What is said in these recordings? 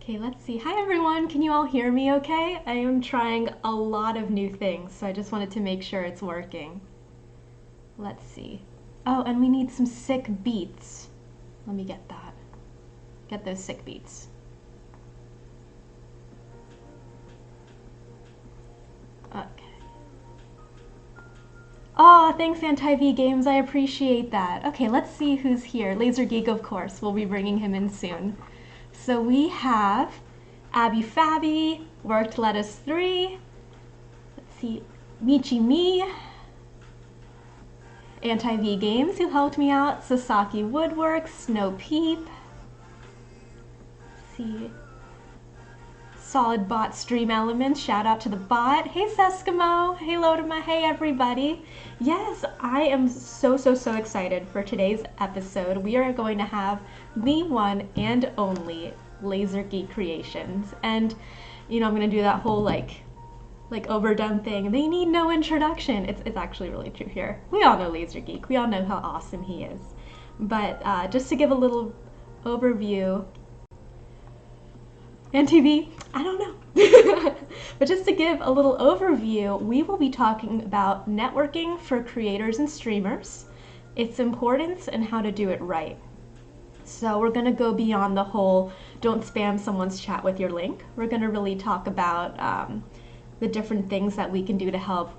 Okay, let's see. Hi everyone, can you all hear me okay? I am trying a lot of new things, so I just wanted to make sure it's working. Let's see. Oh, and we need some sick beats. Let me get that. Get those sick beats. Okay. Oh, thanks Anti-V Games, I appreciate that. Okay, let's see who's here. LaserGeek, of course, we'll be bringing him in soon. So we have Abby Fabby, Worked Lettuce 3, let's see, Michi Me, Anti-V Games, who helped me out, Sasaki Woodworks, Snow Peep, let's see, Solid Bot Stream Elements, shout out to the bot. Hey Seskimo, hey Lodima, hey everybody. Yes, I am so excited for today's episode. We are going to have the one and only LaserGeekCreations. And, you know, I'm going to do that whole like overdone thing. They need no introduction. It's actually really true here. We all know LaserGeek. We all know how awesome he is. But just to give a little overview, and TV, I don't know. But just to give a little overview, we will be talking about networking for creators and streamers, its importance, and how to do it right. So we're going to go beyond the whole don't spam someone's chat with your link. We're going to really talk about the different things that we can do to help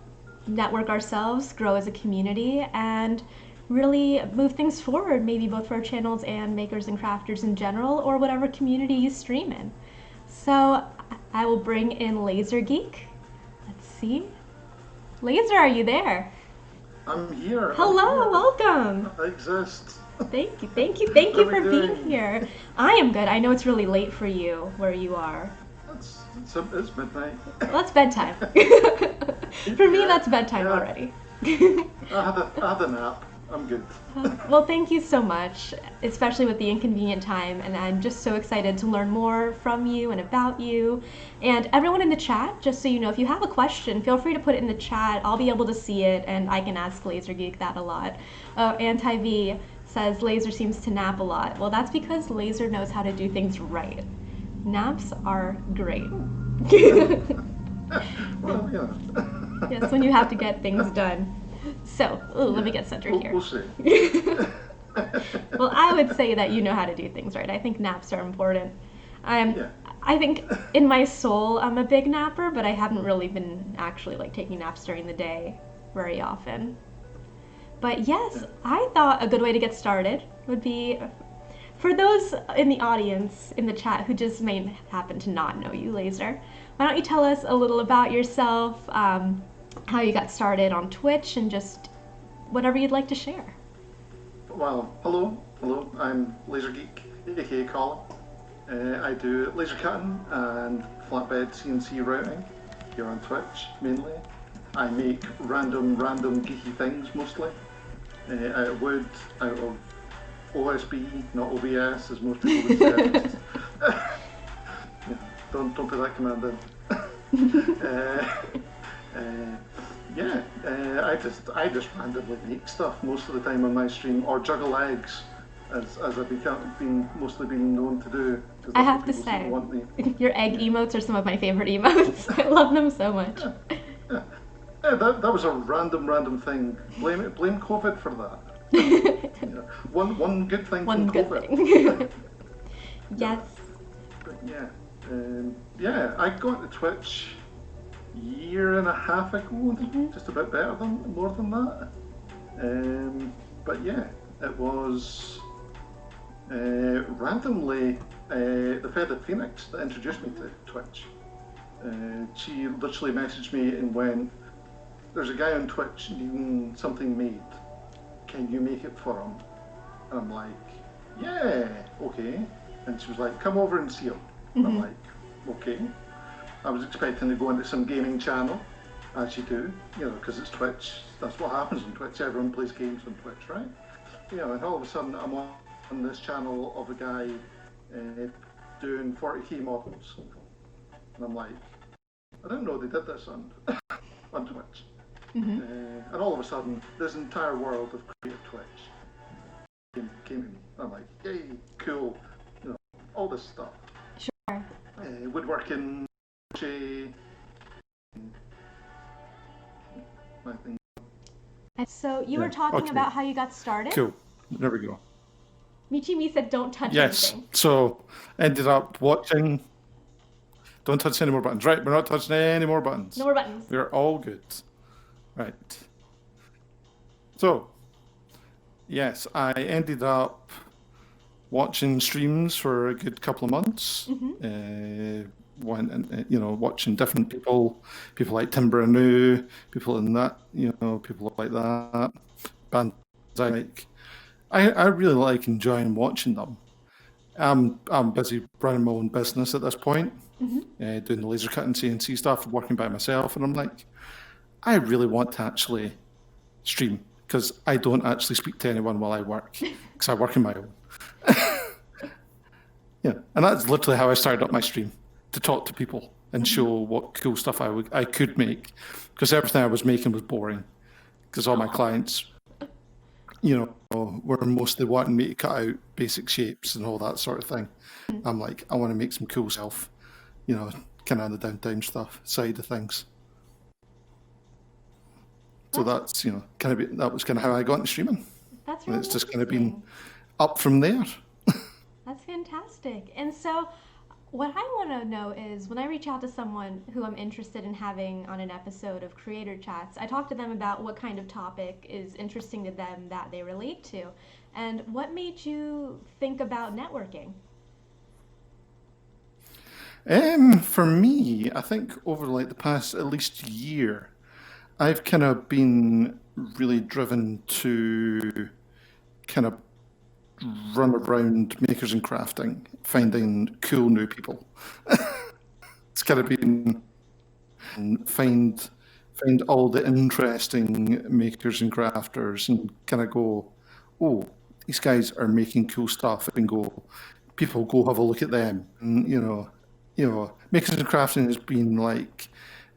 network ourselves, grow as a community, and really move things forward, maybe both for our channels and makers and crafters in general, or whatever community you stream in. So I will bring in LaserGeek. Let's see. Laser, are you there? I'm here. Hello, welcome. I exist. Thank you for being here. I am good. I know it's really late for you where you are. It's midnight. Well, that's bedtime. For me, that's bedtime already. I had a nap. I'm good. Well, thank you so much, especially with the inconvenient time, and I'm just so excited to learn more from you and about you. And everyone in the chat, just so you know, if you have a question, feel free to put it in the chat. I'll be able to see it, and I can ask LaserGeek that a lot. Anti-V says Laser seems to nap a lot. Well, that's because Laser knows how to do things right. Naps are great. Well, yeah. Yes, when you have to get things done. So, let me get centered here. We'll see. Well, I would say that you know how to do things right. I think naps are important. I think in my soul I'm a big napper, but I haven't really been actually like taking naps during the day very often. But yes, I thought a good way to get started would be for those in the audience, in the chat, who just may happen to not know you, Laser. Why don't you tell us a little about yourself, how you got started on Twitch, and just whatever you'd like to share. Well, hello, I'm LaserGeek, aka Colin. I do laser cutting and flatbed CNC routing here on Twitch mainly. I make random geeky things mostly. Out of wood, out of OSB, not OBS, as most people would say. Yeah, don't put that command in. I just randomly make stuff most of the time on my stream, or juggle eggs, as I've mostly been known to do. I have to say, your egg emotes are some of my favorite emotes. I love them so much. Yeah, that was a random thing. Blame COVID for that. Yeah. One good thing from COVID. Thing. Yes. But I got to Twitch year and a half ago, just a bit more than that. But yeah, it was randomly the Feathered Phoenix that introduced me to Twitch. She literally messaged me and went, "There's a guy on Twitch needing something made. Can you make it for him?" And I'm like, "Yeah, okay." And she was like, "Come over and see him." And I'm like, "Okay." I was expecting to go into some gaming channel, as you do, because it's Twitch. That's what happens on Twitch. Everyone plays games on Twitch, right? And all of a sudden I'm on this channel of a guy doing 40k models. And I'm like, I didn't know they did this on Twitch. And all of a sudden, this entire world of creative Twitch came to me. I'm like, yay, cool, all this stuff. Sure. woodworking, crochet, I think. And so you Yeah. were talking Okay. about how you got started. Cool. There we go. Michimi said, "Don't touch Yes. anything." So ended up watching. Don't touch any more buttons. Right. We're not touching any more buttons. No more buttons. We're all good. Right. So, yes, I ended up watching streams for a good couple of months. Watching different people like Timber Anu, people in that, people like that, bands I like. I really like enjoying watching them. I'm busy running my own business at this point, doing the laser cutting CNC stuff, working by myself, and I'm like, I really want to actually stream because I don't actually speak to anyone while I work because I work in my own. Yeah, and that's literally how I started up my stream, to talk to people and show what cool stuff I could make, because everything I was making was boring because all my clients, were mostly wanting me to cut out basic shapes and all that sort of thing. I'm like, I want to make some cool stuff, kind of the downtime stuff side of things. So that's, that was kind of how I got into streaming. That's And really it's just kind of been interesting. up from there. That's fantastic. And so, what I want to know is when I reach out to someone who I'm interested in having on an episode of Creator Chats, I talk to them about what kind of topic is interesting to them that they relate to. And what made you think about networking? For me, I think over like the past at least year, I've kind of been really driven to kind of run around makers and crafting, finding cool new people. It's kind of been find all the interesting makers and crafters and kind of go, oh, these guys are making cool stuff, and people go have a look at them. And, makers and crafting has been like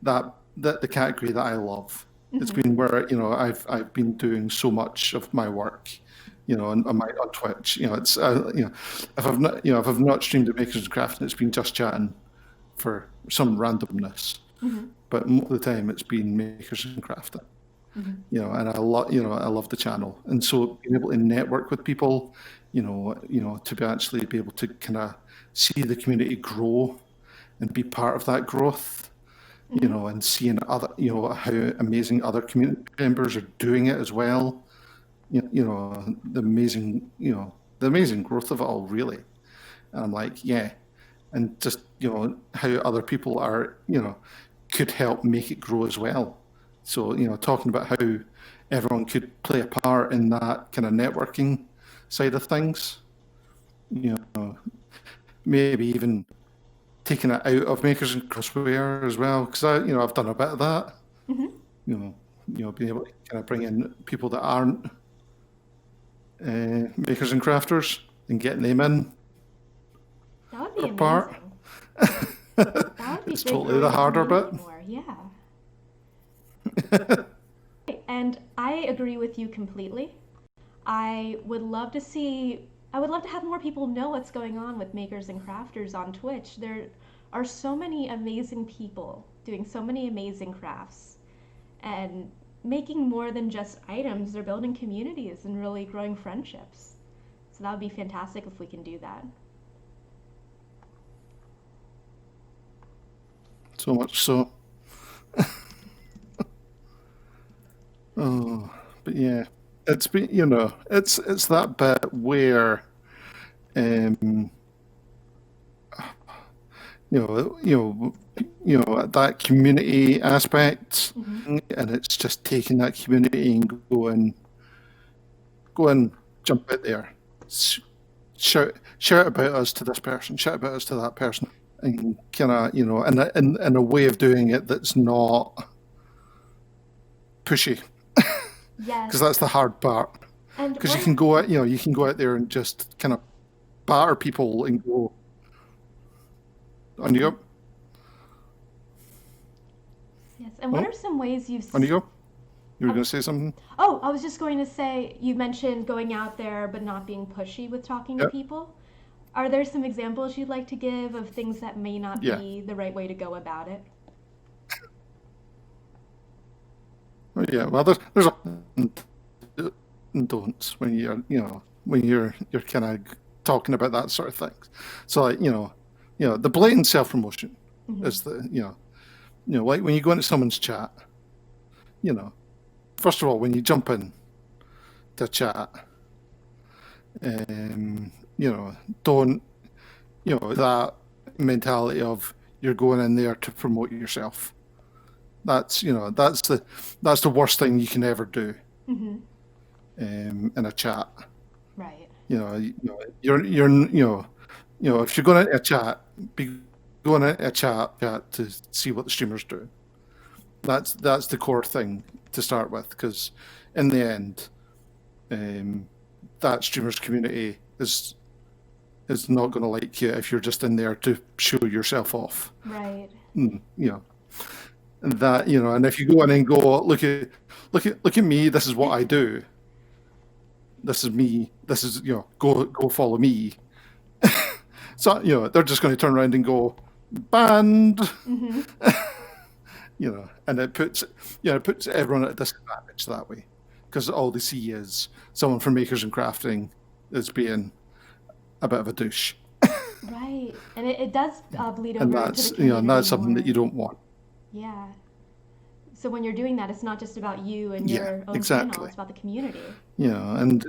the category that I love. It's been where I've been doing so much of my work, on Twitch. It's if I've not streamed at makers and crafting, it's been just chatting for some randomness. But most of the time, it's been makers and crafting. And I love the channel, and so being able to network with people, to actually be able to kind of see the community grow and be part of that growth, and seeing other, how amazing other community members are doing it as well. The amazing growth of it all, really. And I'm like, yeah, and just how other people are, could help make it grow as well. So, talking about how everyone could play a part in that kind of networking side of things, maybe even taking it out of makers and crosswear as well, because I've done a bit of that. Being able to kind of bring in people that aren't makers and crafters and getting them in That would be a amazing. part. That would be It's big totally for the our harder community bit. more. Yeah. And I agree with you completely. I would love to have more people know what's going on with makers and crafters on Twitch. There are so many amazing people doing so many amazing crafts and making more than just items. They're building communities and really growing friendships. So that would be fantastic if we can do that. So much so. Oh, but yeah, it's been, it's that bit where, um, that community aspect, and it's just taking that community and go and jump out there, shout about us to this person, shout about us to that person, and kind of, in a way of doing it that's not pushy. Yes. Because that's the hard part. And Because you can go out there and just kind of batter people and go, on you go, yes. And what are some ways you've on you go. You were going to say something? Oh, I was just going to say, you mentioned going out there but not being pushy with talking to Yep. people. Are there some examples you'd like to give of things that may not Yeah. be the right way to go about it? Well, yeah. Well, there's a and don'ts when you're kind of talking about that sort of things. So like the blatant self promotion Mm-hmm. is the like when you go into someone's chat, you know, first of all when you jump in to chat, you know, don't that mentality of you're going in there to promote yourself. That's the worst thing you can ever do Mm-hmm. in a chat. Right. If you're going to a chat, be going to a chat to see what the streamers do. That's the core thing to start with, because in the end, um, that streamers community is not going to like you if you're just in there to show yourself off. Right. Mm, you know, and that and if you go in and go look at me, this is what I do. This is me. This is go follow me. So they're just going to turn around and go banned. Mm-hmm. And it puts everyone at a disadvantage that way, because all they see is someone from Makers and Crafting is being a bit of a douche, Right. And it does bleed and over into the community that's something that more. you don't want. Yeah. So when you're doing that, it's not just about you and Yeah, your own channel, exactly. it's about the community. And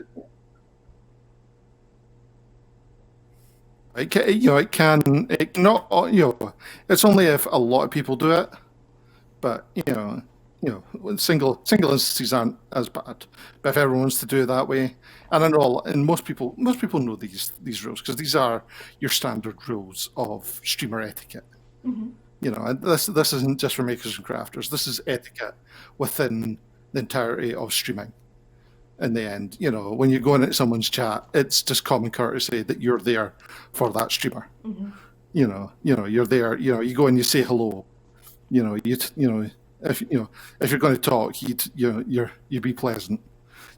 it not it's only if a lot of people do it, but single instances aren't as bad. But if everyone wants to do it that way, and I know, and most people know these rules, because these are your standard rules of streamer etiquette. Mm-hmm. And this isn't just for makers and crafters. This is etiquette within the entirety of streaming. In the end, when you go into someone's chat, it's just common courtesy that you're there for that streamer. Mm-hmm. You're there. You go and you say hello. If if you're going to talk, you be pleasant.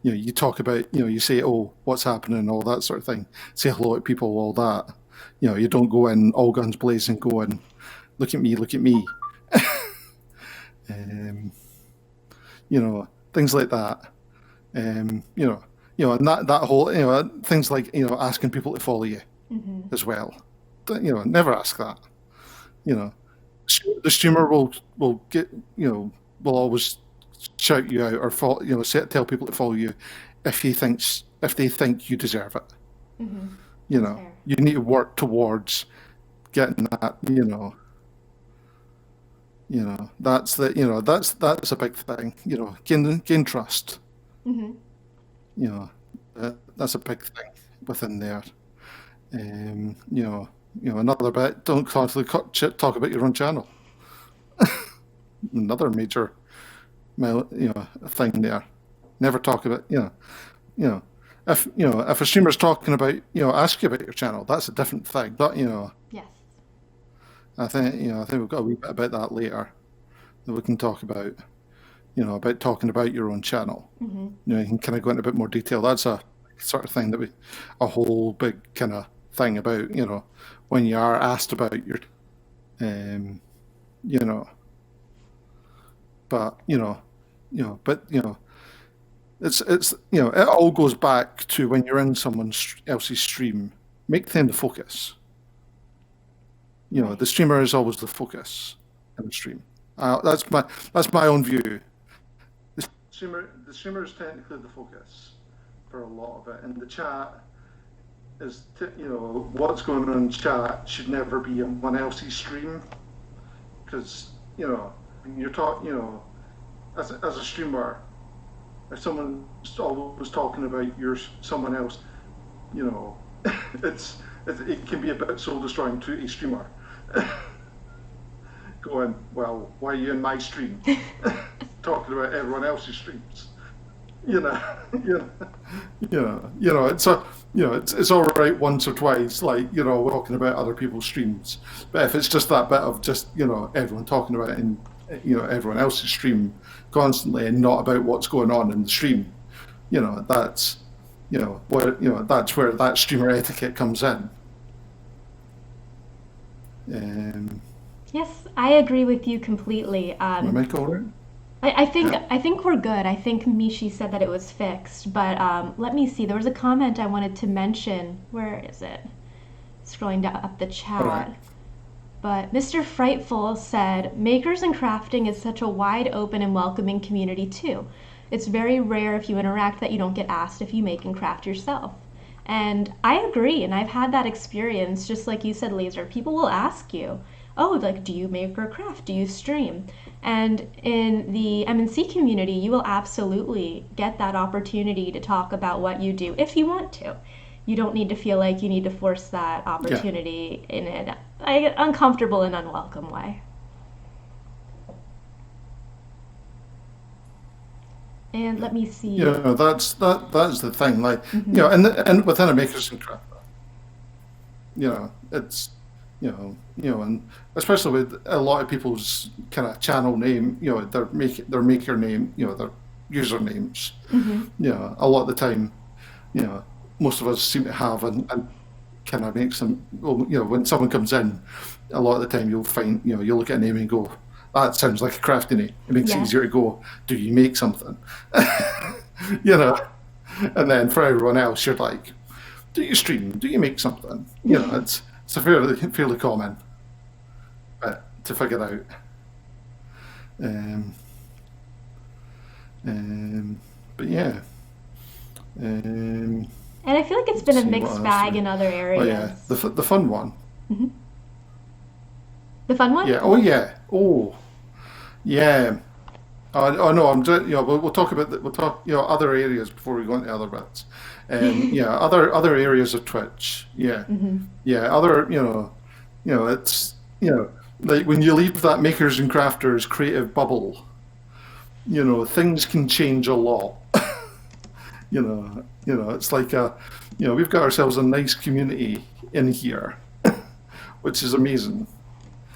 You talk about, you say, oh, what's happening, all that sort of thing. Say hello to people, all that. You don't go in all guns blazing, going, look at me, look at me. um, Things like that. And that whole, things like, asking people to follow you Mm-hmm. as well. Never ask that. You know, the streamer will get, will always shout you out, or tell people to follow you if they think you deserve it. Mm-hmm. That's fair. You need to work towards getting that. That's a big thing. Gain trust. Mm-hmm. That's a big thing within there. Another bit. Don't constantly talk about your own channel. Another major, thing there. Never talk about, if a streamer's talking about, ask you about your channel, that's a different thing. But Yes. I think we've got a wee bit about that later that we can talk about. About talking about your own channel. Mm-hmm. You can kind of go into a bit more detail. That's a sort of thing a whole big kind of thing about, when you are asked about your, um, you know, but it's it all goes back to when you're in someone else's stream, make them the focus. Right. The streamer is always the focus in the stream. That's my own view. The streamer is technically the focus for a lot of it, and the chat is, what's going on in chat should never be in one else's stream, because when you're talking, as a streamer, if someone's always talking about someone else, it can be a bit soul destroying to a streamer. Going, well, why are you in my stream? Talking about everyone else's streams. It's all right once or twice, like, we're talking about other people's streams. But if it's just that bit of just, everyone talking about it in, everyone else's stream constantly, and not about what's going on in the stream, that's, that's where that streamer etiquette comes in. Yes, I agree with you completely. Am I correct? Yeah. I think we're good. I think Mishi said that it was fixed, but let me see. There was a comment I wanted to mention. Where is it? Scrolling down up the All right. chat. But Mr. Frightful said, Makers and crafting is such a wide open and welcoming community too. It's very rare if you interact that you don't get asked if you make and craft yourself. And I agree, and I've had that experience, just like you said, Laser. People will ask you, oh, like, do you make or craft? Do you stream? And in the MNC community, you will absolutely get that opportunity to talk about what you do if you want to. You don't need to feel like you need to force that Yeah. opportunity in an uncomfortable and unwelcome way. And let me You see. know, that's the thing. Like, you Hmm. know, and within a makers and craft, you know, it's and especially with a lot of people's kind of channel name, you know, their maker name, you know, their usernames. Hmm. You know, a lot of the time, you know, most of us seem to have and kind of makes them. Well, you know, when someone comes in, a lot of the time you'll find, you know, you'll look at a name and go, that sounds like a crafty name. It makes it Yes. easier to go, do you make something? You know, and then for everyone else, you're like, do you stream? Do you make something? You know, it's a fairly common to figure out. Um, um, but yeah, um, And I feel like it's been let's a see what mixed else do bag we. in other Oh yeah, areas. the fun one. Hmm. The fun one? Yeah. Oh yeah. Oh yeah. Oh no, I'm just, you know, we'll talk about we'll talk, you know, other areas before we go into other bits. Yeah, other areas of Twitch. Yeah, Hmm. yeah, other, it's, like when you leave that makers and crafters creative bubble, you know, things can change a lot. It's like we've got ourselves a nice community in here, which is amazing.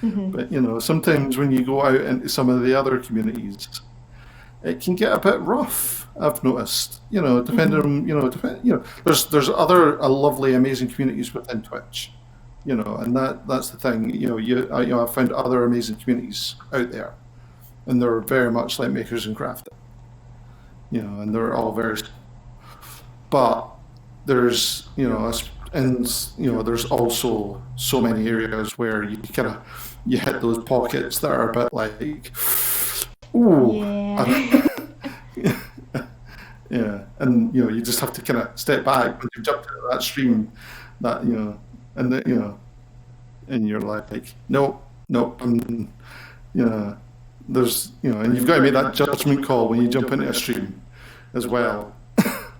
Hmm. But sometimes when you go out into some of the other communities, it can get a bit rough. I've noticed, depending Hmm. on, there's other lovely, amazing communities within Twitch, and that's the thing. I've found other amazing communities out there, and they're very much like makers and crafting, and they're all very. But there's, and there's also so many areas where you hit those pockets that are a bit like, ooh, Yeah. yeah, and you just have to kind of step back when you've jumped into that stream, that and and you're like, nope, nope, there's and you've got to make that judgment call when you jump into a stream as well,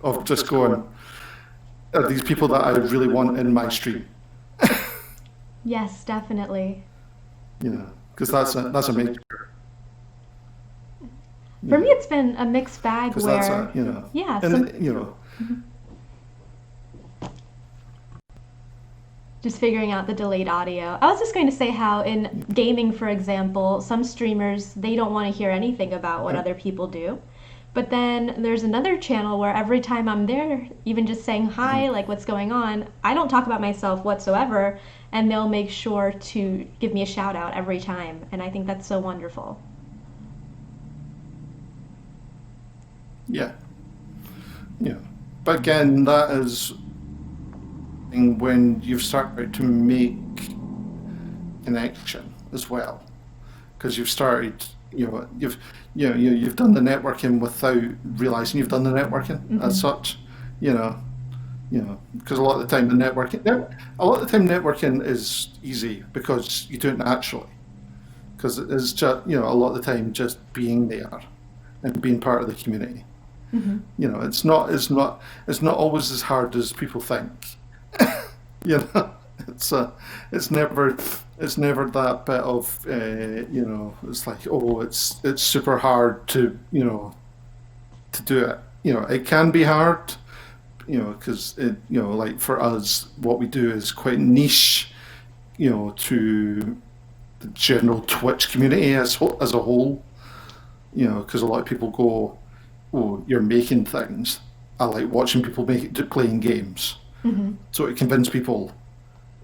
of just going, are these people that I really want in my stream? Yes, definitely. Because that's a major, For me, yeah, it's been a mixed bag because that's where, a yeah, and some just figuring out the delayed audio. I was just going to say how in gaming, for example, some streamers they don't want to hear anything about what yeah, other people do. But then there's another channel where every time I'm there, even just saying hi, mhm, like what's going on, I don't talk about myself whatsoever, and they'll make sure to give me a shout out every time. And I think that's so wonderful. yeah, yeah. But again, that is when you've started to make connection as well, because you've started, you've done the networking without realizing you've done the networking as Hmm. such, you know, because a lot of the time networking is easy because you do it naturally, because it is just, a lot of the time just being there and being part of the community. Hmm. It's not always as hard as people think. You know, it's it's never it's never that bit of it's like, oh, it's super hard to to do it. It can be hard, because it like for us, what we do is quite niche, to the general Twitch community as a whole. Because a lot of people go, oh, you're making things. I like watching people make it, playing games. Hmm. So it convinces people,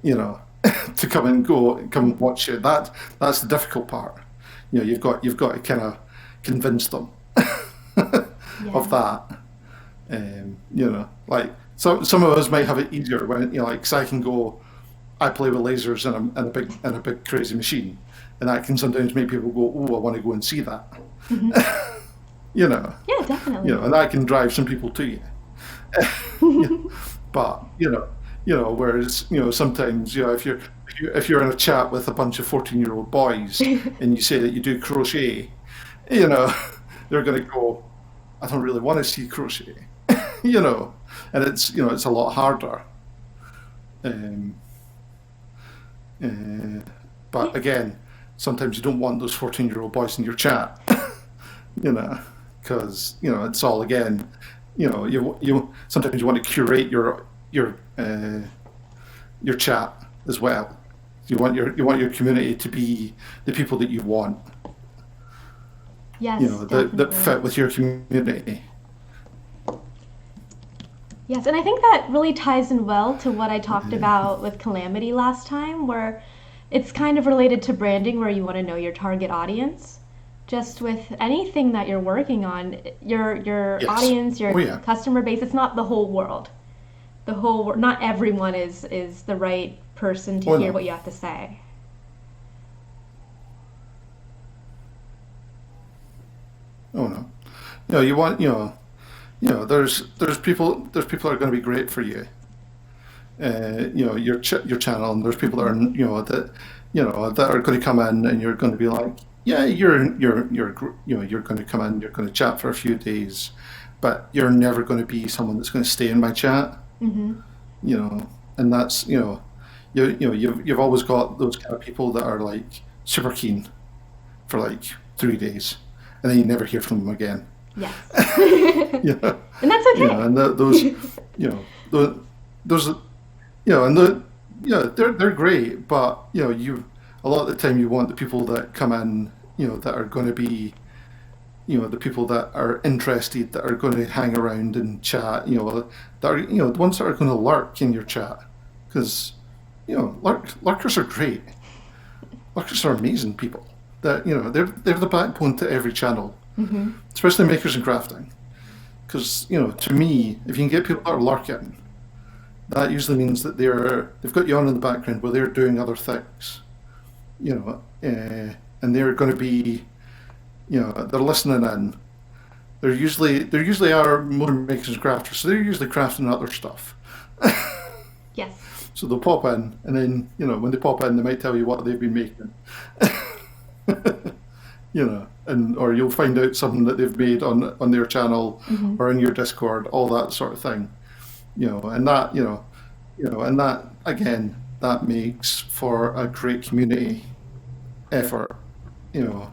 you know. to come and come and watch it. That's the difficult part. You've got to kind of convince them Yeah. of that. Like some of us might have it easier when like 'cause I can go, I play with lasers in a big crazy machine, and that can sometimes make people go, oh, I want to go and see that. Hmm. You know, Yeah, definitely. and that can drive some people to you. Yeah, but whereas sometimes if you're in a chat with a bunch of 14-year-old boys and you say that you do crochet, you know, they're going to go, I don't really want to see crochet, you know, and it's a lot harder. Um, uh, Yeah. but again, sometimes you don't want those 14-year-old boys in your chat, you know, because it's all again, you sometimes you want to curate your chat as well. You want your community to be the people that you want, Yes, that definitely. fit with your community. Yes, and I think that really ties in well to what I talked about with Calamity last time, where it's kind of related to branding, where you want to know your target audience. Just with anything that you're working on, your Yes. audience, Oh your yeah. customer base, it's not the whole world. Not everyone is the right person to Oh hear no. what you have to say. Oh no. You want there's people that are going to be great for you. Your channel, and there's people that are Hmm. that are going to come in, and you're going to be like, yeah, you're going to come in, you're going to chat for a few days, but you're never going to be someone that's going to stay in my chat. Hmm. you know, and that's you've always got those kind of people that are like super keen for like 3 days, and then you never hear from them again. Yes. You know, And that's and those those and they're great, but you a lot of the time you want the people that come in, that are going to be the people that are interested, that are going to hang around and chat, that are the ones that are going to lurk in your chat, because lurkers are great. Lurkers are amazing people. That they're the backbone to every channel, Hmm. especially makers and crafting. Because to me, if you can get people that are lurking, that usually means that they've got you on in the background where they're doing other things, and they're going to be they're listening in. They're usually our more makers and crafters, so they're usually crafting other stuff. Yes. So they'll pop in, and then when they pop in, they might tell you what they've been making. And or you'll find out something that they've made on their channel Hmm. or in your Discord, all that sort of thing. And that again, that makes for a great community effort. You know,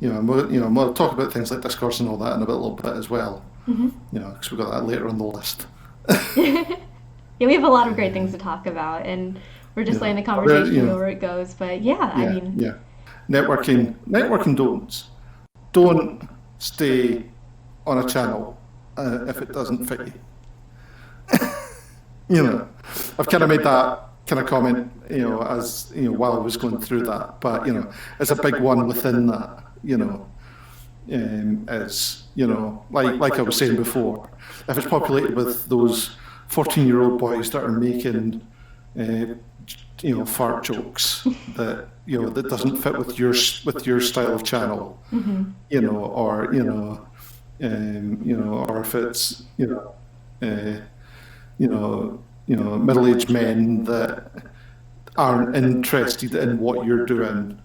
and we'll talk about things like Discourse and all that in a little bit as well. Hmm. Because we've got that later on the list. Yeah, we have a lot of great things to talk about, and we're just letting the But there, conversation go where it goes. But yeah, I yeah, mean, yeah. Networking don't stay on a channel if it doesn't fit you. You know, I've kind of made that kind of comment, as while I was going through that, but it's a big one within that. Is like I was saying before, if it's populated with those 14-year-old boys that are making uh, fart jokes that that doesn't fit with your style of channel, hmm. or or if it's uh, middle-aged men that aren't interested in what you're doing,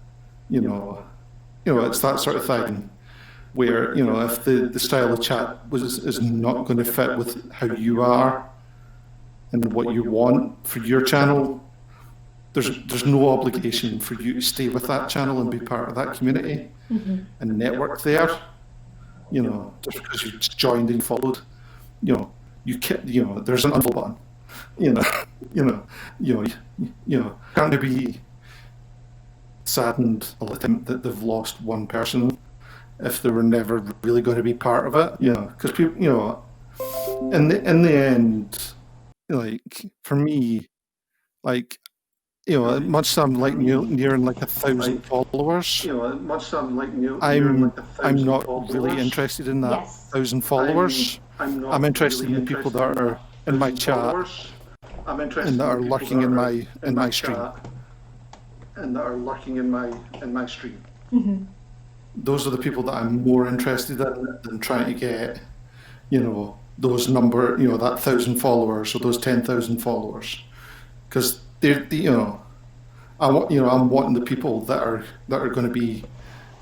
you know, it's that sort of thing where if the style of chat is not going to fit with how you are and what you want for your channel, there's no obligation for you to stay with that channel and be part of that community Hmm. and network there. Just because you joined and followed, you can there's an unfollow button. You know, you know, you know, can't they be saddened all the time that they've lost one person if they were never really going to be part of it? Because people, in the end, like for me, like much I'm like nearing like 1,000 Like, followers, much I'm like nearing I'm like a I'm thousand not really followers. interested in that Yes. 1,000 I'm followers. I'm I'm not interested really in the people interested that in are that in my thousand chat followers. I'm and interested that in the are people that lurking are in in my my stream. chat and that are lurking in my stream. Those are Those are the the people people that that I'm I'm more more interested interested in in than trying to trying to get, get, those those that 1,000 thousand followers or followers or those those 10,000 10,000 followers, followers. because Because I'm wanting the the people people that are that are going to going to be be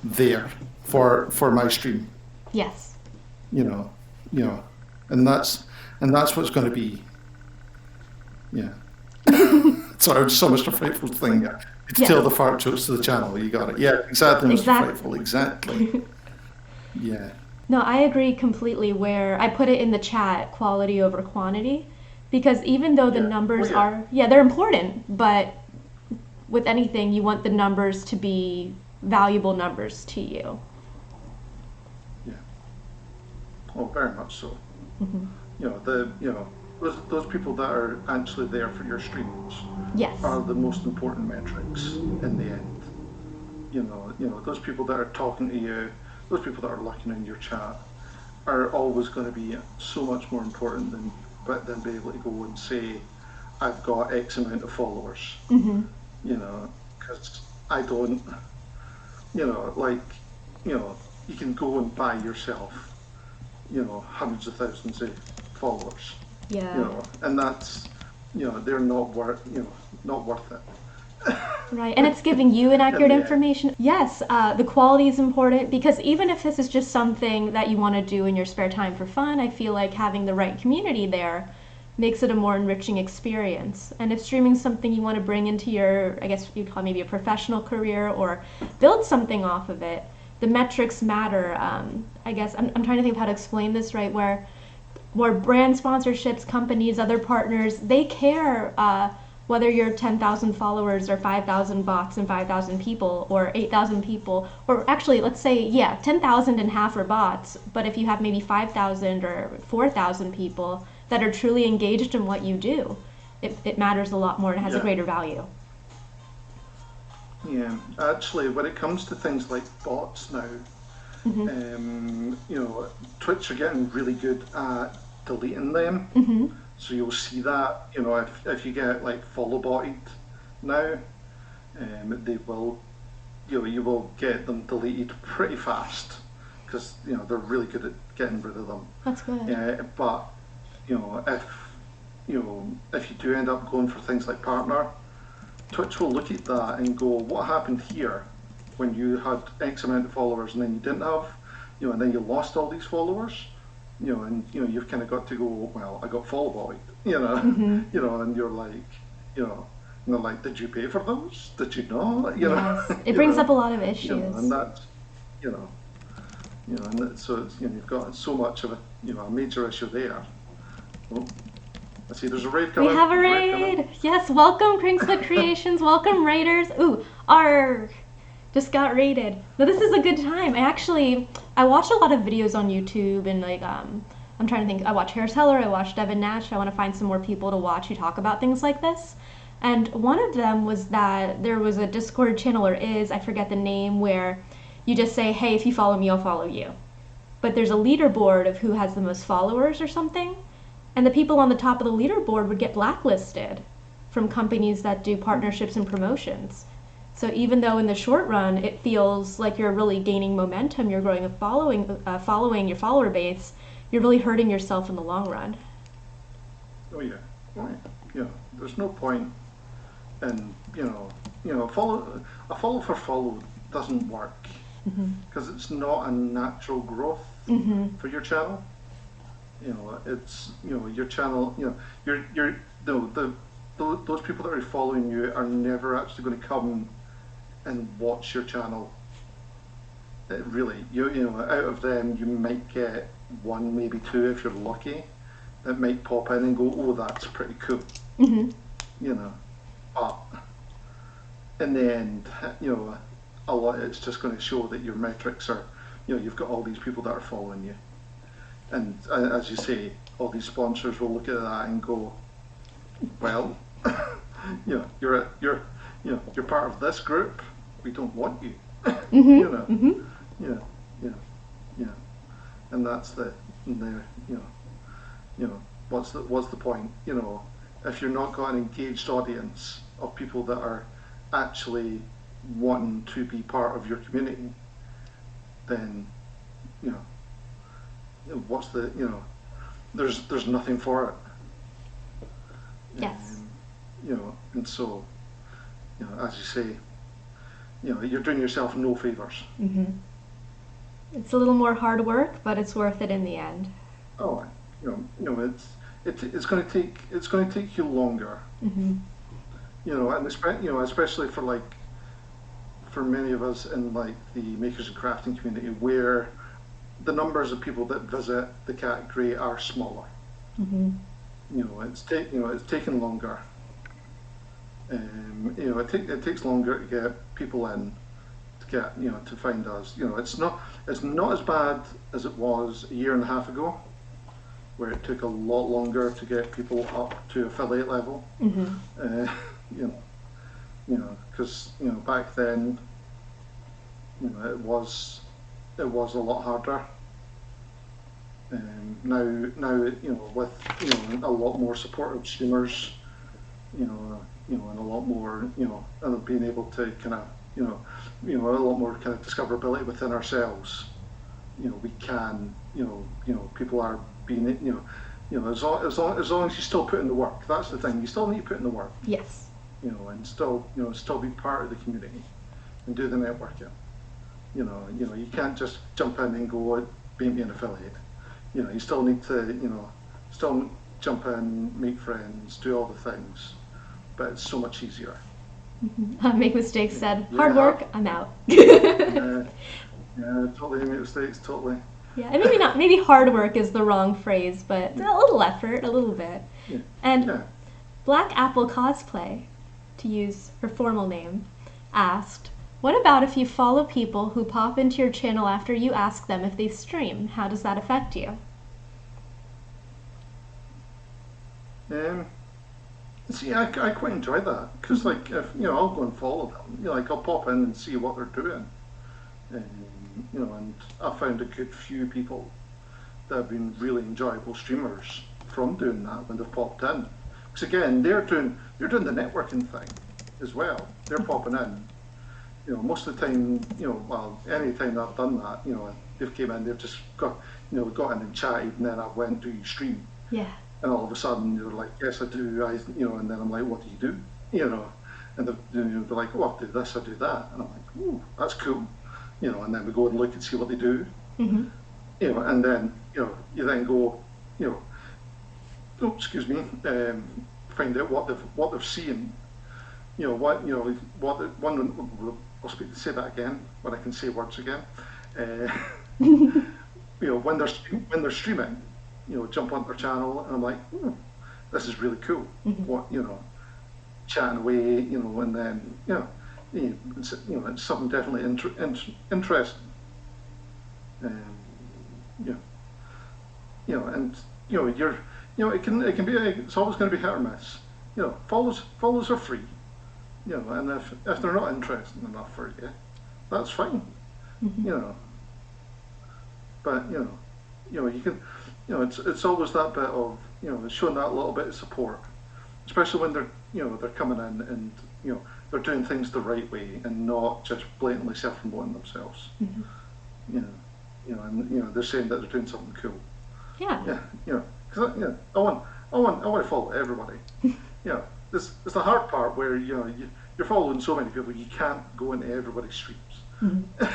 there there for for my my stream, stream. Yes. you know, you know, and that's what's going to be, yeah. Sorry, it's so much a frightful thing. It's Yes. tell the fart jokes to the channel. You got it. Yeah, exactly, Exactly. Mr. Exactly. Frightful. Exactly. Yeah. No, I agree completely where I put it in the chat, quality over quantity. Because even though the Yeah. Oh numbers yeah. are, yeah, they're important, but with anything, you want the numbers to be valuable numbers to you. Yeah. Oh, very much so. Hmm. Those people that are actually there for your streams Yes. are the most important metrics in the end. Those people that are talking to you, those people that are lurking in your chat are always going to be so much more important than be able to go and say, I've got X amount of followers. Hmm. Because I don't, like, you can go and buy yourself, hundreds of thousands of followers, Yeah. and that's, they're not worth it. Right, and it's giving you inaccurate In the end. information. Yes, the quality is important because even if this is just something that you want to do in your spare time for fun, I feel like having the right community there makes it a more enriching experience. And if streaming is something you want to bring into your, I guess you'd call maybe a professional career or build something off of it, the metrics matter. I guess I'm trying to think of how to explain this right, where brand sponsorships, companies, other partners, they care whether you're 10,000 followers or 5,000 bots and 5,000 people or 8,000 people, or actually, let's say, yeah, 10,000 and half are bots, but if you have maybe 5,000 or 4,000 people that are truly engaged in what you do, it matters a lot more and has a Yeah. greater value. Yeah. Actually, when it comes to things like bots now, Hmm. Twitch are getting really good at deleting them. Hmm. So you'll see that, if you get like follow botted now, they will, you will get them deleted pretty fast because they're really good at getting rid of them. That's good. But you know if if you do end up going for things like partner, Twitch will look at that and go, what happened here when you had X amount of followers and then you didn't have, and then you lost all these followers, and you've kind of got to go, well, I got follow botted, Hmm. and you're like, and they're like, did you pay for those? Did you not? Yes, it brings up a lot of And issues. that's, you know, and so it's, you've got so much of a major issue there. Oh, I see there's a raid We coming. have a There's a raid coming. raid! Yes, welcome LaserGeekCreations, welcome raiders. Ooh, our just got raided. Now this is a good time. I watch a lot of videos on YouTube and I'm trying to think. I watch Harris Heller, I watch Devin Nash. I want to find some more people to watch who talk about things like this. And one of them was that there was a Discord channel, or is, I forget the name, where you just say, hey, if you follow me, I'll follow you. But there's a leaderboard of who has the most followers or something, and the people on the top of the leaderboard would get blacklisted from companies that do partnerships and promotions. So even though in the short run it feels like you're really gaining momentum, you're growing a following your follower base, you're really hurting yourself in the long run. Oh yeah, right. There's no point in a follow for follow doesn't work Hmm. because it's not a natural growth Hmm. for your channel. It's your channel. You're no the those people that are following you are never actually going to come and watch your channel. Really, out of them you might get one, maybe two if you're lucky, that might pop in and go, oh, that's pretty cool. Hmm. But in the end, a lot it's just going to show that your metrics are, you've got all these people that are following you, and as you say, all these sponsors will look at that and go, well, you're you're part of this group. We don't want you. you know, Mm-hmm. yeah, yeah, yeah. And that's the what's the point? If you're not got an engaged audience of people that are actually wanting to be part of your community, then you what's there's nothing for it. Yes. And so as you say, you're doing yourself no favors. Mm-hmm. It's a little more hard work, but it's worth it in the end. Oh, it's going to take you longer. Mm-hmm. And especially for many of us in like the makers and crafting community, where the numbers of people that visit the category are smaller. Mm-hmm. It's taken longer. It takes longer to get people in, to find us. It's not as bad as it was a year and a half ago, where it took a lot longer to get people up to affiliate level. Mm-hmm. Because back then, it was a lot harder. Now with a lot more supportive streamers, and a lot more and being able to kind of a lot more kind of discoverability within ourselves. We can people are being as long as you still put in the work. That's the thing. You still need to put in the work. Yes. And still be part of the community and do the networking. You can't just jump in and go make me an affiliate. You still need to still jump in, make friends, do all the things, but it's so much easier. Mm-hmm. Make mistakes said. Yeah. Hard work, I'm out. Yeah, totally make mistakes, totally. Yeah, and maybe hard work is the wrong phrase, but a little effort, a little bit. Yeah. And Yeah. Black Apple Cosplay, to use her formal name, asked, what about if you follow people who pop into your channel after you ask them if they stream? How does that affect you? See, I quite enjoy that because, like, if I'll go and follow them. Like I'll pop in and see what they're doing, and I found a good few people that have been really enjoyable streamers from doing that when they've popped in. Because again, they're doing the networking thing as well. They're popping in. Most of the time, well, any time I've done that, they've came in, they've just got in and chatted, and then I went, do you stream? Yeah. And all of a sudden they're like, yes, I do. And then I'm like, what do you do? And they're like, oh, I do this, I do that. And I'm like, ooh, that's cool. And then we go and look and see what they do. Mm-hmm. And then, you then go, oh, excuse me, find out what they've seen. Say that again when I can say words again. When they're streaming, jump on their channel, and I'm like, ooh, this is really cool. Mm-hmm. What chatting away, and then it's something definitely interesting. And it can be it's always going to be hit or miss. Follows are free. And if they're not interested enough for you, that's fine. Mm-hmm. But you can it's always that bit of showing that little bit of support, especially when they're coming in and they're doing things the right way and not just blatantly self-promoting themselves. Mm-hmm. And they're saying that they're doing something cool. Yeah. Because I want to follow everybody. It's the hard part where you're following so many people you can't go into everybody's streams. Mm-hmm.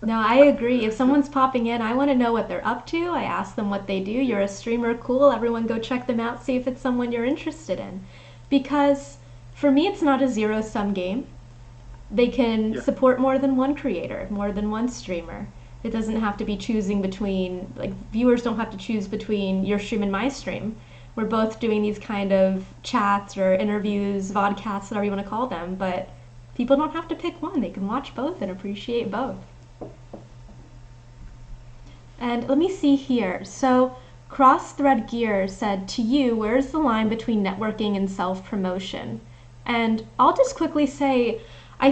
No, I agree. If someone's popping in, I want to know what they're up to. I ask them what they do. You're a streamer, cool. Everyone go check them out, see if it's someone you're interested in. Because for me, it's not a zero-sum game. They can support more than one creator, more than one streamer. It doesn't have to be choosing between, like, viewers don't have to choose between your stream and my stream. We're both doing these kind of chats or interviews, vodcasts, whatever you want to call them, but people don't have to pick one. They can watch both and appreciate both. And let me see here. So Cross Thread Gear said, to you, where is the line between networking and self-promotion? And I'll just quickly say,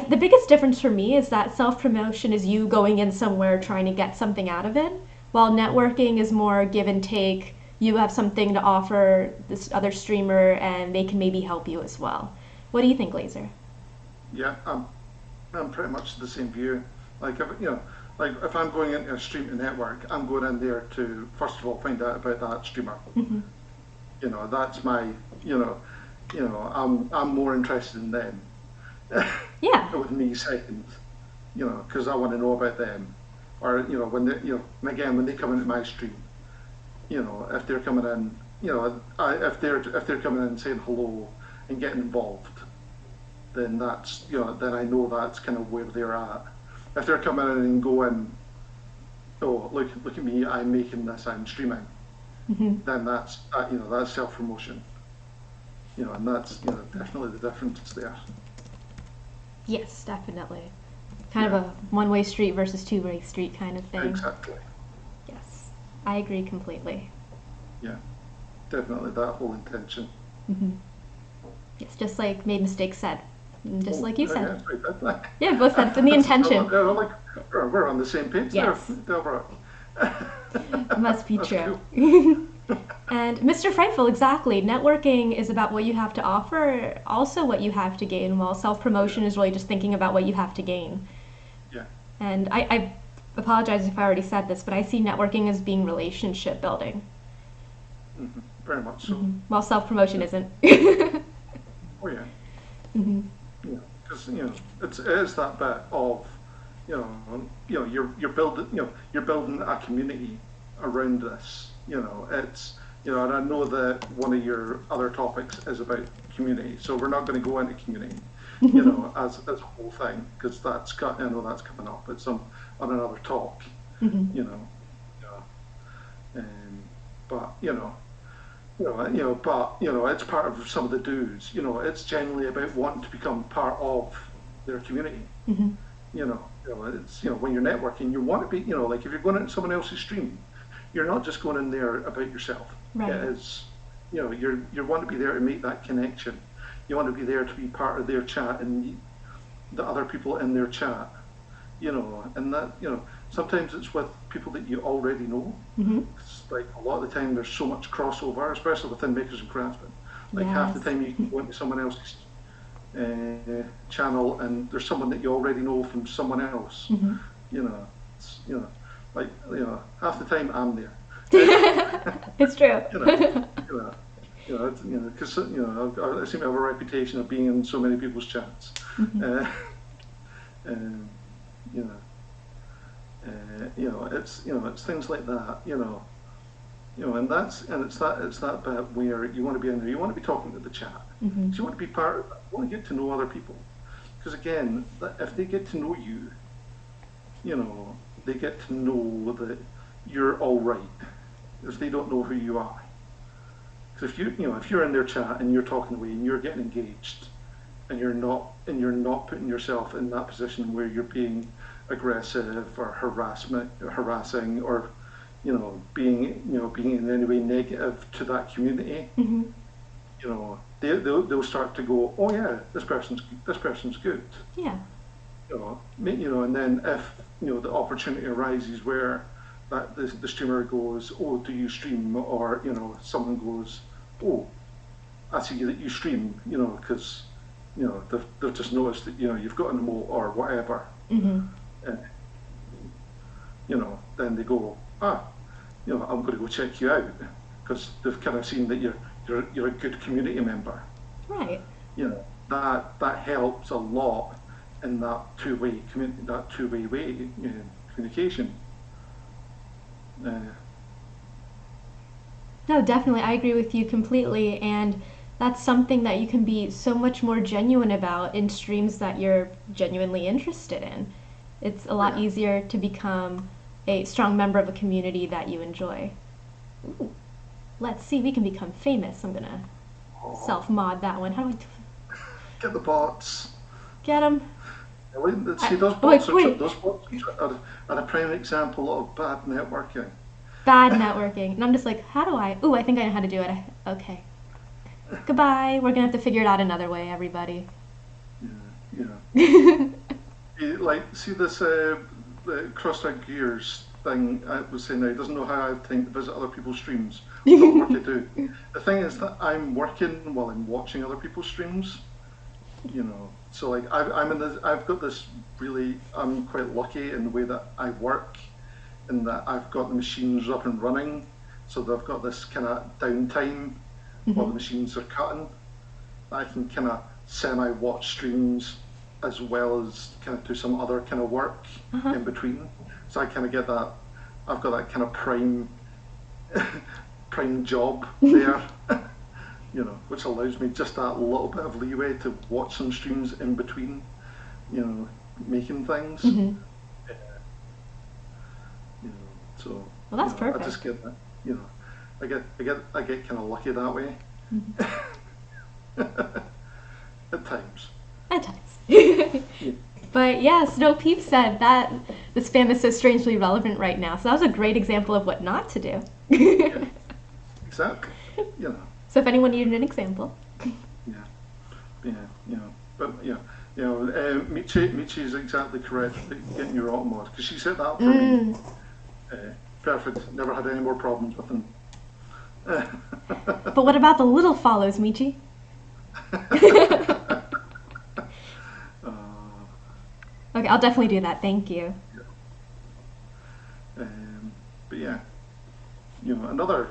the biggest difference for me is that self-promotion is you going in somewhere trying to get something out of it, while networking is more give and take. You have something to offer this other streamer and they can maybe help you as well. What do you think, Laser? Yeah, I'm pretty much the same view. Like if like if I'm going into a stream to network, I'm going in there to first of all find out about that streamer. Mm-hmm. That's my I'm more interested in them. Yeah. With me second, because I want to know about them, or when they and again when they come into my stream, if they're coming in, if they're coming in and saying hello and getting involved, then that's then I know that's kind of where they're at. If they're coming in and going, oh look at me, I'm making this, I'm streaming, Mm-hmm. then that's self promotion, and that's definitely the difference there. Yes, definitely. Kind Yeah. of a one-way street versus two-way street kind of thing. Exactly. Yes, I agree completely. Yeah, definitely that whole intention. Mm-hmm. Yes, just like Made Mistakes said. Just like you said. Yeah, right, that. Yeah, both said it in the intention. We're on the same page Yes. there, Deborah. Must be That's true. cool. And Mr. Frightful, exactly. Networking is about what you have to offer, also what you have to gain, while self-promotion is really just thinking about what you have to gain. Yeah. And I apologize if I already said this, but I see networking as being relationship building, Very much so. while self-promotion isn't. Oh yeah. Hmm. Because it is that bit of you're building you're building a community around this. It's and I know that one of your other topics is about community, so we're not going to go into community, as a whole thing, because I know that's coming up. It's on another talk, Hmm. but it's part of some of the do's. It's generally about wanting to become part of their community. Hmm. It's when you're networking, you want to be, like if you're going into someone else's stream, you're not just going in there about yourself. Right. It is, you want to be there to make that connection. You want to be there to be part of their chat and meet the other people in their chat. And that sometimes it's with people that you already know. Hmm. It's like a lot of the time there's so much crossover, especially within makers and craftsmen. Like half the Yes. time you can go into someone else's channel and there's someone that you already know from someone else. Hmm. It's, half the time I'm there. It's true. Because I seem to have a reputation of being in so many people's chats. Hmm. And it's things like that. And it's that bit where you want to be in there. You want to be talking to the chat. Hmm. So you want to be part. You want to get to know other people. Because again, if they get to know you, they get to know that you're all right. If they don't know who you are. Because if you're in their chat and you're talking away and you're getting engaged, and you're not putting yourself in that position where you're being aggressive or harassing, or being in any way negative to that community, Hmm. they'll start to go, oh yeah, this person's good. Yeah. And then if the opportunity arises where that the streamer goes, oh, do you stream? Or someone goes, oh, I see that you stream, because they've just noticed that you've got an emote or whatever. Hmm. And, then they go, I'm going to go check you out, because they've kind of seen that you're a good community member. Right. That helps a lot in that two-way communication. No, definitely. I agree with you completely. And that's something that you can be so much more genuine about in streams that you're genuinely interested in. It's a lot Yeah. easier to become a strong member of a community that you enjoy. Ooh. Let's see, we can become famous. I'm gonna self-mod that one. How do I Get the bots. get them? See, those bots are a prime example of bad networking. Bad networking. And I'm just like, how do I? Ooh, I think I know how to do it. Okay. Goodbye. We're gonna have to figure it out another way, everybody. Yeah, like, see this the cross-eyed gears thing I was saying now, he doesn't know how I have time to visit other people's streams. We've got work to do. The thing is that I'm working while I'm watching other people's streams, So like I'm in this, I've got this really, I'm quite lucky in the way that I work, in that I've got the machines up and running, so they've got this kind of downtime while the machines are cutting. I can kind of semi-watch streams as well as kind of do some other kind of work in between. So I kind of get that. I've got that kind of prime job there, which allows me just that little bit of leeway to watch some streams in between, making things. So Well, that's perfect. I just get that. I get kind of lucky that way. At times. At times. But yeah, Snow Peep said that the spam is so strangely relevant right now. So that was a great example of what not to do. Yeah, exactly. So if anyone needed an example. Michi is exactly correct. Getting your auto mod, because she set that up for me. Perfect. Never had any more problems with them. But what about the little follows, Michi? Okay, I'll definitely do that. Thank you. But yeah, another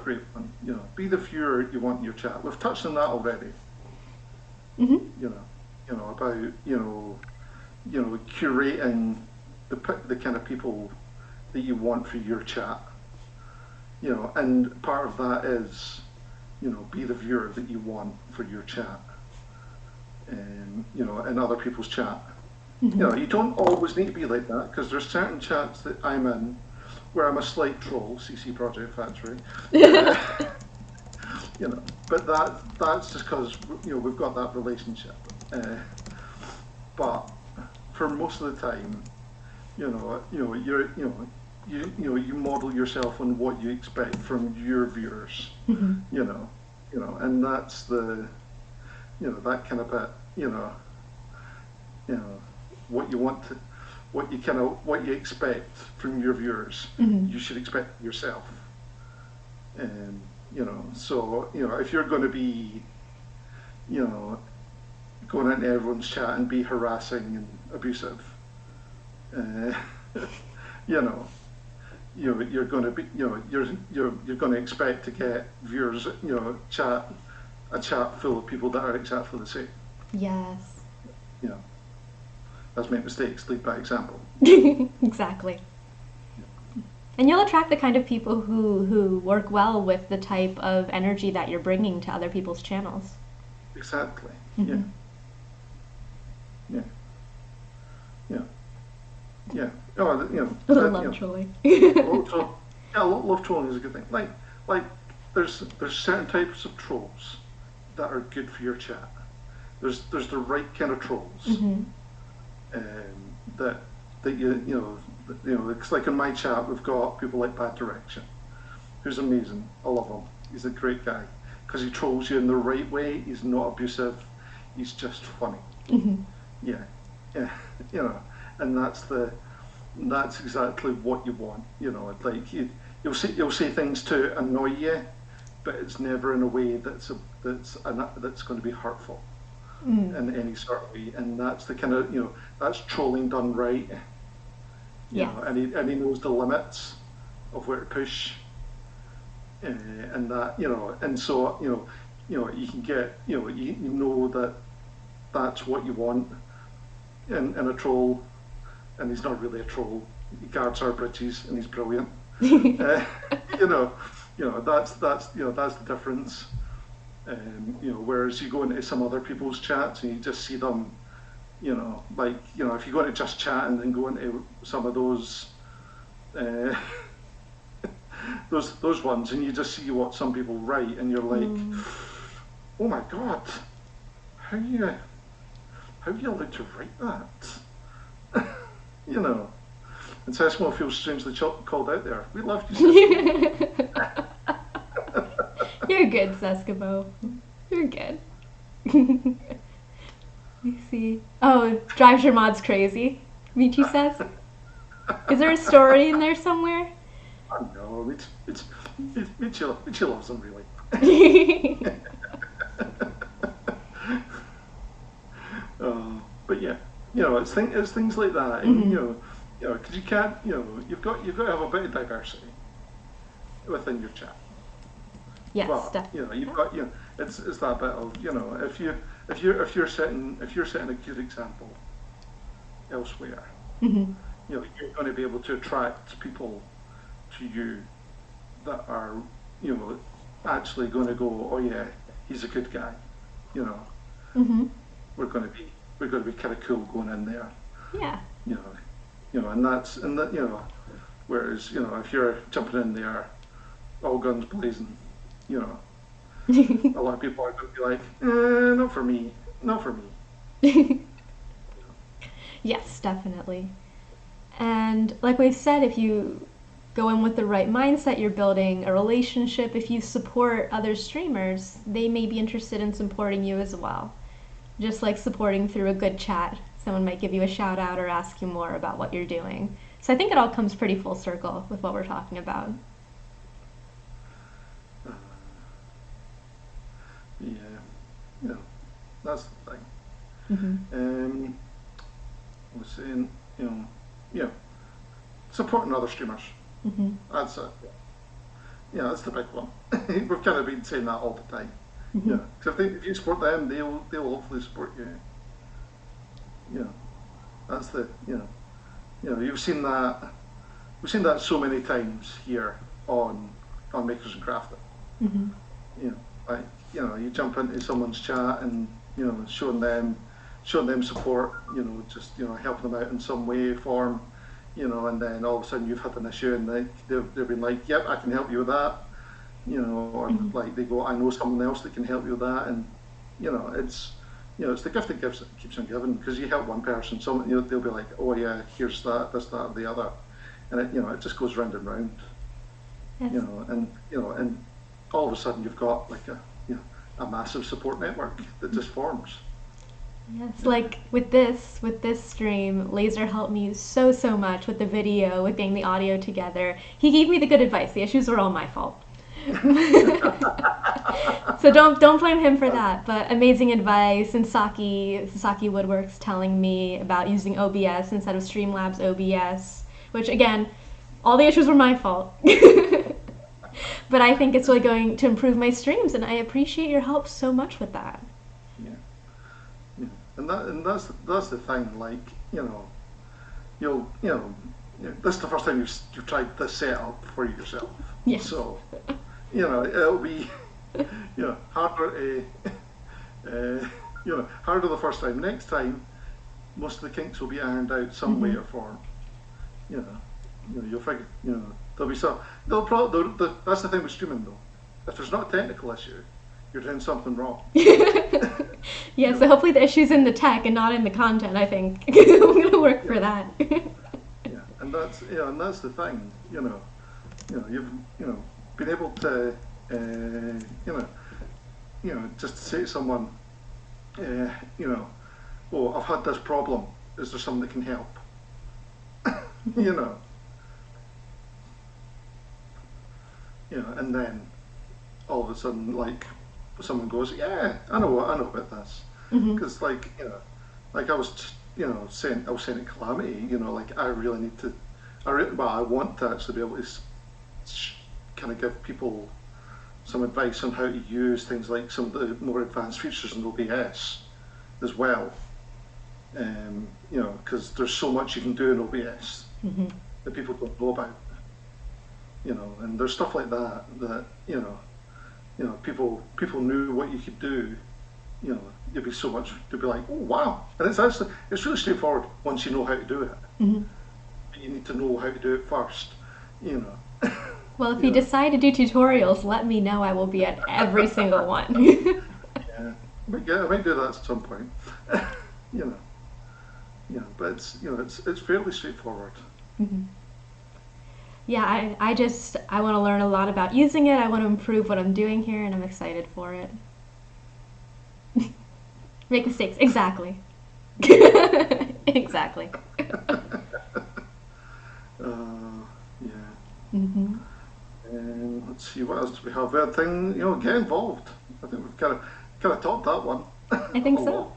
great one. Be the viewer you want in your chat. We've touched on that already. About curating the kind of people that you want for your chat. And part of that is, be the viewer that you want for your chat. In other people's chat. You don't always need to be like that, because there's certain chats that I'm in where I'm a slight troll, CC Project Factory. But that's just because we've got that relationship. But for most of the time, you model yourself on what you expect from your viewers. And that's the that kind of bit. What you want to, what you expect from your viewers, you should expect yourself. And so if you're going to be, going into everyone's chat and be harassing and abusive, you're going to be, you're going to expect to get viewers, a chat full of people that are exactly the same. Yes. Let's make mistakes, lead by example. Exactly. And you'll attract the kind of people who work well with the type of energy that you're bringing to other people's channels. Exactly. Yeah. Love trolling. Love trolling is a good thing. Like there's certain types of trolls that are good for your chat. There's the right kind of trolls. That it's like in my chat we've got people like Bad Direction, who's amazing. I love him. He's a great guy because he trolls you in the right way. He's not abusive. He's just funny. Yeah, and that's exactly what you want. Like you'll say things to annoy you, but it's never in a way that's going to be hurtful. In any sort of way, and that's the kind of that's trolling done right. And he knows the limits of where to push, and that and so you can get you know that that's what you want in a troll, and he's not really a troll. He guards our bridges, and he's brilliant. That's the difference. Whereas you go into some other people's chats and you just see them, if you go into just chat and then go into some of those ones and you just see what some people write and you're like, oh my god, how are you allowed to write that? And Sesamo feels strangely called out there. We love you, Sesamo. You're good, Sesamo. You're good. Let me see. Oh, drives your mods crazy, Michi says. Is there a story in there somewhere? I know, Mitchell loves them really. But yeah, it's things like that, and because you can't, you've got to have a bit of diversity within your chat. Yes, But definitely. you've got it's that bit of if you're setting a good example elsewhere, Hmm. you're going to be able to attract people to you that are you know actually going to go, oh yeah, he's a good guy. You know, Hmm. we're going to be kind of cool going in there. Yeah. You know, and that whereas if you're jumping in there all guns blazing, you know, a lot of people are going to be like, not for me, not for me. Yes, definitely. And like we've said, if you go in with the right mindset, you're building a relationship. If you support other streamers, they may be interested in supporting you as well. Just like supporting through a good chat. Someone might give you a shout out or ask you more about what you're doing. So I think it all comes pretty full circle with what we're talking about. Uh, yeah, that's the thing. Hmm. Um, I was saying, you know, yeah, supporting other streamers. Hmm. That's it. Yeah, that's the big one. We've kind of been saying that all the time. Hmm. Yeah, because if you support them, they'll hopefully support you. Yeah, that's the you've seen that. We've seen that so many times here on Makers and Crafting. Hmm. You know, like you jump into someone's chat and showing them support. Just helping them out in some way, form. And then all of a sudden you've had an issue and they've been like, "Yep, I can help you with that." Or Hmm. like they go, "I know someone else that can help you with that," and it's it's the gift that gives that keeps on giving because you help one person, they'll be like, "Oh yeah, here's that, this, that, and the other," and it just goes round and round. Yes. And all of a sudden you've got like a massive support network that just forms. Yes, like with this stream, Laser helped me so much with the video, with getting the audio together. He gave me the good advice. The issues were all my fault. So don't blame him for that. But amazing advice, and Saki Woodworks telling me about using OBS instead of Streamlabs OBS, which again, all the issues were my fault. But I think it's really going to improve my streams, and I appreciate your help so much with that. Yeah, yeah. And that's the thing. Like you'll this is the first time you've tried this setup for yourself. Yes. So it'll be harder harder the first time. Next time, most of the kinks will be ironed out some way Hmm. or form. You'll figure. There'll be some. They'll probably. That's the thing with streaming though. If there's not a technical issue, you're doing something wrong. Yeah, You so know. hopefully the issue's in the tech and not in the content, I think. I'm gonna work for Yeah. that. Yeah. And that's the thing. You've been able to just say to someone, uh, you know, oh, I've had this problem. Is there someone that can help? you know, and then all of a sudden, like, someone goes, yeah, I know about this, Hmm. because like I was, saying, I was saying at Calamity, like I really need to, well, I want to actually be able to kind of give people some advice on how to use things like some of the more advanced features in OBS as well. Because there's so much you can do in OBS Hmm. that people don't know about. And there's stuff like that people knew what you could do. You'd be so much. You'd be like, oh wow! And it's really straightforward once you know how to do it. Hmm. But you need to know how to do it first. You know. Well, if you you know. decide to do tutorials, let me know. I will be at every single one. Yeah. I might do that at some point. you know. But it's fairly straightforward. Hmm. Yeah, I want to learn a lot about using it. I want to improve what I'm doing here, and I'm excited for it. Make mistakes. Exactly. Exactly. Yeah. Hmm. And let's see, what else do we have? Third thing, get involved. I think we've kind of topped that one I a think so. lot.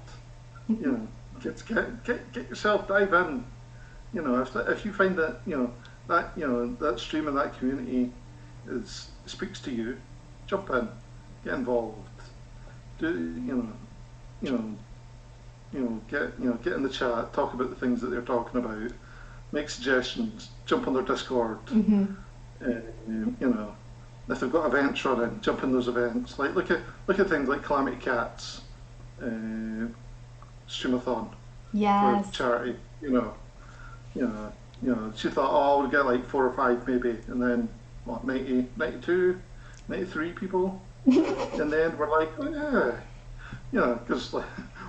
You know, get yourself dive in. If you find that that stream and that community speaks to you, jump in, get involved. Do you know get in the chat, talk about the things that they're talking about, make suggestions, jump on their Discord. Hmm. You know, if they've got events running, jump in those events. Like look at things like Calamity Cats, Streamathon for Yes. charity. She thought, oh, we'll get like 4 or 5 maybe, and then what, 90, 92, 93 people, and then we're like, oh yeah, because like,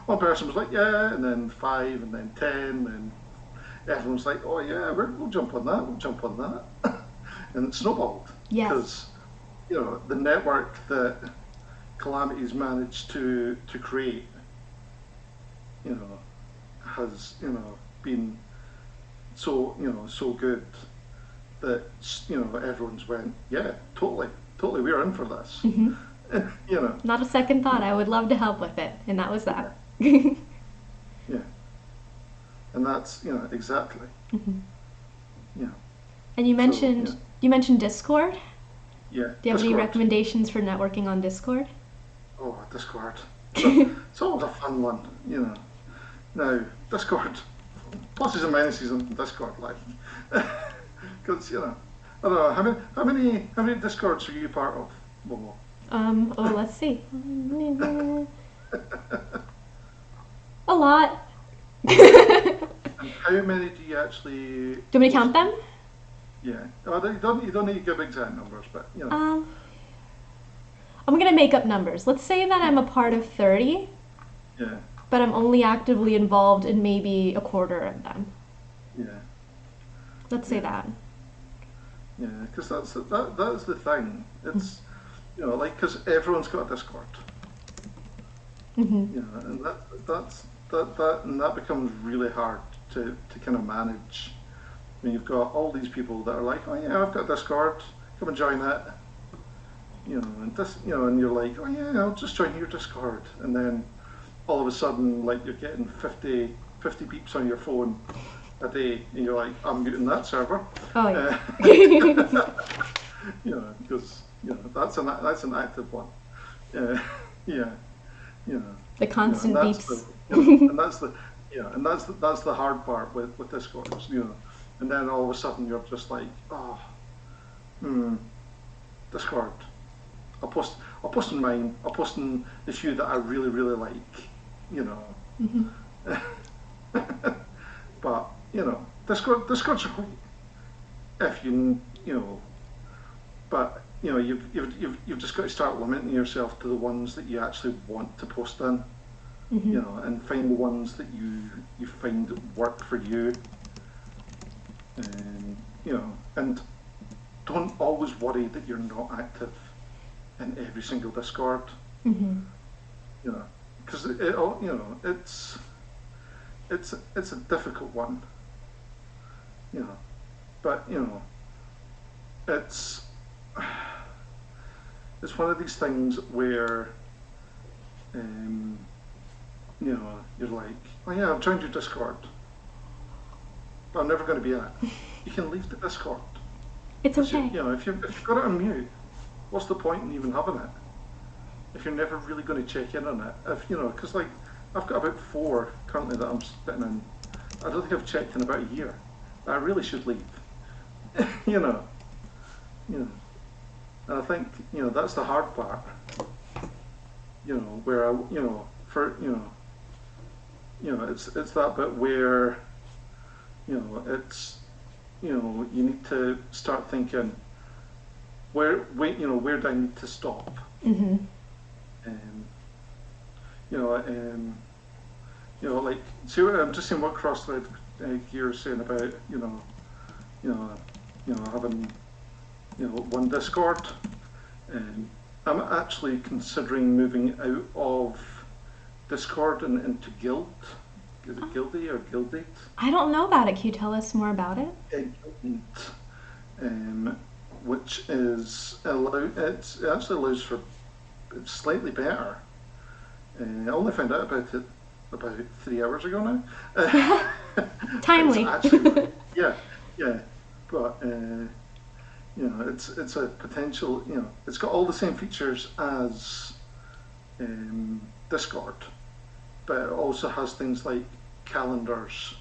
one person was like, yeah, and then 5, and then 10, and everyone's like, oh yeah, we'll jump on that, we'll jump on that, and it snowballed Yes. because the network that Calamity's managed to create, has been so good that everyone's went, yeah, totally, we're in for this. Hmm. you know, Not a second thought. I would love to help with it, and that was that. yeah, and that's exactly, Hmm. yeah, And you so mentioned yeah, you mentioned Discord. yeah, Do you have any Discord. recommendations for networking on Discord? Oh, Discord. It's always a fun one. Now Discord, pluses and minuses on Discord, like, because I don't know how many Discords are you part of, Momo? Let's see. A lot. Do you And how many do you actually want me to count them? Yeah. Oh, you don't need to give exact numbers, but I'm gonna make up numbers. Let's say that I'm a part of 30, yeah, but I'm only actively involved in maybe a quarter of them. yeah, Let's say yeah, that. yeah. Because that's the thing. It's like because everyone's got a Discord, Hmm. and that becomes really hard to kind of manage when you've got all these people that are like, oh yeah, I've got Discord, come and join it. And you're like, oh yeah, I'll just join your Discord, and then all of a sudden, like you're getting 50 beeps on your phone a day, and you're like, I'm muting that server, Oh yeah. because that's an active one, yeah, The and constant that's beeps. that's the hard part with Discords, and then all of a sudden you're just like, oh, Discord. I'll post in mine. I'll post in the few that I really, really like. You know. Hmm. But Discords are great if but you've just got to start limiting yourself to the ones that you actually want to post in. Hmm. And find the ones that you find work for you. And and don't always worry that you're not active in every single Discord. Hmm. Because it's a difficult one. You know, but it's it's one of these things where you're like, oh yeah, I've joined your Discord, but I'm never going to be in it. You can leave the Discord. It's okay. If you've got it on mute, what's the point in even having it if you're never really going to check in on it? Because like I've got about 4 currently that I'm spitting in. I don't think I've checked in about a year. I really should leave. you know, you know. And I think that's the hard part. Where it's that bit where it's you need to start thinking where do I need to stop? Hmm. Um, like see what I'm just seeing what Crossthread Gear is saying about having one Discord. I'm actually considering moving out of Discord and into Guild. Is it Guildy or Guildate? I don't know about it. Can you tell us more about it? Guildate, which is it actually allows for it's slightly better. I only found out about it about 3 hours ago now. Timely. It's actually, yeah, yeah, but it's a potential. It's got all the same features as Discord, but it also has things like calendars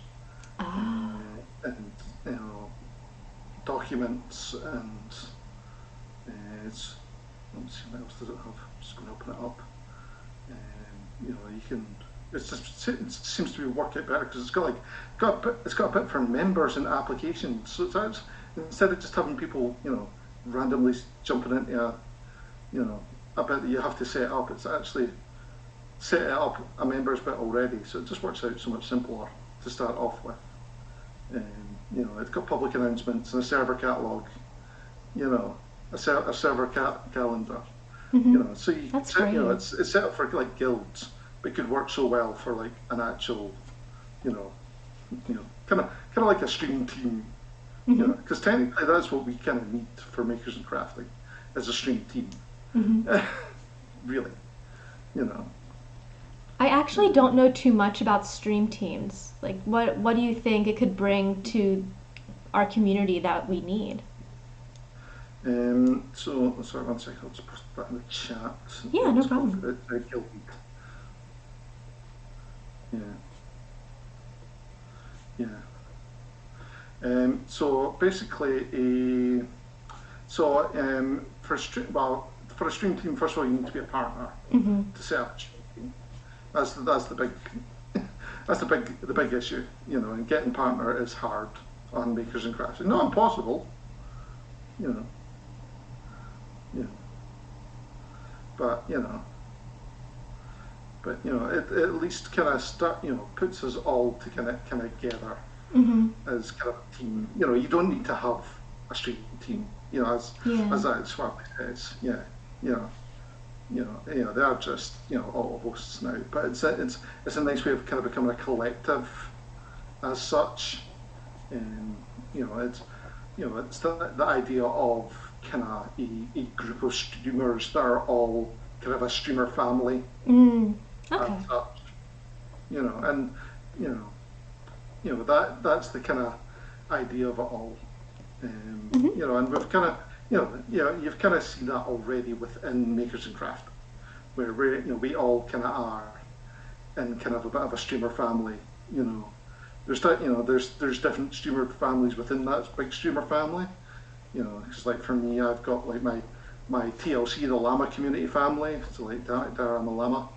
Oh. and documents and it's. Let's see what else does it have. I'm just going to open it up. You can. It seems to be working out better because it's got a bit for members and applications. So it's instead of just having people randomly jumping into a bit that you have to set up, it's actually set it up a members bit already. So it just works out so much simpler to start off with. It's got public announcements and a server catalog. A server calendar. Mm-hmm. So That's great. it's set up for like guilds, but could work so well for like an actual, kind of like a stream team. Mm-hmm. Because technically that's what we kind of need for makers and crafting, as a stream team. Mm-hmm. Really. I actually don't know too much about stream teams. Like, what do you think it could bring to our community that we need? So sorry, 1 second. I'll just post that in the chat. Yeah, no problem. Guilded. Yeah. So basically, for a stream team, first of all, you need to be a partner to set up a stream team. That's the big the big issue. And getting partner is hard on makers and crafting. Not impossible. But it at least kind of puts us all to kind of gather as kind of a team. You don't need to have a stream team. As that Swap says. They are just auto hosts now. But it's a nice way of kind of becoming a collective as such. And it's the idea of kind of a group of streamers that are all kind of a streamer family. Okay. As such. And that's the kind of idea of it all. And we've kind of you've kind of seen that already within Makers and Craft, where we all kind of are in kind of a bit of a streamer family. There's different streamer families within that big streamer family. It's like for me, I've got like my TLC, the llama community family. So like Dara, I'm a llama.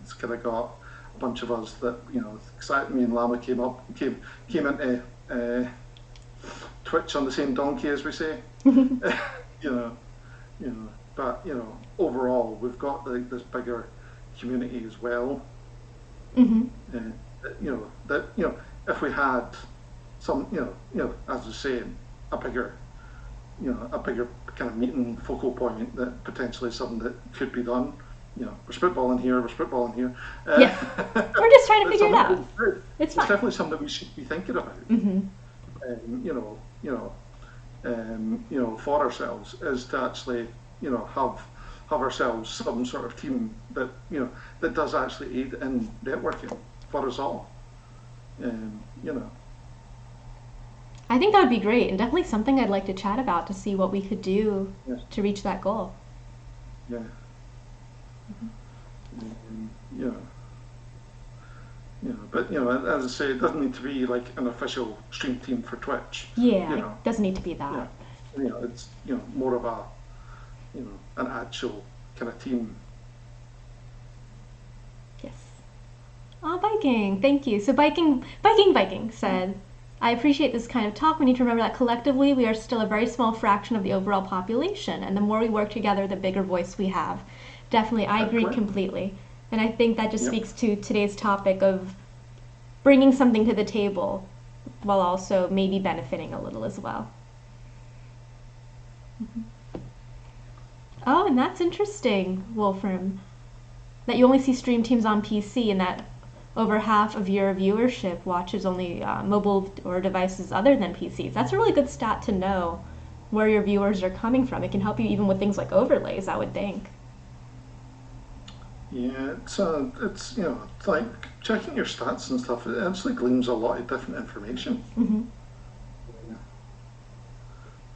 It's kind of got a bunch of us that excited me and llama came into Twitch on the same donkey, as we say. But overall, we've got this bigger community as well. If we had some, as I was saying, a bigger kind of meeting focal point that potentially something that could be done. We're spitballing here. Yeah, we're just trying to figure it out. It's fine. It's definitely something that we should be thinking about. For ourselves is to actually, have ourselves some sort of team that that does actually aid in networking for us all. I think that would be great, and definitely something I'd like to chat about to see what we could do to reach that goal. Yeah. But as I say, it doesn't need to be like an official stream team for Twitch. Yeah, it doesn't need to be that. It's more of a an actual kind of team. Yes. Biking, thank you. So biking said, I appreciate this kind of talk. We need to remember that collectively we are still a very small fraction of the overall population, and the more we work together, the bigger voice we have. Definitely, I agree completely. And I think that just speaks to today's topic of bringing something to the table while also maybe benefiting a little as well. Oh, and that's interesting, Wolfram. that you only see stream teams on PC, and that over half of your viewership watches only mobile or devices other than PCs. That's a really good stat to know where your viewers are coming from. It can help you even with things like overlays, I would think. Yeah, it's it's like checking your stats and stuff. It actually gleans a lot of different information. Mm-hmm.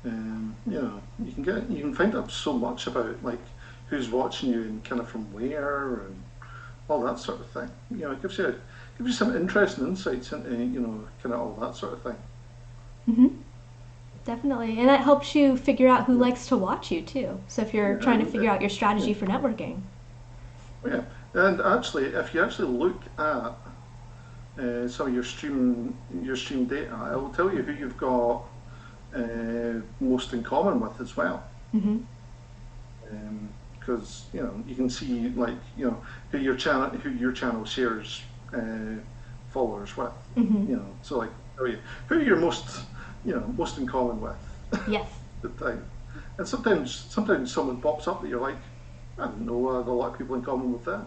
You can find out so much about like who's watching you and kind of from where and all that sort of thing. It gives you some interesting insights into kind of all that sort of thing. Mm-hmm. Definitely. And that helps you figure out who likes to watch you too. So if you're Yeah, trying to and figure out your strategy yeah, for networking. yeah. And actually, if you actually look at some of your stream data, it will tell you who you've got most in common with as well. Mm-hmm. Because you can see like who your channel shares followers with. Mm-hmm. So like tell you who you're most in common with. Yes. The time. And sometimes someone pops up that you're like, I don't know, I have a lot of people in common with that.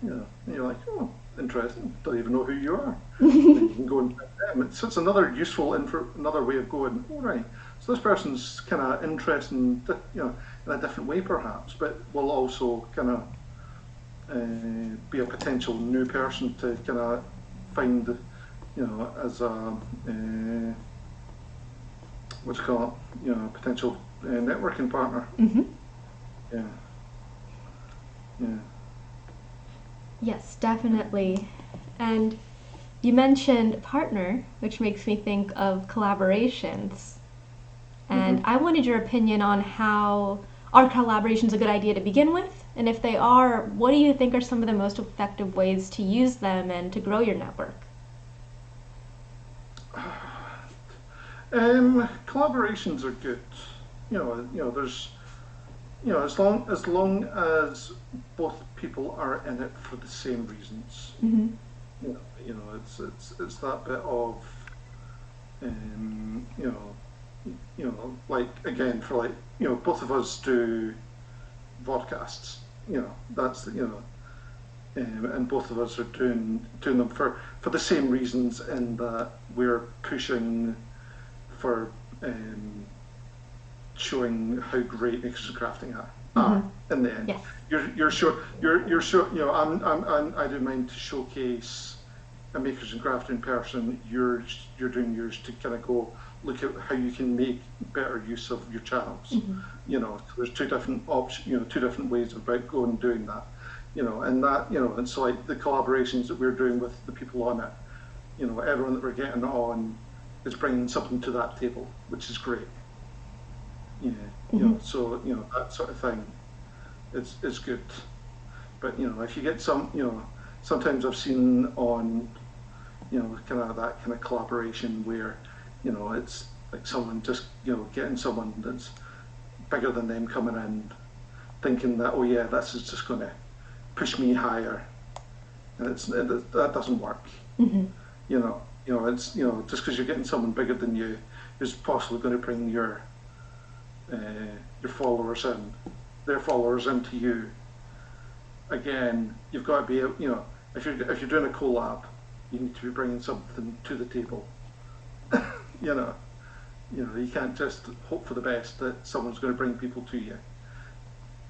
And you're like, oh, interesting. Don't even know who you are. And you can go and find them. It's another another way of going. All right. So this person's kind of interesting, in a different way perhaps, but will also kind of be a potential new person to kind of find, as a what's it called, potential networking partner. Mm-hmm. Yeah. Yeah. Yes, definitely. And you mentioned partner, which makes me think of collaborations. And Mm-hmm. I wanted your opinion on how are collaborations a good idea to begin with? And if they are, what do you think are some of the most effective ways to use them and to grow your network? Collaborations are good. There's as long as both people are in it for the same reasons. Mm-hmm. It's that bit of um, you know like again for like both of us do podcasts. That's and both of us are doing them for the same reasons in that we're pushing for showing how great makers and crafting are. Mm-hmm. In the end, Yes. You're sure. I do mine to showcase a makers and crafting person. You're doing yours to kind of go look at how you can make better use of your channels. Mm-hmm. So there's two different options. Two different ways about going and doing that. And that and so like the collaborations that we're doing with the people on it. Everyone that we're getting on is bringing something to that table, which is great. Yeah, Mm-hmm. so that sort of thing is good. But if you get sometimes I've seen on kind of that kind of collaboration where it's like someone just getting someone that's bigger than them coming in, thinking that, oh yeah, this is just going to push me higher, and that doesn't work. Mm-hmm. It's just because you're getting someone bigger than you is possibly going to bring your followers in, their followers into you. Again, you've got to be, if you're doing a collab, you need to be bringing something to the table. you know, you can't just hope for the best that someone's going to bring people to you.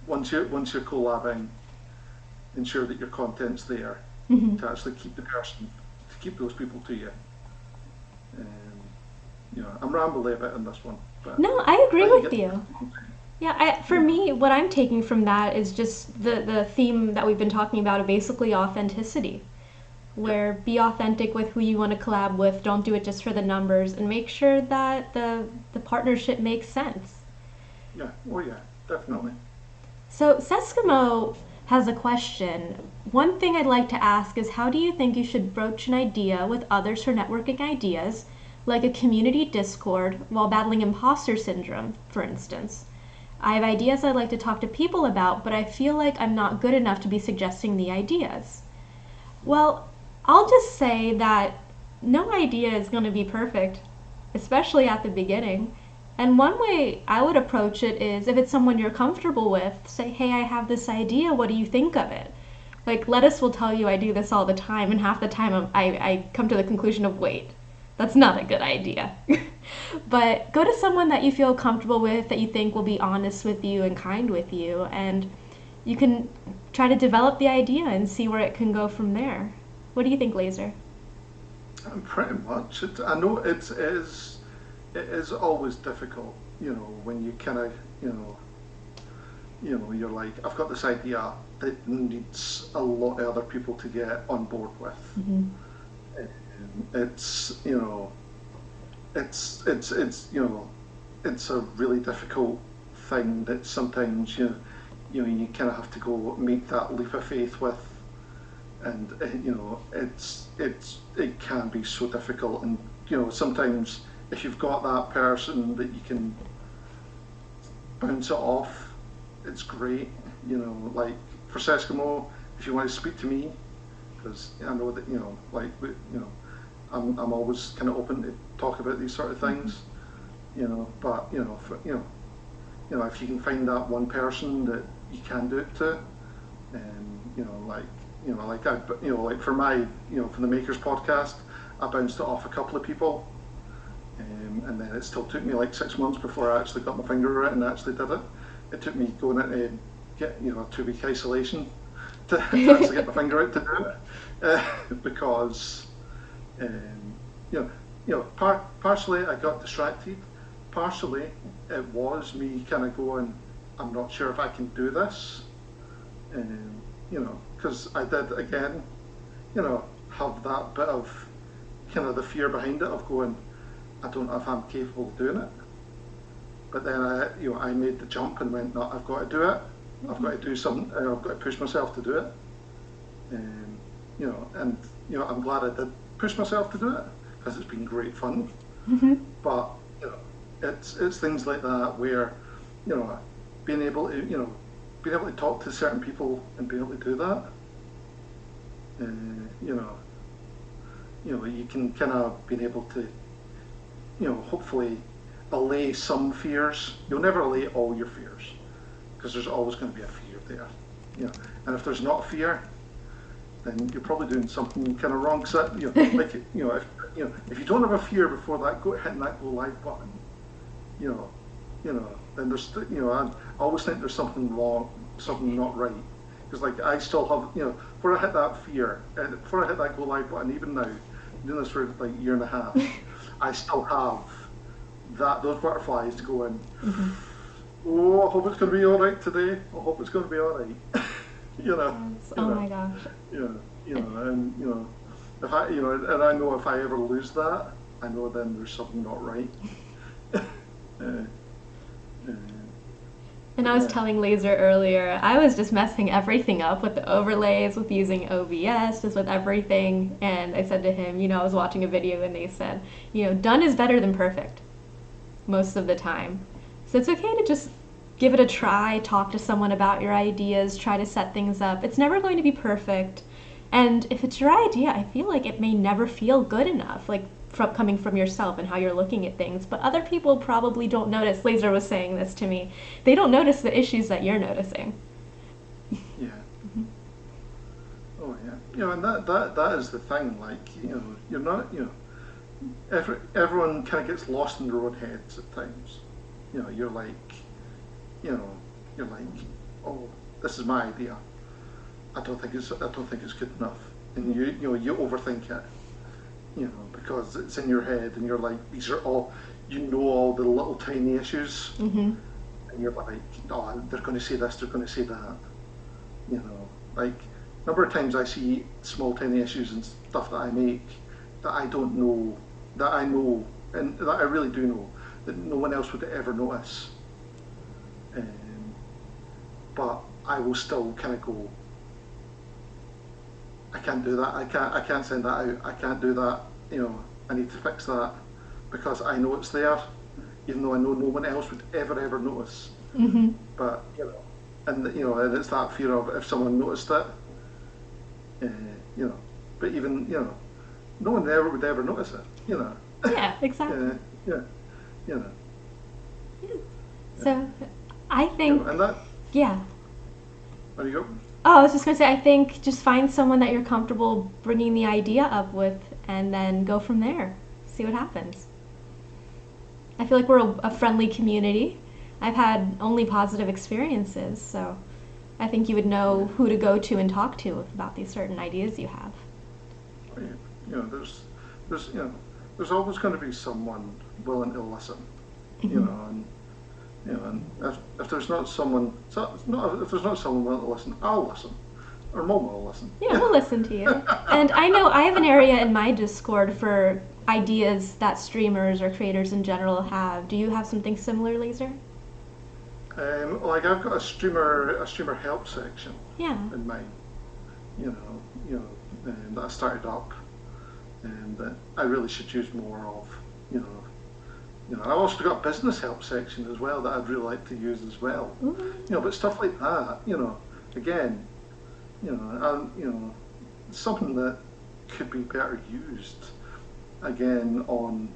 Once you're collabing, ensure that your content's there Mm-hmm. to actually keep those people to you. I'm rambling a bit on this one, but No, I agree you with get. you. Yeah, for me, what I'm taking from that is just the theme that we've been talking about of basically authenticity, Yep. where be authentic with who you want to collab with, don't do it just for the numbers, and make sure that the partnership makes sense. Yeah. Oh yeah. Definitely. So Seskimo has a question. One thing I'd like to ask is how do you think you should broach an idea with others for networking ideas, like a community Discord, while battling imposter syndrome, for instance? I have ideas I'd like to talk to people about, but I feel like I'm not good enough to be suggesting the ideas. Well, I'll just say that no idea is going to be perfect, especially at the beginning. And one way I would approach it is if it's someone you're comfortable with, say, hey, I have this idea, what do you think of it? Like lettuce will tell you I do this all the time, and half the time I come to the conclusion of wait, that's not a good idea. But go to someone that you feel comfortable with, that you think will be honest with you and kind with you, and you can try to develop the idea and see where it can go from there. What do you think, Laser? Pretty much. I know it is always difficult, when you kind of, you're like, I've got this idea that needs a lot of other people to get on board with. Mm-hmm. It's, it's a really difficult thing that sometimes you kind of have to go make that leap of faith with, and it can be so difficult, and sometimes if you've got that person that you can bounce it off, it's great. Like for Seskimo, if you want to speak to me, because I know that I'm always kind of open to talk about these sort of things. But if you can find that one person that you can do it to, and like for my for the Makers podcast, I bounced it off a couple of people, and then it still took me like 6 months before I actually got my finger out and actually did it. It took me going into get a 2-week isolation to actually get my finger out to do it, because partially I got distracted, partially it was me kind of going, I'm not sure if I can do this, because I did again, have that bit of kind of the fear behind it of going, I don't know if I'm capable of doing it. But then I made the jump and went, no, I've got to do it. I've got to do something. I've got to push myself to do it. And I'm glad I did push myself to do it, because it's been great fun. Mm-hmm. But it's things like that where being able to talk to certain people and being able to do that, you can kind of being able to hopefully allay some fears. You'll never allay all your fears, because there's always going to be a fear there. And if there's not a fear, then you're probably doing something kind of wrong. So if you don't have a fear before hitting that go live button, then there's I always think there's something wrong, something not right. Because like I still have before I hit that fear, and before I hit that go live button, even now, I'm doing this for like a year and a half, I still have those butterflies to go in. Mm-hmm. Oh, I hope it's going to be all right today. I hope it's going to be all right. Yes. Oh my gosh. And if I and I know if I ever lose that, I know then there's something not right. And I was telling Laser earlier, I was just messing everything up with the overlays, with using OBS, just with everything. And I said to him, I was watching a video and they said, done is better than perfect most of the time. So it's okay to just give it a try, talk to someone about your ideas, try to set things up. It's never going to be perfect. And if it's your idea, I feel like it may never feel good enough, like coming from yourself and how you're looking at things. But other people probably don't notice. Laser was saying this to me. They don't notice the issues that you're noticing. Yeah. Mm-hmm. Oh yeah. And that is the thing. Like you're not everyone kind of gets lost in their own heads at times. You're like, oh, this is my idea. I don't think it's good enough, and you overthink it. Because it's in your head, and you're like, these are all, all the little tiny issues, Mm-hmm. and you're like, oh, they're going to say this, they're going to say that. Like number of times I see small tiny issues and stuff that I make that I don't know, that I know, and that I really do know, that no one else would ever notice. But I will still kind of go, I can't do that. I can't send that out. I can't do that. I need to fix that because I know it's there, even though I know no one else would ever notice. Mm-hmm. But and it's that fear of if someone noticed it, But even no one ever would ever notice it. Yeah, exactly. Yeah. So, I think. And that. Yeah. There you go. Oh, I was just going to say, I think just find someone that you're comfortable bringing the idea up with and then go from there. See what happens. I feel like we're a friendly community. I've had only positive experiences, so I think you would know who to go to and talk to about these certain ideas you have. Right. There's, there's always going to be someone willing to listen, and and if there's not someone, if there's not someone willing to listen, I'll listen, or Mom will listen. Yeah, we'll listen to you. And I know I have an area in my Discord for ideas that streamers or creators in general have. Do you have something similar, Laser? Like I've got a streamer help section Yeah. in mine, that I started up, and that I really should use more of, I've also got a business help section as well that I'd really like to use as well, but stuff like that, again, and something that could be better used, again, on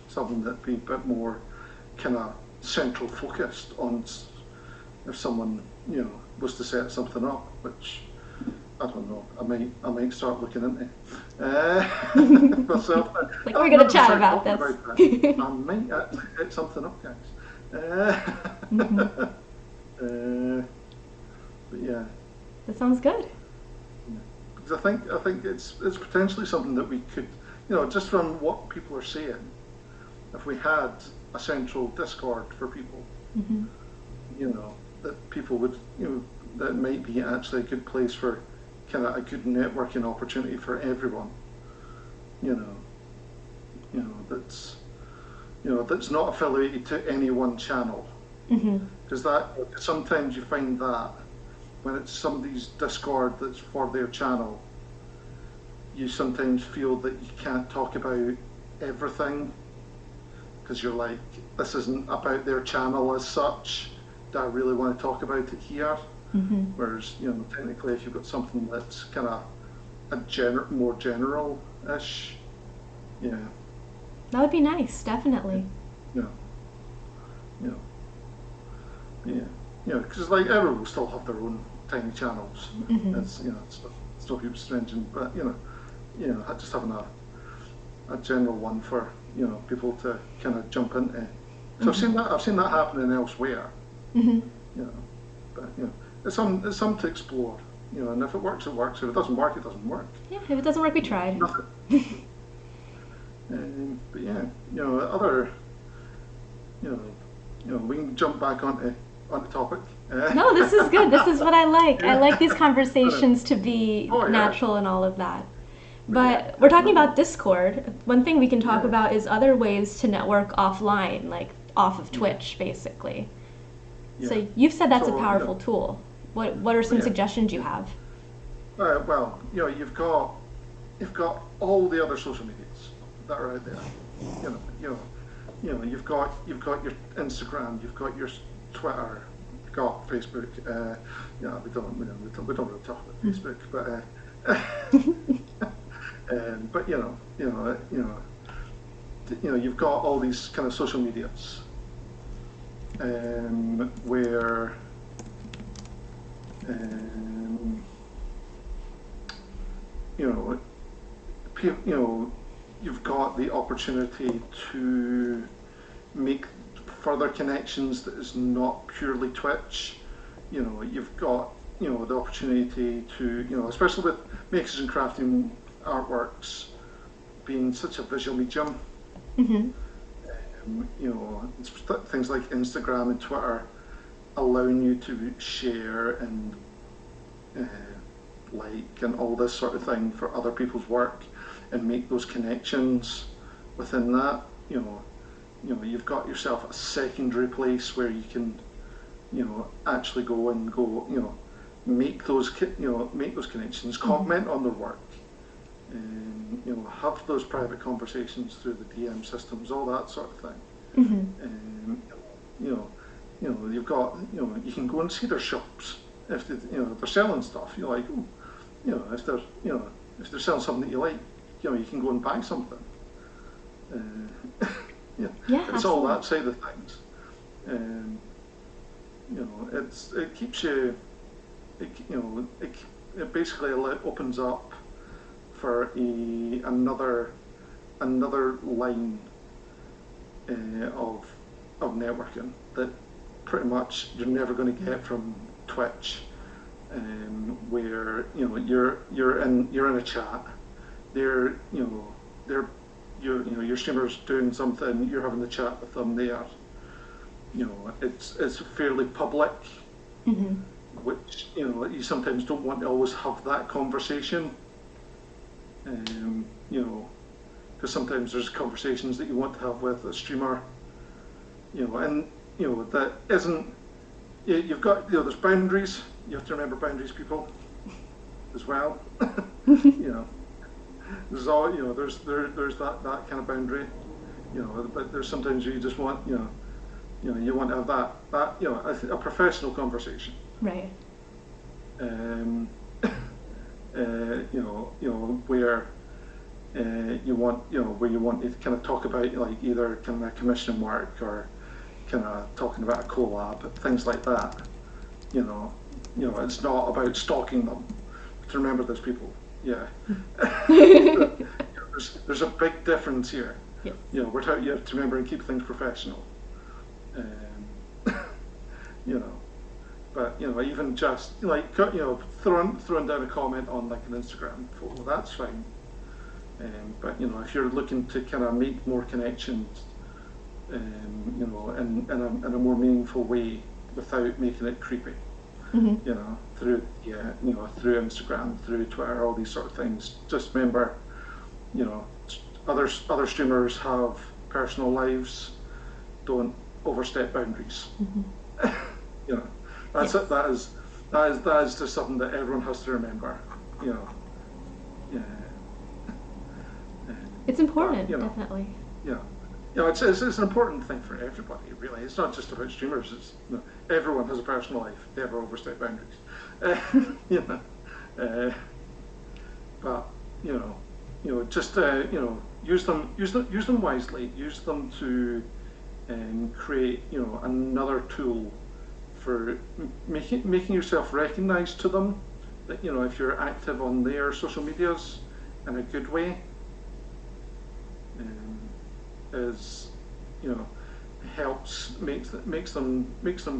something that'd be a bit more kind of central focused on if someone was to set something up, which I don't know. I might start looking into myself. Like we're gonna chat about this. I might actually set something up, guys. But yeah. That sounds good. Because I think it's potentially something that we could, just from what people are saying, if we had a central Discord for people, that people would, that might be actually a good place for kind of a good networking opportunity for everyone. That's not affiliated to any one channel. Because sometimes you find that when it's somebody's Discord that's for their channel, you sometimes feel that you can't talk about everything because you're like, this isn't about their channel as such. Do I really want to talk about it here? Whereas, technically, if you've got something that's kind of more general-ish, yeah. That would be nice, definitely. Because like everyone will still have their own tiny channels. It's it's no people stringent, but just having a general one for people to kind of jump into. So I've seen that happening elsewhere. But it's some to explore. And if it works, it works. If it doesn't work, it doesn't work. Yeah, if it doesn't work, we tried. Nothing. But yeah, other, we can jump back onto topic. No, this is good. This is what I like. I like these conversations to be Oh, yeah. natural and all of that. But we're talking about Discord. One thing we can talk about is other ways to network offline, like off of Twitch, basically. Yeah. So you've said that's So, a powerful tool. What are some suggestions you have? Well, you've got all the other social medias that are out there. You've got your Instagram, you've got your Twitter, you've got Facebook. We don't really talk about Facebook, but you've got all these kind of social medias where you've got the opportunity to make further connections that is not purely Twitch. You've got the opportunity to especially with makers and crafting artworks being such a visual medium. Things like Instagram and Twitter allowing you to share and like and all this sort of thing for other people's work and make those connections within that. You've got yourself a secondary place where you can actually go make those connections, comment on their work, and have those private conversations through the DM systems, all that sort of thing. And you've got you can go and see their shops if they're selling stuff. You're like, if they're selling something that you like, you can go and buy something. It's absolutely. all that side of things. It keeps you it basically opens up for another line of networking that pretty much you're never going to get from Twitch, where you're in a chat. They're you know they're your streamer's doing something, you're having the chat with them there. It's fairly public, Mm-hmm. which you sometimes don't want to always have that conversation. Because sometimes there's conversations that you want to have with a streamer, and that isn't. You've got there's boundaries. You have to remember boundaries, people, as well. There's all there's that kind of boundary. But there's sometimes you just want you want to have that a professional conversation. Right. Where where you want to kind of talk about like either kind of commissioning work or kind of talking about a collab, things like that. It's not about stalking them. To remember those people, yeah. There's a big difference here. Yes. You have to remember and keep things professional. But even just like throwing down a comment on like an Instagram photo, that's fine. But if you're looking to kind of make more connections, in a more meaningful way without making it creepy, Mm-hmm. through Instagram, through Twitter, all these sort of things. Just remember, other streamers have personal lives. Don't overstep boundaries. Mm-hmm. That's Yes. it. That is just something that everyone has to remember. Yeah. It's important, But, definitely. Yeah. It's an important thing for everybody, really. It's not just about streamers. It's everyone has a personal life. They ever overstep boundaries. But just use them wisely. Use them to create another tool for making yourself recognised to them. That if you're active on their social medias in a good way, is makes them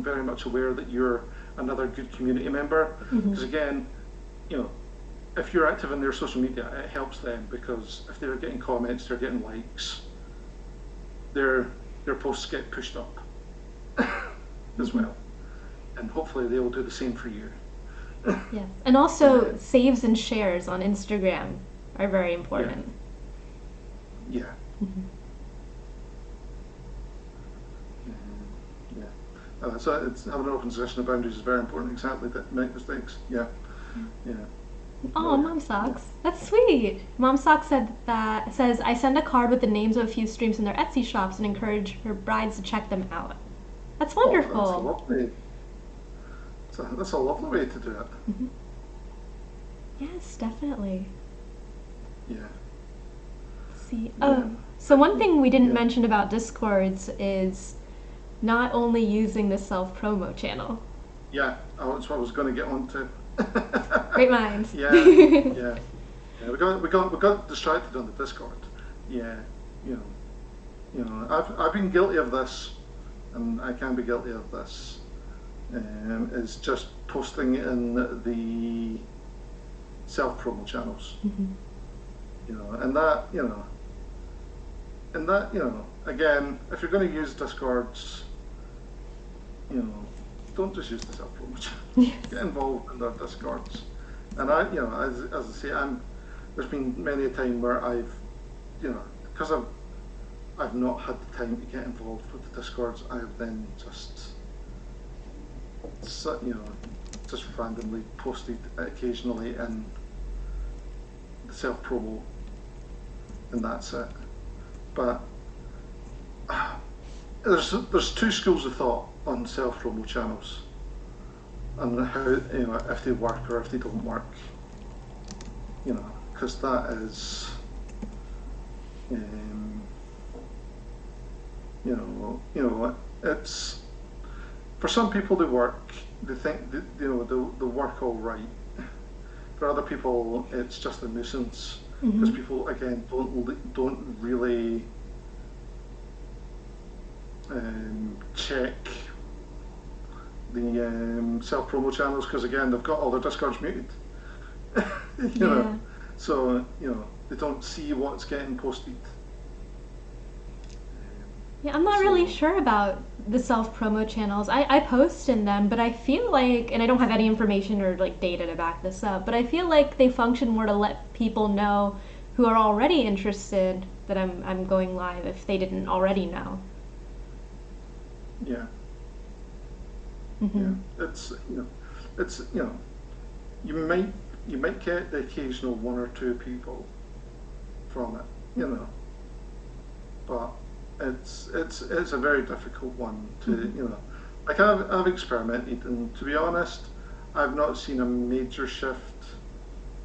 very much aware that you're another good community member. Because again, if you're active in their social media, it helps them because if they're getting comments, they're getting likes, their posts get pushed up as well, and hopefully they will do the same for you. Yes. And also, saves and shares on Instagram are very important. Yeah. Mm-hmm. So it's having an open discussion of boundaries is very important. Exactly, that make mistakes. Yeah. Oh, Mom Socks. That's sweet. Mom Socks says I send a card with the names of a few streams in their Etsy shops and encourage her brides to check them out. That's wonderful. Oh, that's a lovely way to do it. Mm-hmm. Yes, definitely. Yeah. See. Yeah. So one thing we didn't mention about Discords is not only using the self-promo channel. Yeah, that's what I was going to get on to. Great minds. Yeah. We got distracted on the Discord. Yeah, I've been guilty of this, and I can be guilty of this. Is just posting in the self-promo channels. Mm-hmm. And that again, if you're going to use Discords, don't just use the self-promo channel. Yes. Get involved in their Discords. And as I say, there's been many a time where I've, because I've not had the time to get involved with the Discords, I've then just randomly posted occasionally in the self-promo, and that's it. But there's two schools of thought on self-promo channels, and how if they work or if they don't work. Because that is, for some people, they think that, they work all right. For other people, it's just a nuisance because Mm-hmm. people again don't really check the self promo channels because again they've got all their discords muted. you know, Yeah. so they don't see what's getting posted. Yeah, I'm not really So sure about the self promo channels. I post in them, but I feel like, and I don't have any information or like data to back this up, but I feel like they function more to let people know who are already interested that I'm going live if they didn't already know. yeah, Mm-hmm. yeah, it's it's you might you might get the occasional one or two people from it, but it's a very difficult one to Mm-hmm. like I've experimented and to be honest, I've not seen a major shift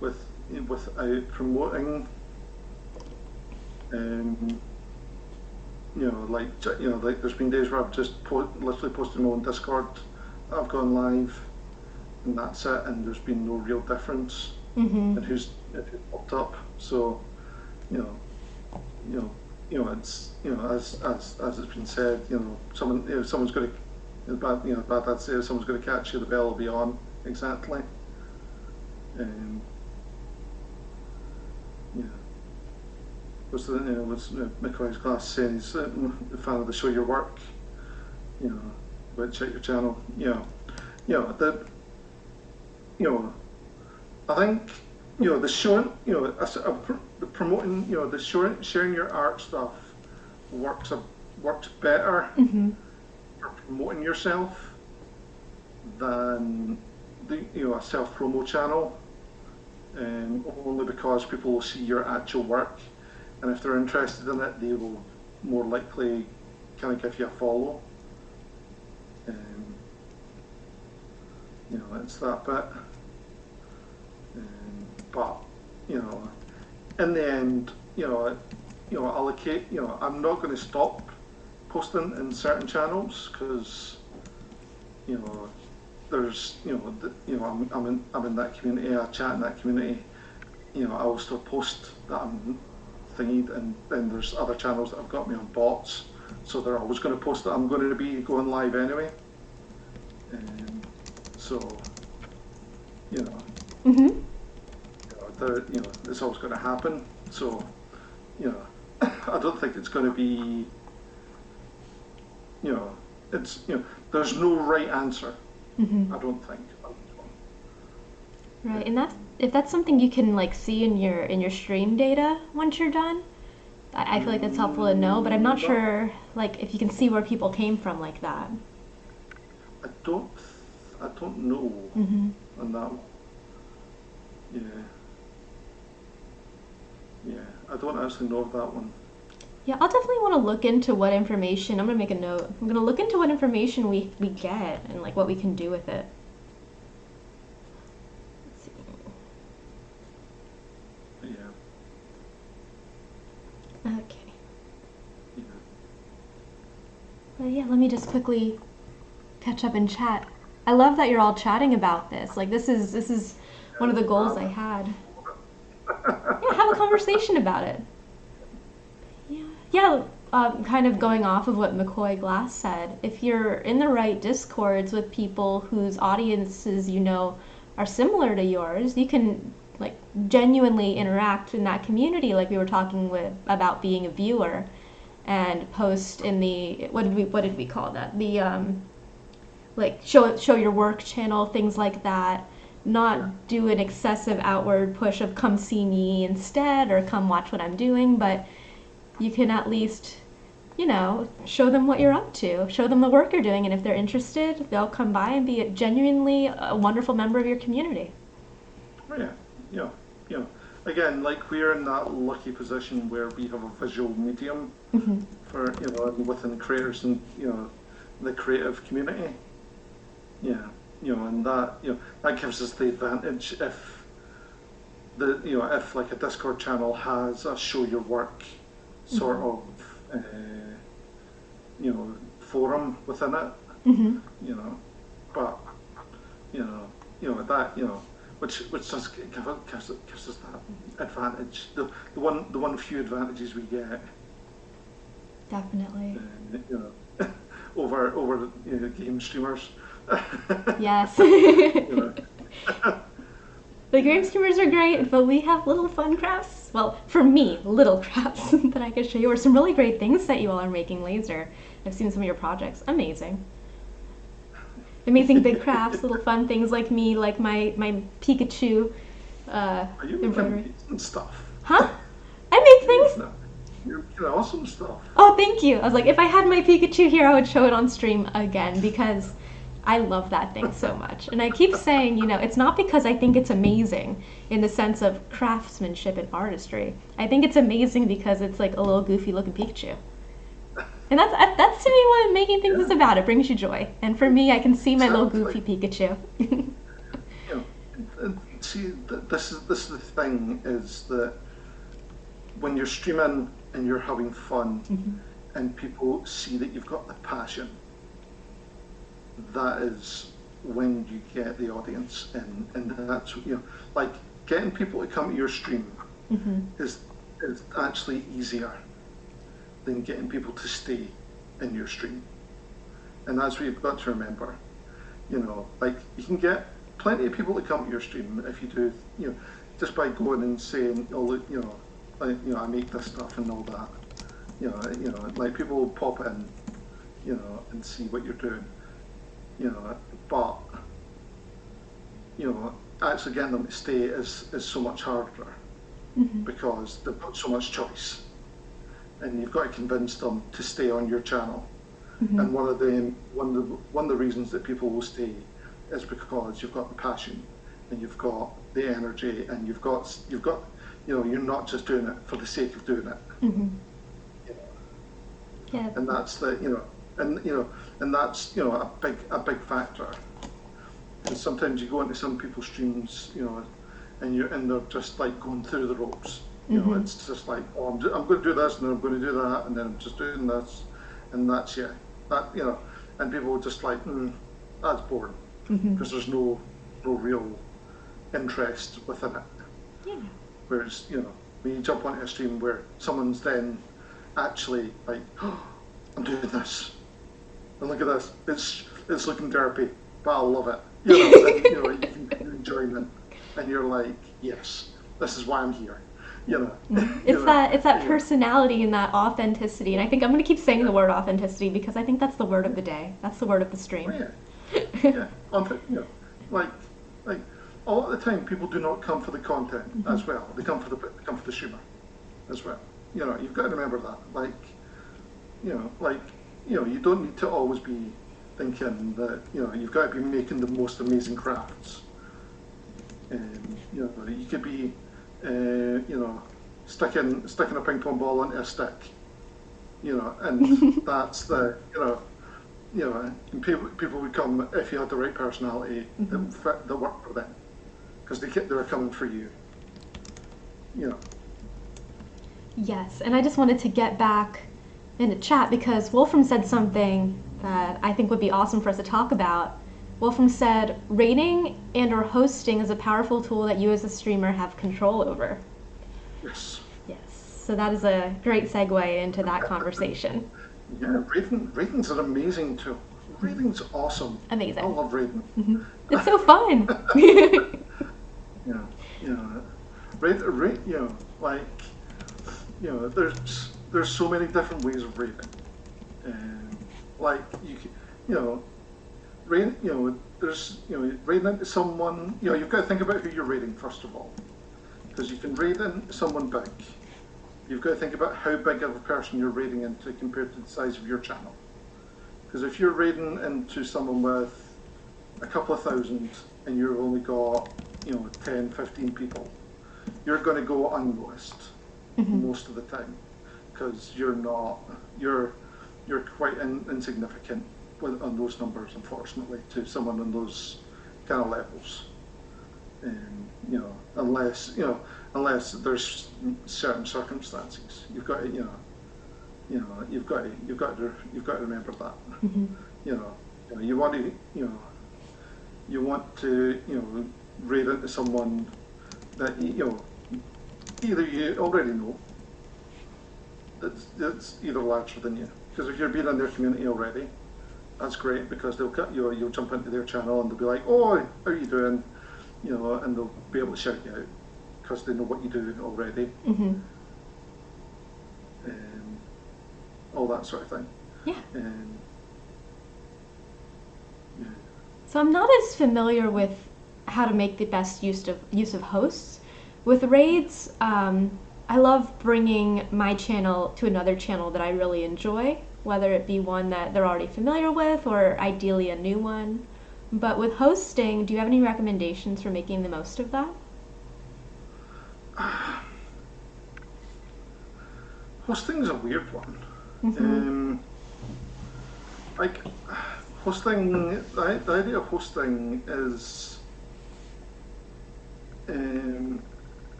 with without promoting um, like there's been days where I've just literally posted my own Discord that I've gone live and that's it and there's been no real difference Mm-hmm. in who's popped up so you know you know, it's as it's been said, someone's going to bad I'd say someone's going to catch you, the bell will be on exactly. Um, yeah, was McCoy's Glass saying he's a fan of the show your work, you know, but check your channel, the you know I think the showing the promoting the sharing your art stuff works works better Mm-hmm. for promoting yourself than a self promo channel, only because people will see your actual work, and if they're interested in it, they will more likely kind of give you a follow. Um, it's that bit. But you know, in the end, allocate. I'm not going to stop posting in certain channels because you know there's I'm in that community. I chat in that community. I will still post that I'm thingied, and then there's other channels that have got me on bots, so they're always going to post that I'm going to be going live anyway. Um, so you know, Mm-hmm. it's always going to happen. So I don't think it's going to be you know, it's there's no right answer. Mm-hmm. I don't think. Right, and that's Um, if that's something you can like see in your stream data once you're done. I feel like that's helpful to know, but I'm not not, sure like if you can see where people came from like that. I don't, I don't know Mm-hmm. on that one. Yeah, yeah, I don't actually know of that one. Yeah, I'll definitely want to look into what information. I'm gonna make a note. I'm gonna look into what information we get and like what we can do with it. Let's see. Yeah, Okay. yeah, Yeah, let me just quickly catch up in chat. I love that you're all chatting about this. Like this is one of the goals I yeah. had. Yeah, have a conversation about it. Yeah, yeah. Kind of going off of what McCoy Glass said, if you're in the right discords with people whose audiences are similar to yours, you can like genuinely interact in that community, like we were talking with about being a viewer, and post in the what did we call that? The like show your work channel, things like that. Yeah. Not do an excessive outward push of come see me instead or come watch what I'm doing, but you can at least show them what you're up to, show them the work you're doing, and if they're interested, they'll come by and be genuinely a wonderful member of your community. Oh, yeah, yeah, yeah. Again, like we're in that lucky position where we have a visual medium Mm-hmm. for within creators and the creative community. Yeah, and that that gives us the advantage if if like a Discord channel has a show your work sort Mm-hmm. of forum within it. Mm-hmm. But that which does gives us that advantage. The one few advantages we get. Definitely. Over game streamers. Yes. you know. The game streamers are great, but we have little fun crafts. Well, for me, little crafts that I can show you, or some really great things that you all are making, Laser. I've seen some of your projects. Amazing. Amazing big crafts, little fun things like me, like my Pikachu Are you embroidery. making stuff? Huh? I make things? You're awesome stuff. Oh, thank you. I was like, if I had my Pikachu here, I would show it on stream again because I love that thing so much. And I keep saying, it's not because I think it's amazing in the sense of craftsmanship and artistry. I think it's amazing because it's like a little goofy looking Pikachu. And that's to me what making things is about. It brings you joy. And for me, I can see my little goofy Pikachu. And see, this is the thing, is that when you're streaming and you're having fun, and people see that you've got the passion, that is when you get the audience in, and that's like getting people to come to your stream is actually easier than getting people to stay in your stream. And that's what you've got to remember. Like you can get plenty of people to come to your stream if you do, just by going and saying, oh look, I make this stuff and all that. Like people will pop in, and see what you're doing. But actually getting them to stay is so much harder because they've got so much choice. And you've got to convince them to stay on your channel. And one of the reasons that people will stay is because you've got the passion, and you've got the energy, and you've got you're not just doing it for the sake of doing it. Yeah. And that's and that's a big factor. And sometimes you go into some people's streams, and they're just like going through the ropes. It's just like, oh, I'm going to do this, and then I'm going to do that, and then I'm just doing this, and that's and people are just like, that's boring, because there's no real interest within it. Yeah. Whereas, when you jump onto a stream where someone's then actually like, oh, I'm doing this, and look at this, it's looking derpy, but I love it. And, you can enjoy it, and you're like, yes, this is why I'm here. It's that personality and that authenticity, and I think I'm going to keep saying the word authenticity because I think that's the word of the day. That's the word of the stream. Like a lot of the time, people do not come for the content as well. They come for the streamer as well. You've got to remember that. You don't need to always be thinking that you've got to be making the most amazing crafts. And you could be sticking a ping pong ball into a stick, and that's and people would come if you had the right personality that worked for them, because they were coming for you. Yes, and I just wanted to get back into chat because Wolfram said something that I think would be awesome for us to talk about. Wolfram said, rating and or hosting is a powerful tool that you as a streamer have control over. Yes. Yes, so that is a great segue into that conversation. Yeah, ratings are amazing too. Rating's awesome. Amazing. I love rating. It's so fun. There's so many different ways of rating, and like rating into someone. You've got to think about who you're rating first of all, because you can rate into someone big. You've got to think about how big of a person you're rating into compared to the size of your channel. Because if you're rating into someone with a couple of thousand and you've only got 10, 15 people, you're going to go unnoticed most of the time, because you're quite insignificant on those numbers, unfortunately, to someone on those kind of levels. And unless there's certain circumstances, you've got to remember that. you want to, raid into someone that either you already know that's either larger than you. Because if you're being in their community already, that's great because you'll jump into their channel and they'll be like, oh, how are you doing? And they'll be able to shout you out because they know what you do already. Mm-hmm. All that sort of thing. Yeah. Yeah. So I'm not as familiar with how to make the best use of hosts. With raids, I love bringing my channel to another channel that I really enjoy, whether it be one that they're already familiar with or ideally a new one. But with hosting, do you have any recommendations for making the most of that? Hosting's a weird one. Mm-hmm. Like hosting, the idea of hosting is,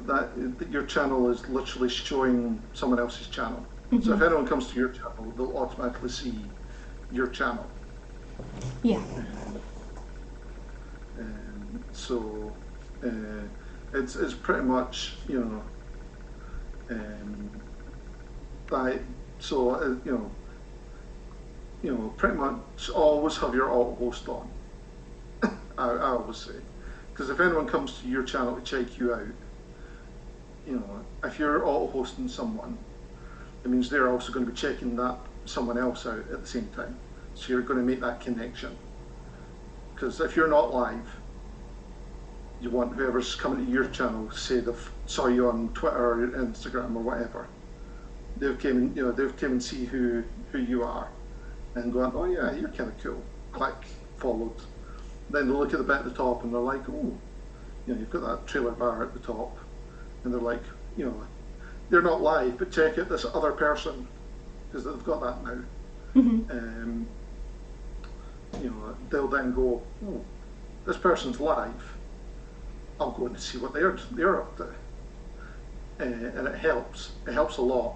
that your channel is literally showing someone else's channel. Mm-hmm. So if anyone comes to your channel, they'll automatically see your channel. Yeah. So it's pretty much that. So pretty much always have your auto host on. I always say, because if anyone comes to your channel to check you out, if you're auto hosting someone, it means they're also going to be checking that someone else out at the same time. So you're going to make that connection. Because if you're not live, you want whoever's coming to your channel, say they've saw you on Twitter or Instagram or whatever, they've came and see who you are, and going, oh yeah, you're kind of cool. Click, followed. Then they look at the bit at the top and they're like, oh, you've got that trailer bar at the top, and they're like, they're not live, but check out this other person because they've got that now. Mm-hmm. They'll then go, oh, this person's live. I'll go and see what they're up to, and it helps. It helps a lot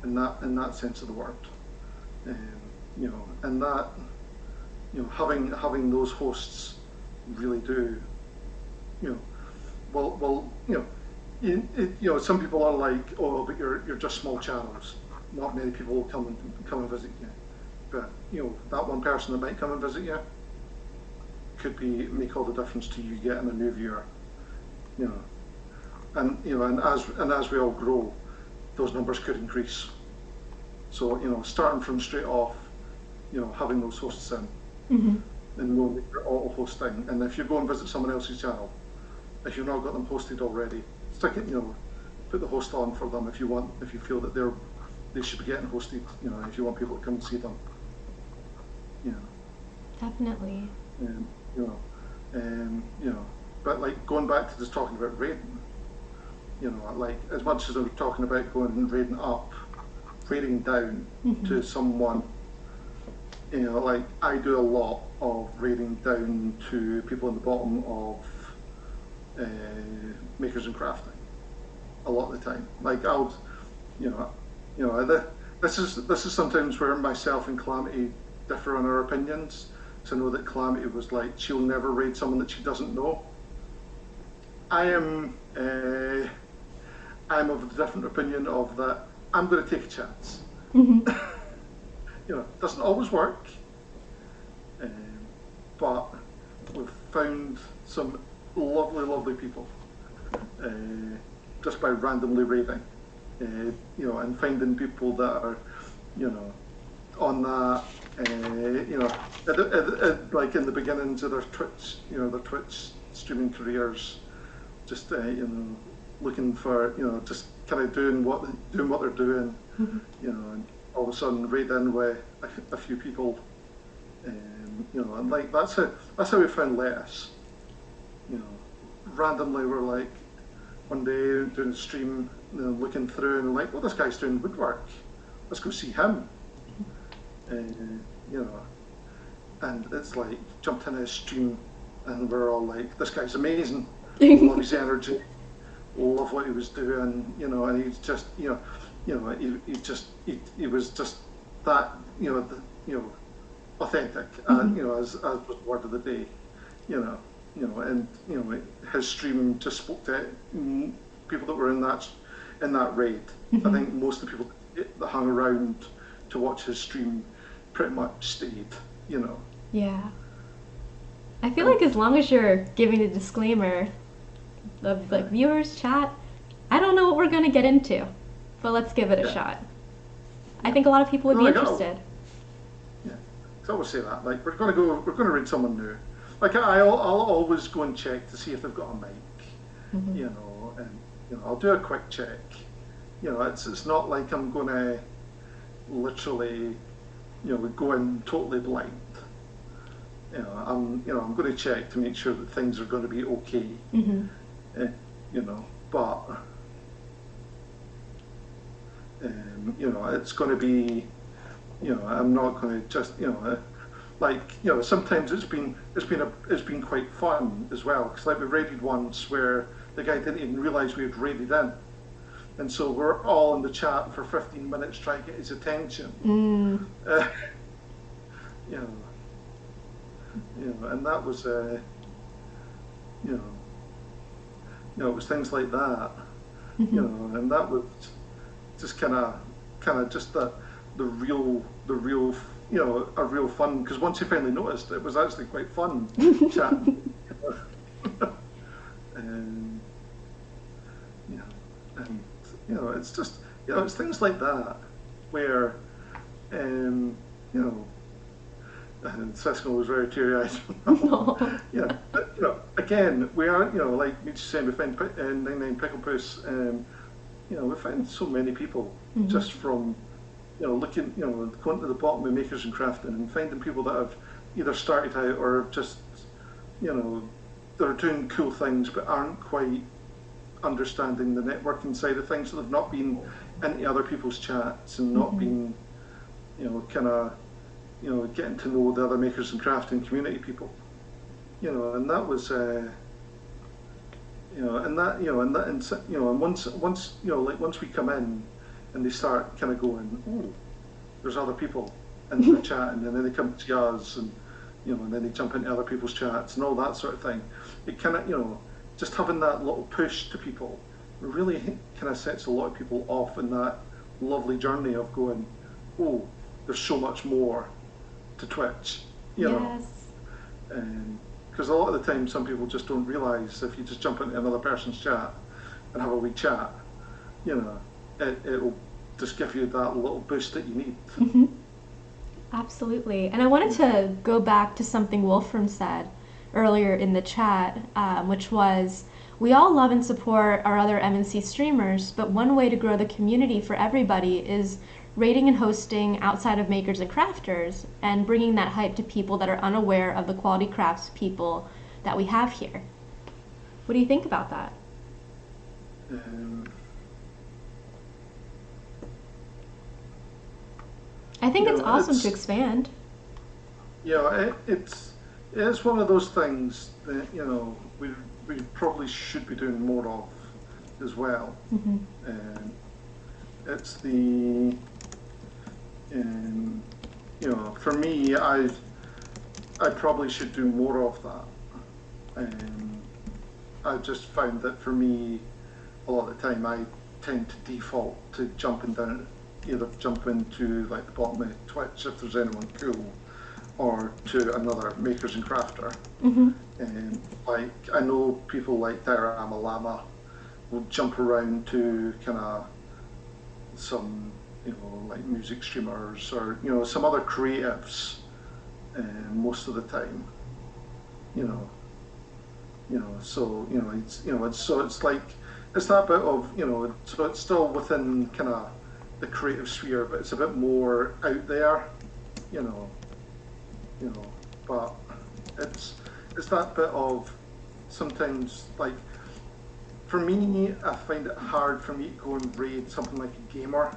in that sense of the word. And that having those hosts really do. Some people are like, oh, but you're just small channels. Not many people will come and visit you. But that one person that might come and visit you could make all the difference to you getting a new viewer. And as we all grow, those numbers could increase. So starting from straight off, having those hosts in, Mm-hmm. and knowing that you're auto hosting. And if you go and visit someone else's channel, if you've not got them posted already, stick it. Put the host on for them if you feel that they should be getting hosted. If you want people to come and see them. Definitely. But like going back to just talking about raiding, like as much as I'm talking about going and raiding up, raiding down Mm-hmm. to someone, like I do a lot of raiding down to people in the bottom of makers and crafting. A lot of the time, like this is sometimes where myself and Calamity differ on our opinions. So I know that Calamity was like, she'll never raid someone that she doesn't know. I am I'm of the different opinion of that. I'm going to take a chance. Mm-hmm. It doesn't always work, but we've found some lovely people just by randomly raiding, and finding people that are, on that, like in the beginnings of their Twitch streaming careers, just looking for just kind of doing what they're doing, Mm-hmm. And all of a sudden raid in with a few people, and like that's how we found Les. Randomly we're like one day doing a stream, looking through and like, well, this guy's doing woodwork, let's go see him. And it's like jumped in his stream and we're all like, this guy's amazing, love his energy, love what he was doing, and he's just he was just that, authentic, as was the word of the day, you know, and his stream just spoke to people that were in that raid. I think most of the people that hung around to watch his stream pretty much stayed, Yeah. I feel like as long as you're giving a disclaimer of like viewers, chat, I don't know what we're gonna get into, but let's give it a shot. I think a lot of people would be interested. Yeah, so I always say that. Like we're gonna read someone new. Like I'll always go and check to see if they've got a mic, and I'll do a quick check. It's not like I'm gonna literally, go in totally blind. I'm going to check to make sure that things are going to be okay. But it's going to be, I'm not going to just, sometimes it's been quite fun as well, because like we raided once where the guy didn't even realise we had raided in, and so we're all in the chat for 15 minutes trying to get his attention. And that was, it was things like that, and that was just kind of just the real, a real fun, because once you finally noticed, it was actually quite fun chatting. And it's just, it's things like that where, and Cisco was very teary-eyed. But, again, we are, like Mitch saying, we find 99 Pickle Puss, we find so many people just from, looking, going to the bottom of Makers and Crafting and finding people that have either started out or just, they're doing cool things but aren't quite understanding the networking side of things, so they've not been into other people's chats and not been, kind of, getting to know the other Makers and Crafting community people, and that was, and once we come in and they start kind of going, oh, there's other people in the chat, and then they come to us, and and then they jump into other people's chats and all that sort of thing. It kind of, just having that little push to people really kind of sets a lot of people off in that lovely journey of going, oh, there's so much more to Twitch, you know. Because a lot of the time some people just don't realise if you just jump into another person's chat and have a wee chat, it'll just give you that little boost that you need. Absolutely. And I wanted to go back to something Wolfram said earlier in the chat, which was, we all love and support our other MNC streamers, but one way to grow the community for everybody is rating and hosting outside of Makers and Crafters and bringing that hype to people that are unaware of the quality crafts people that we have here. What do you think about that? I think it's awesome to expand. It is one of those things that we probably should be doing more of as well. It's the for me, I probably should do more of that. I just found that for me, a lot of the time I tend to default to either jump into like the bottom of Twitch if there's anyone cool, or to another Makers and Crafter. And like I know people like Diorama Llama will jump around to kind of some like music streamers or some other creatives, most of the time. So it's like it's that bit of so it's still within kind of the creative sphere, but it's a bit more out there, but it's that bit of sometimes, like, for me, I find it hard for me to go and raid something like a gamer,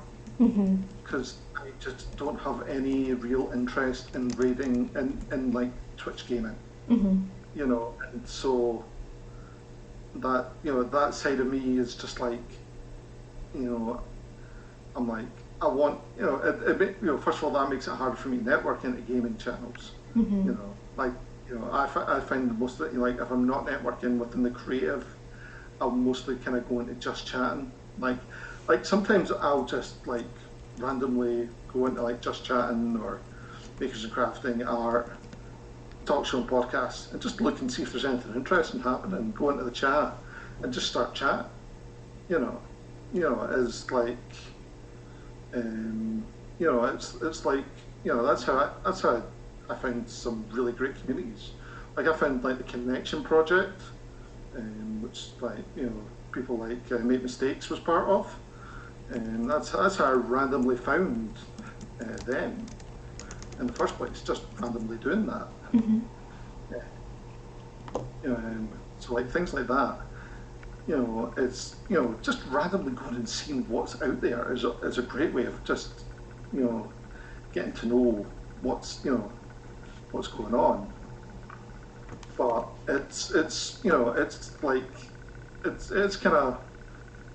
because I just don't have any real interest in raiding in like Twitch gaming, and so that that side of me is just like, I'm like, I want, first of all, that makes it hard for me to network into gaming channels. Mm-hmm. Like, I find most of it, like, if I'm not networking within the creative, I'll mostly kind of go into just chatting. Like sometimes I'll just like randomly go into like just chatting or makers and crafting art, talk show and podcasts, and just look and see if there's anything interesting happening. Go into the chat and just start chatting. You know, as like, um, it's like that's how I find some really great communities. Like I found like the Connection Project, which like people like Make Mistakes was part of, and that's how I randomly found them in the first place, just randomly doing that. Mm-hmm. Yeah. So like things like that, it's just randomly going and seeing what's out there is a great way of just you know getting to know what's going on. But it's like it's kind of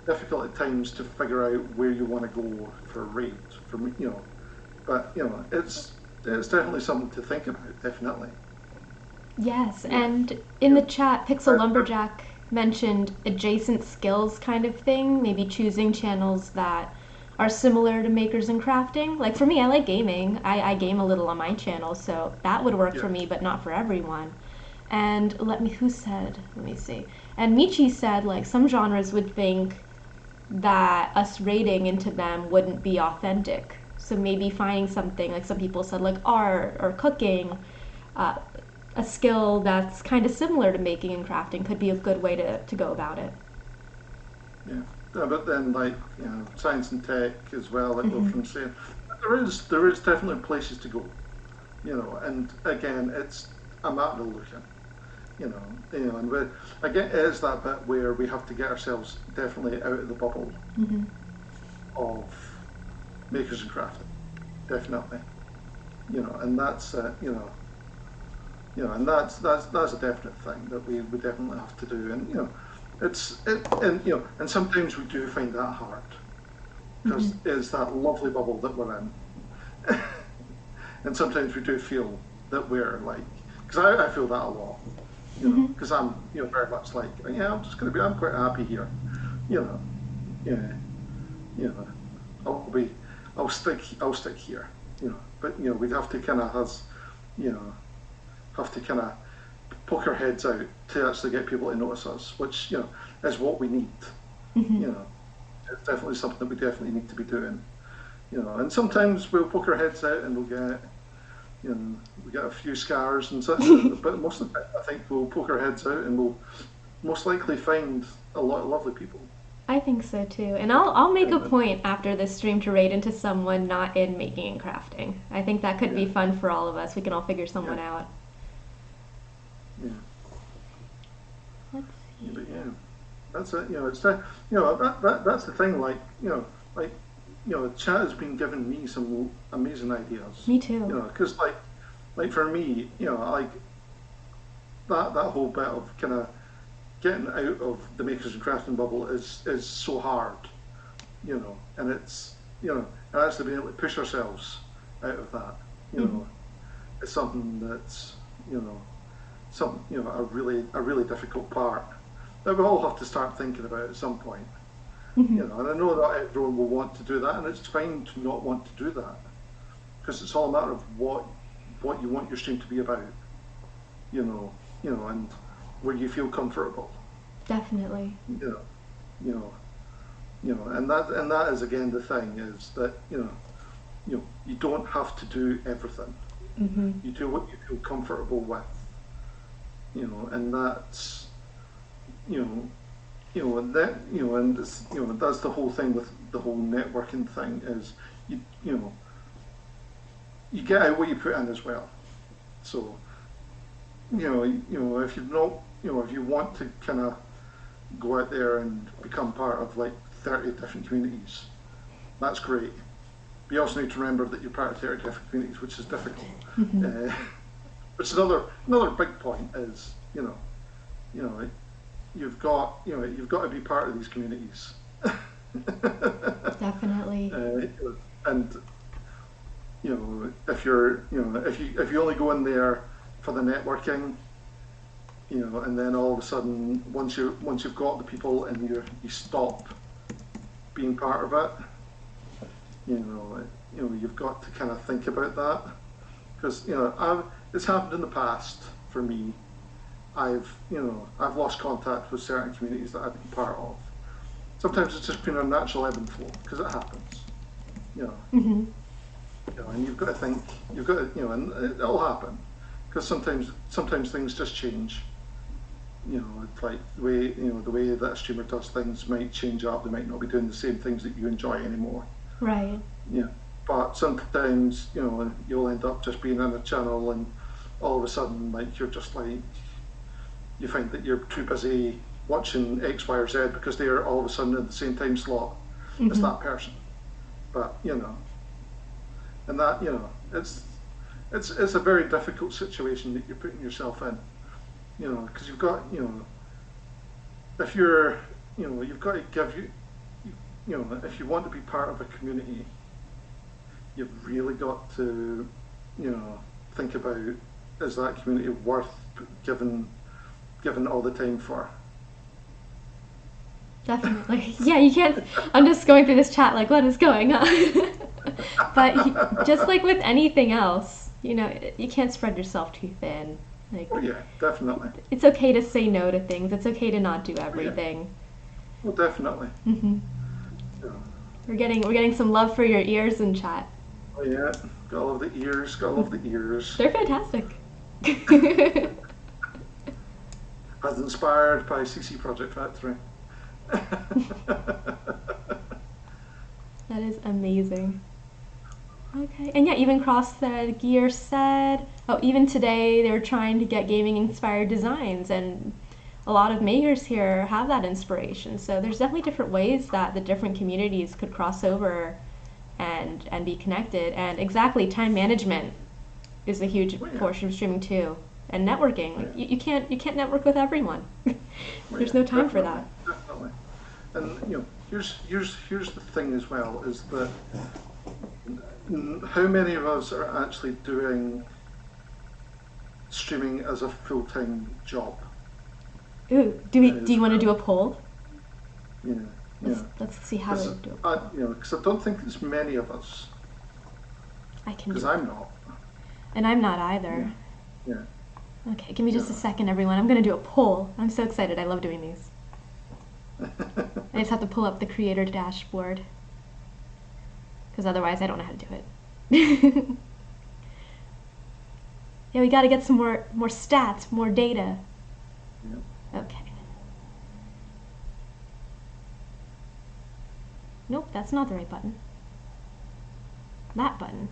difficult at times to figure out where you want to go for a raid for me, but it's definitely something to think about, definitely. Yes, Yeah. and in Yeah. the chat, Pixel Lumberjack mentioned adjacent skills kind of thing, maybe choosing channels that are similar to makers and crafting. Like for me, I like gaming. I game a little on my channel, so that would work Yeah. for me, but not for everyone. And who said, let me see. And Michi said, like, some genres would think that us raiding into them wouldn't be authentic. So maybe finding something, like some people said, like art or cooking, uh, a skill that's kind of similar to making and crafting could be a good way to go about it. Yeah. But then like science and tech as well, like Mm-hmm. Wilfred saying, there is definitely places to go, and again it's a matter of looking. And again, it is that bit where we have to get ourselves definitely out of the bubble Mm-hmm. of makers and crafting, definitely. And and that's a definite thing that we would definitely have to do. And and sometimes we do find that hard Mm-hmm. because it's that lovely bubble that we're in, and sometimes we do feel that we're like, because I feel that a lot. Mm-hmm. Because I'm, very much like, yeah, I'm quite happy here, you know, yeah, you know, I'll be, I'll stick here, but we'd have to kind of you know, have to kind of poke our heads out to actually get people to notice us, which is what we need, Mm-hmm. you know, it's definitely something that we definitely need to be doing, and sometimes we'll poke our heads out and we get a few scars and such, but most of the time I think we'll poke our heads out and we'll most likely find a lot of lovely people. I think so too. And I'll make a Yeah, point after this stream to raid into someone not in making and crafting. I think that could be yeah, fun for all of us. We can all figure yeah, someone out. yeah. Let's Yeah, see. but yeah, that's it. It's that. That's the thing. Like chat has been giving me some amazing ideas. Me too. Because like for me, like that whole bit of kind of getting out of the makers and crafting bubble is so hard. And it's and actually being able to push ourselves out of that. You Mm-hmm. know, it's something that's you know a really difficult part that we all have to start thinking about at some point. Mm-hmm. And I know that everyone will want to do that, and it's fine to not want to do that because it's all a matter of what you want your stream to be about. And where you feel comfortable. Definitely. You know, you know, and that is again the thing is that you don't have to do everything. Mm-hmm. You do what you feel comfortable with. And that's you know and that and this, that's the whole thing with the whole networking thing is you you know you get out what you put in as well. So if you're not if you want to kind of go out there and become part of like 30 different communities, that's great. But you also need to remember that you're part of 30 different communities, which is difficult. Mm-hmm. Uh, which is another big point is you know you've got to be part of these communities. Definitely. And if you only go in there for the networking, and then all of a sudden, once you've got the people and you stop being part of it, you've got to kind of think about that, because it's happened in the past for me. I've lost contact with certain communities that I've been part of. Sometimes it's just been a natural ebb and flow, because it happens. Mm-hmm. And you've got to think, and it'll happen, because sometimes things just change. It's like the way that a streamer does things might change up. They might not be doing the same things that you enjoy anymore. Right. But sometimes you'll end up just being in a channel, and all of a sudden, like, you're just like, you find that you're too busy watching X, Y, or Z because they're all of a sudden in the same time slot as that person. But and that it's a very difficult situation that you're putting yourself in. Because you've got if you're you've got to if you want to be part of a community, you've really got to think about, is that community worth given all the time for? Definitely. Yeah, you can't. I'm just going through this chat like, what is going on? But just like with anything else, you can't spread yourself too thin. Like, Oh yeah, definitely. it's okay to say no to things. It's okay to not do everything. Well, definitely. Hmm. Yeah. We're getting some love for your ears in chat. Oh yeah, gotta love the ears. Gotta love the ears. They're fantastic. As inspired by CC Project Factory. That is amazing. Okay, and yeah, even Crossthread Gear said, oh, even today they're trying to get gaming inspired designs, and a lot of makers here have that inspiration. So there's definitely different ways that the different communities could cross over and be connected. And exactly, time management is a huge Oh, yeah. portion of streaming too, and networking. Like, you can't network with everyone. Oh, There's yeah, no time for definitely, that. Definitely. And here's the thing as well, is that how many of us are actually doing streaming as a full-time job? Ooh, do you want to do a poll? Yeah, yeah. Let's see how to do it. Because I don't think there's many of us. I can Because do it. I'm not. And I'm not either. Yeah. Okay, give me just a Yeah. second, everyone. I'm going to do a poll. I'm so excited. I love doing these. I just have to pull up the creator dashboard, because otherwise I don't know how to do it. Yeah, we got to get some more stats, more data. Yeah. Okay. Nope, that's not the right button. That button.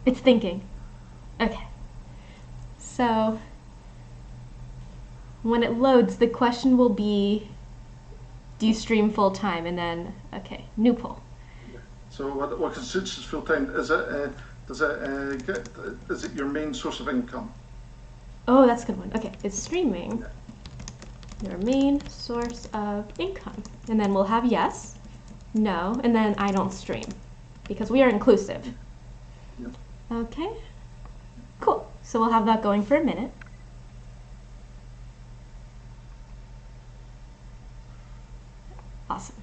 It's thinking. Okay. So when it loads, the question will be, do you stream full time? And then, okay, new poll. So what constitutes full time? Is it is it your main source of income? Oh, that's a good one. Okay, is streaming Yeah. your main source of income? And then we'll have yes, no, and then I don't stream, because we are inclusive. Yeah. Okay, cool. So we'll have that going for a minute. Awesome.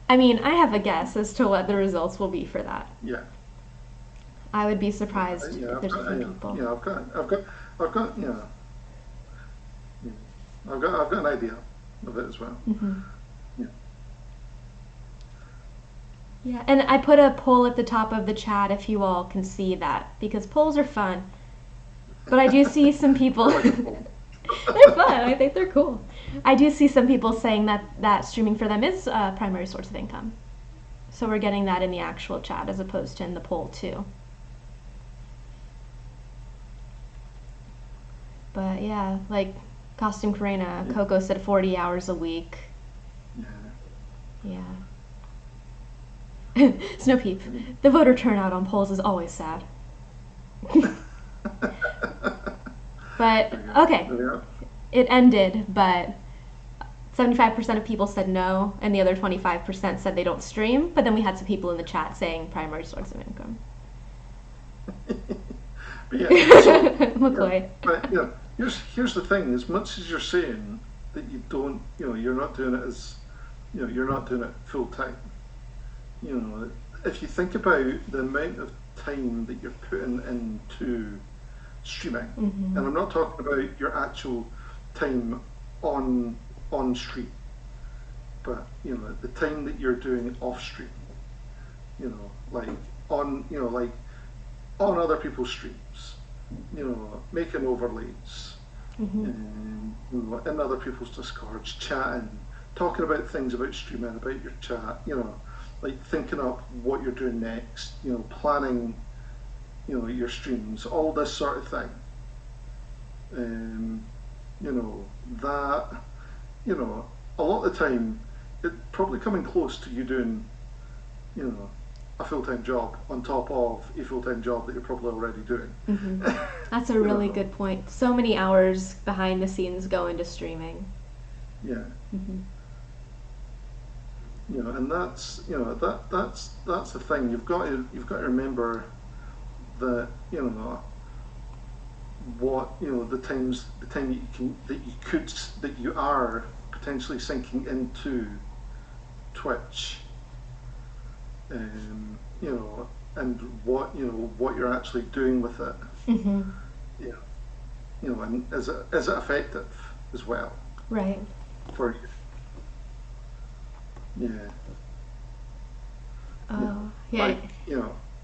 I mean, I have a guess as to what the results will be for that. Yeah. I would be surprised Yeah. if there's different people. Yeah. I've got yeah. I've got an idea of it as well. Mm-hmm. Yeah. Yeah, and I put a poll at the top of the chat if you all can see that, because polls are fun. But I do see some people. They're fun. I think they're cool. I do see some people saying that streaming for them is a primary source of income. So we're getting that in the actual chat as opposed to in the poll too. But yeah, like Costume Karina, Coco said 40 hours a week. Yeah. Yeah. Snow Peep, the voter turnout on polls is always sad. But okay, There we are. it ended, but 75% of people said no, and the other 25% said they don't stream. But then we had some people in the chat saying primary source of income. But yeah, so McCoy. but here's the thing: as much as you're saying that you don't, you're not doing it as, you're not doing it full time. If you think about the amount of time that you're putting into streaming, and I'm not talking about your actual time on stream, but the time that you're doing off stream, like like on other people's streams, making overlays, in other people's discords, chatting, talking about things about streaming, about your chat, like thinking up what you're doing next, planning, your streams, all this sort of thing. That, a lot of the time, it probably coming close to you doing, a full-time job on top of a full-time job that you're probably already doing. That's a really good point. So many hours behind the scenes go into streaming. Yeah. And that's that's the thing. You've got to remember that what the time that you are potentially sinking into Twitch, and what you're actually doing with it. And is it effective as well? Right. For you. Yeah. Yeah. Like,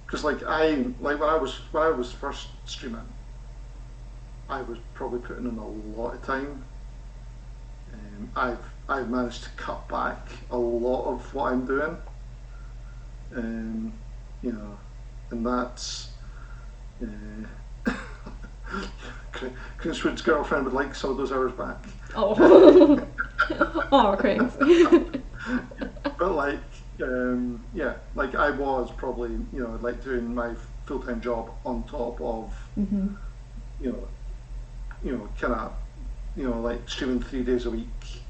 because when I was first streaming, I was probably putting in a lot of time. I've managed to cut back a lot of what I'm doing. And that's Cringewood's girlfriend would like some of those hours back. Oh. Oh, Cringe. But I was probably like doing my full-time job on top of kind of like streaming 3 days a week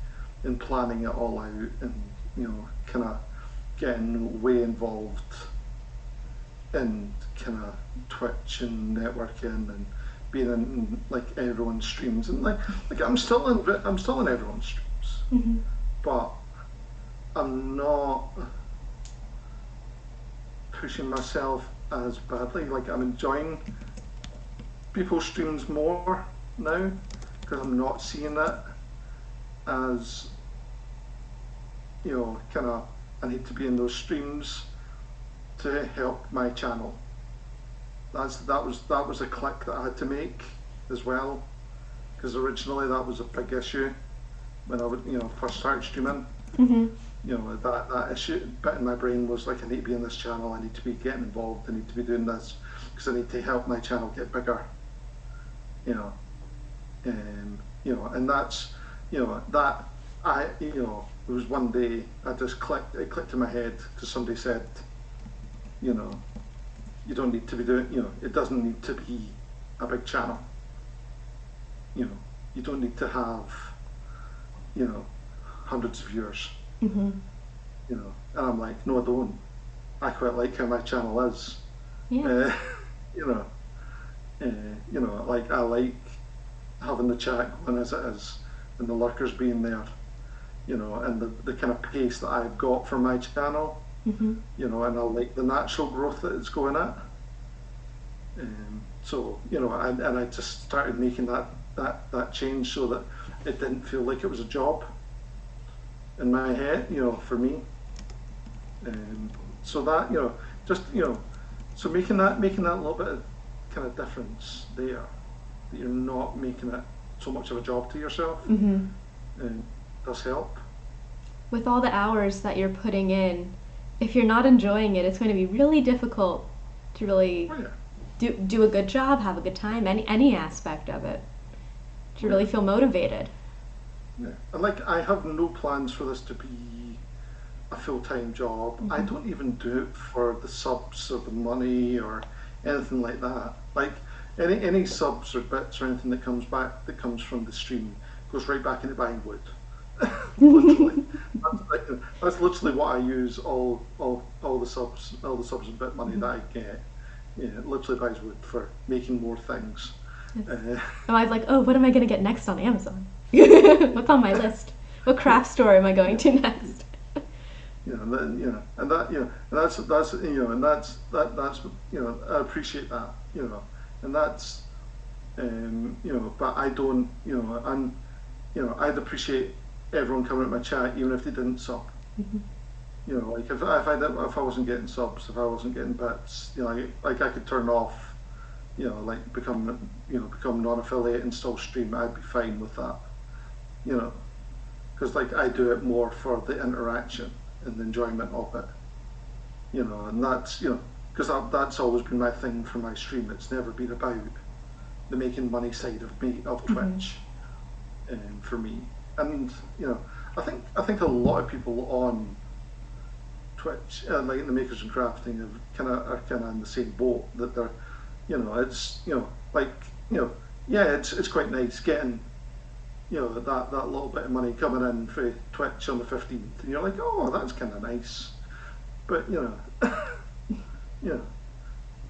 and planning it all out, and kind of getting way involved in kind of Twitch and networking and being in like everyone's streams, and like I'm still in everyone's streams, but I'm not pushing myself as badly. Like I'm enjoying people's streams more now because I'm not seeing it as kind of I need to be in those streams to help my channel. That was a click that I had to make as well, because originally that was a big issue when I would first started streaming. That issue bit in my brain was like, I need to be in this channel, I need to be getting involved, I need to be doing this because I need to help my channel get bigger. And that's that it was one day it clicked in my head because somebody said, you don't need to be doing, it doesn't need to be a big channel. You don't need to have, hundreds of viewers. And I'm like, no, I don't. I quite like how my channel is. Yeah. Like I like having the chat going as it is, and the lurkers being there, and the kind of pace that I've got for my channel. And I like the natural growth that it's going at. So I just started making that change so that it didn't feel like it was a job in my head, for me. So that so making that little bit of kind of difference there, that you're not making it so much of a job to yourself, does help. With all the hours that you're putting in, if you're not enjoying it, it's going to be really difficult to really do a good job, have a good time, any aspect of it, to really feel motivated. Yeah, and like I have no plans for this to be a full-time job. I don't even do it for the subs or the money or anything like that. Like any subs or bits or anything that comes from the stream goes right back into buying wood. literally. That's literally what I use all the subs and bit money that I get. Yeah, it literally buys wood for making more things. I was like, oh, what am I going to get next on Amazon? What's on my list? What craft store am I going to next? And then and that and that's that's I appreciate that, and that's but I don't, I'd appreciate everyone coming at my chat even if they didn't sub. Like if I wasn't getting subs, if I wasn't getting bits, like I could turn off, like become non-affiliate and still stream. I'd be fine with that, because like I do it more for the interaction and the enjoyment of it, and that's because that's always been my thing for my stream. It's never been about the making money side of Twitch, for me. And I think a lot of people on Twitch, like in the makers and crafting, are kind of in the same boat, that they're, it's like yeah, it's quite nice getting that little bit of money coming in for Twitch on the 15th, and you're like, oh, that's kind of nice, but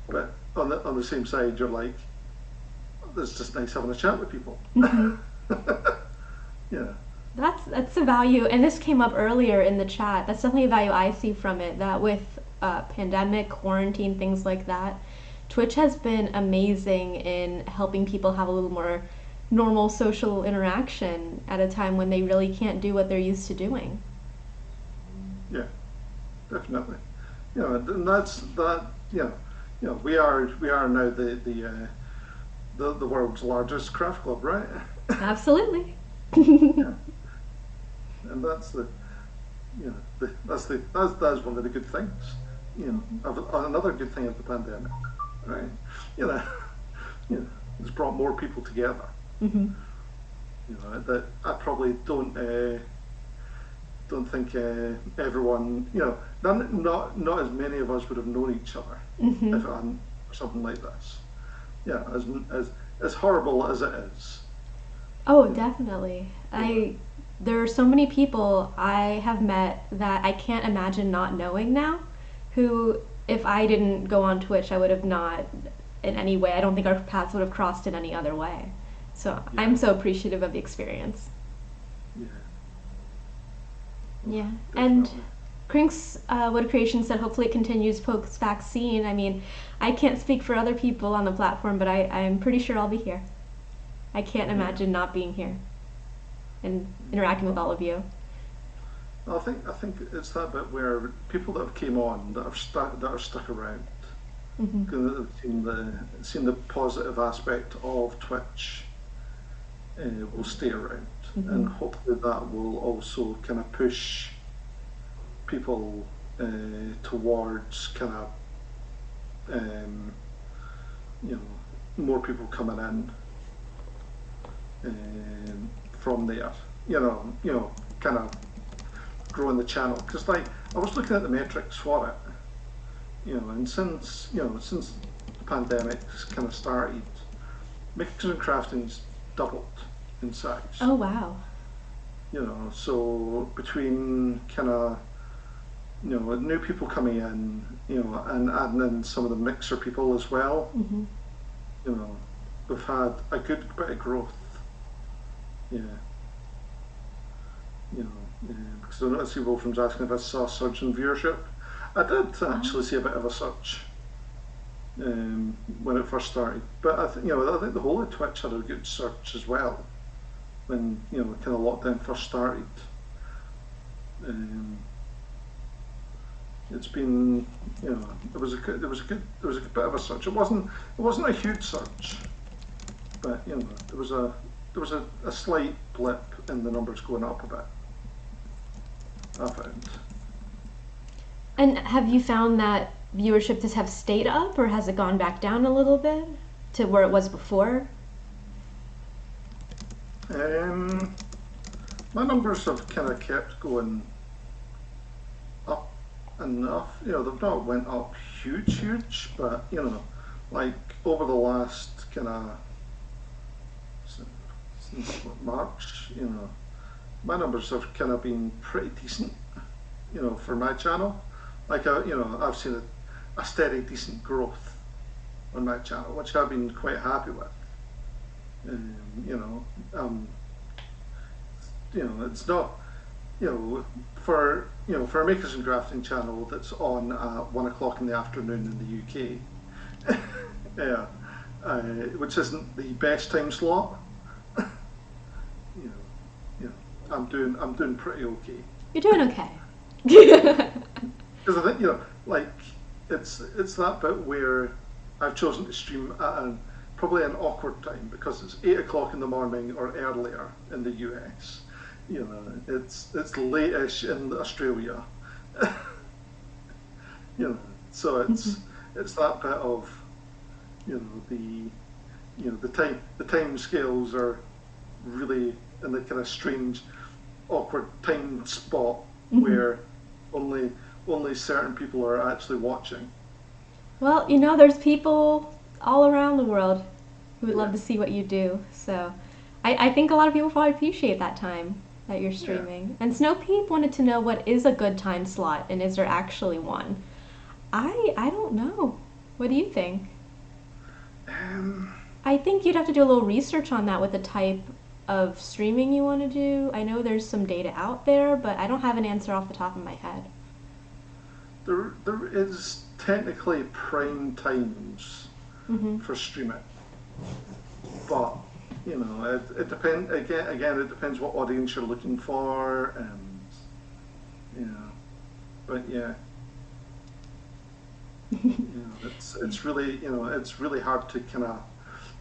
but on the same side, you're like, it's just nice having a chat with people. Yeah. That's a value, and this came up earlier in the chat. That's definitely a value I see from it. That with pandemic, quarantine, things like that, Twitch has been amazing in helping people have a little more normal social interaction at a time when they really can't do what they're used to doing. Yeah, definitely. And that's that. We are now the world's largest craft club, right? Absolutely. Yeah. And that's that's one of the good things. Another good thing of the pandemic, right? It's brought more people together. That I probably don't think everyone, not as many of us would have known each other if it hadn't for something like this. Yeah, as horrible as it is. Oh, definitely. There are so many people I have met that I can't imagine not knowing now, who, if I didn't go on Twitch, I would have not in any way. I don't think our paths would have crossed in any other way. So Yeah. I'm so appreciative of the experience. Yeah. Yeah. And Definitely. Crink's Wood Creation said hopefully it continues post vaccine. I mean, I can't speak for other people on the platform, but I'm pretty sure I'll be here. I can't imagine not being here and interacting with all of you. I think it's that bit where people that have came on that are stuck around, because they've seen the positive aspect of Twitch, will stay around, and hopefully that will also kind of push people towards kind of more people coming in from there. Kind of growing the channel, because like I was looking at the metrics for it, and since the pandemic kind of started, makers and crafting's doubled in size. Oh, wow. So between kind of new people coming in, and adding in some of the mixer people as well, we've had a good bit of growth. Yeah. Because I noticed Wolfram's asking if I saw a surge in viewership. I did actually see a bit of a surge when it first started, but I think the whole of Twitch had a good surge as well when kind of lockdown first started. It's been there was a bit of a surge. It wasn't a huge surge, but there was a slight blip in the numbers going up a bit, I found. And have you found that viewership just have stayed up, or has it gone back down a little bit to where it was before? My numbers have kind of kept going up enough. They've not went up huge, but like over the last kind of since March, my numbers have kind of been pretty decent, for my channel. Like, I've seen a steady, decent growth on my channel, which I've been quite happy with. And, it's not, for a makers and grafting channel that's on at 1 o'clock in the afternoon in the UK, yeah, which isn't the best time slot. you know, I'm doing pretty okay. You're doing okay. Because I think like it's that bit where I've chosen to stream at probably an awkward time because it's 8 o'clock in the morning or earlier in the US. It's late-ish in Australia. So it's that bit of the time scales are really in the kind of strange, awkward time spot where only certain people are actually watching. Well, there's people all around the world who would love to see what you do. So I think a lot of people probably appreciate that time that you're streaming. And Snow Peep wanted to know what is a good time slot and is there actually one? I don't know. What do you think? I think you'd have to do a little research on that with the type of streaming you want to do. I know there's some data out there, but I don't have an answer off the top of my head. There is technically prime times for streaming, but it depends. Again, it depends what audience you're looking for, but it's really hard to kind of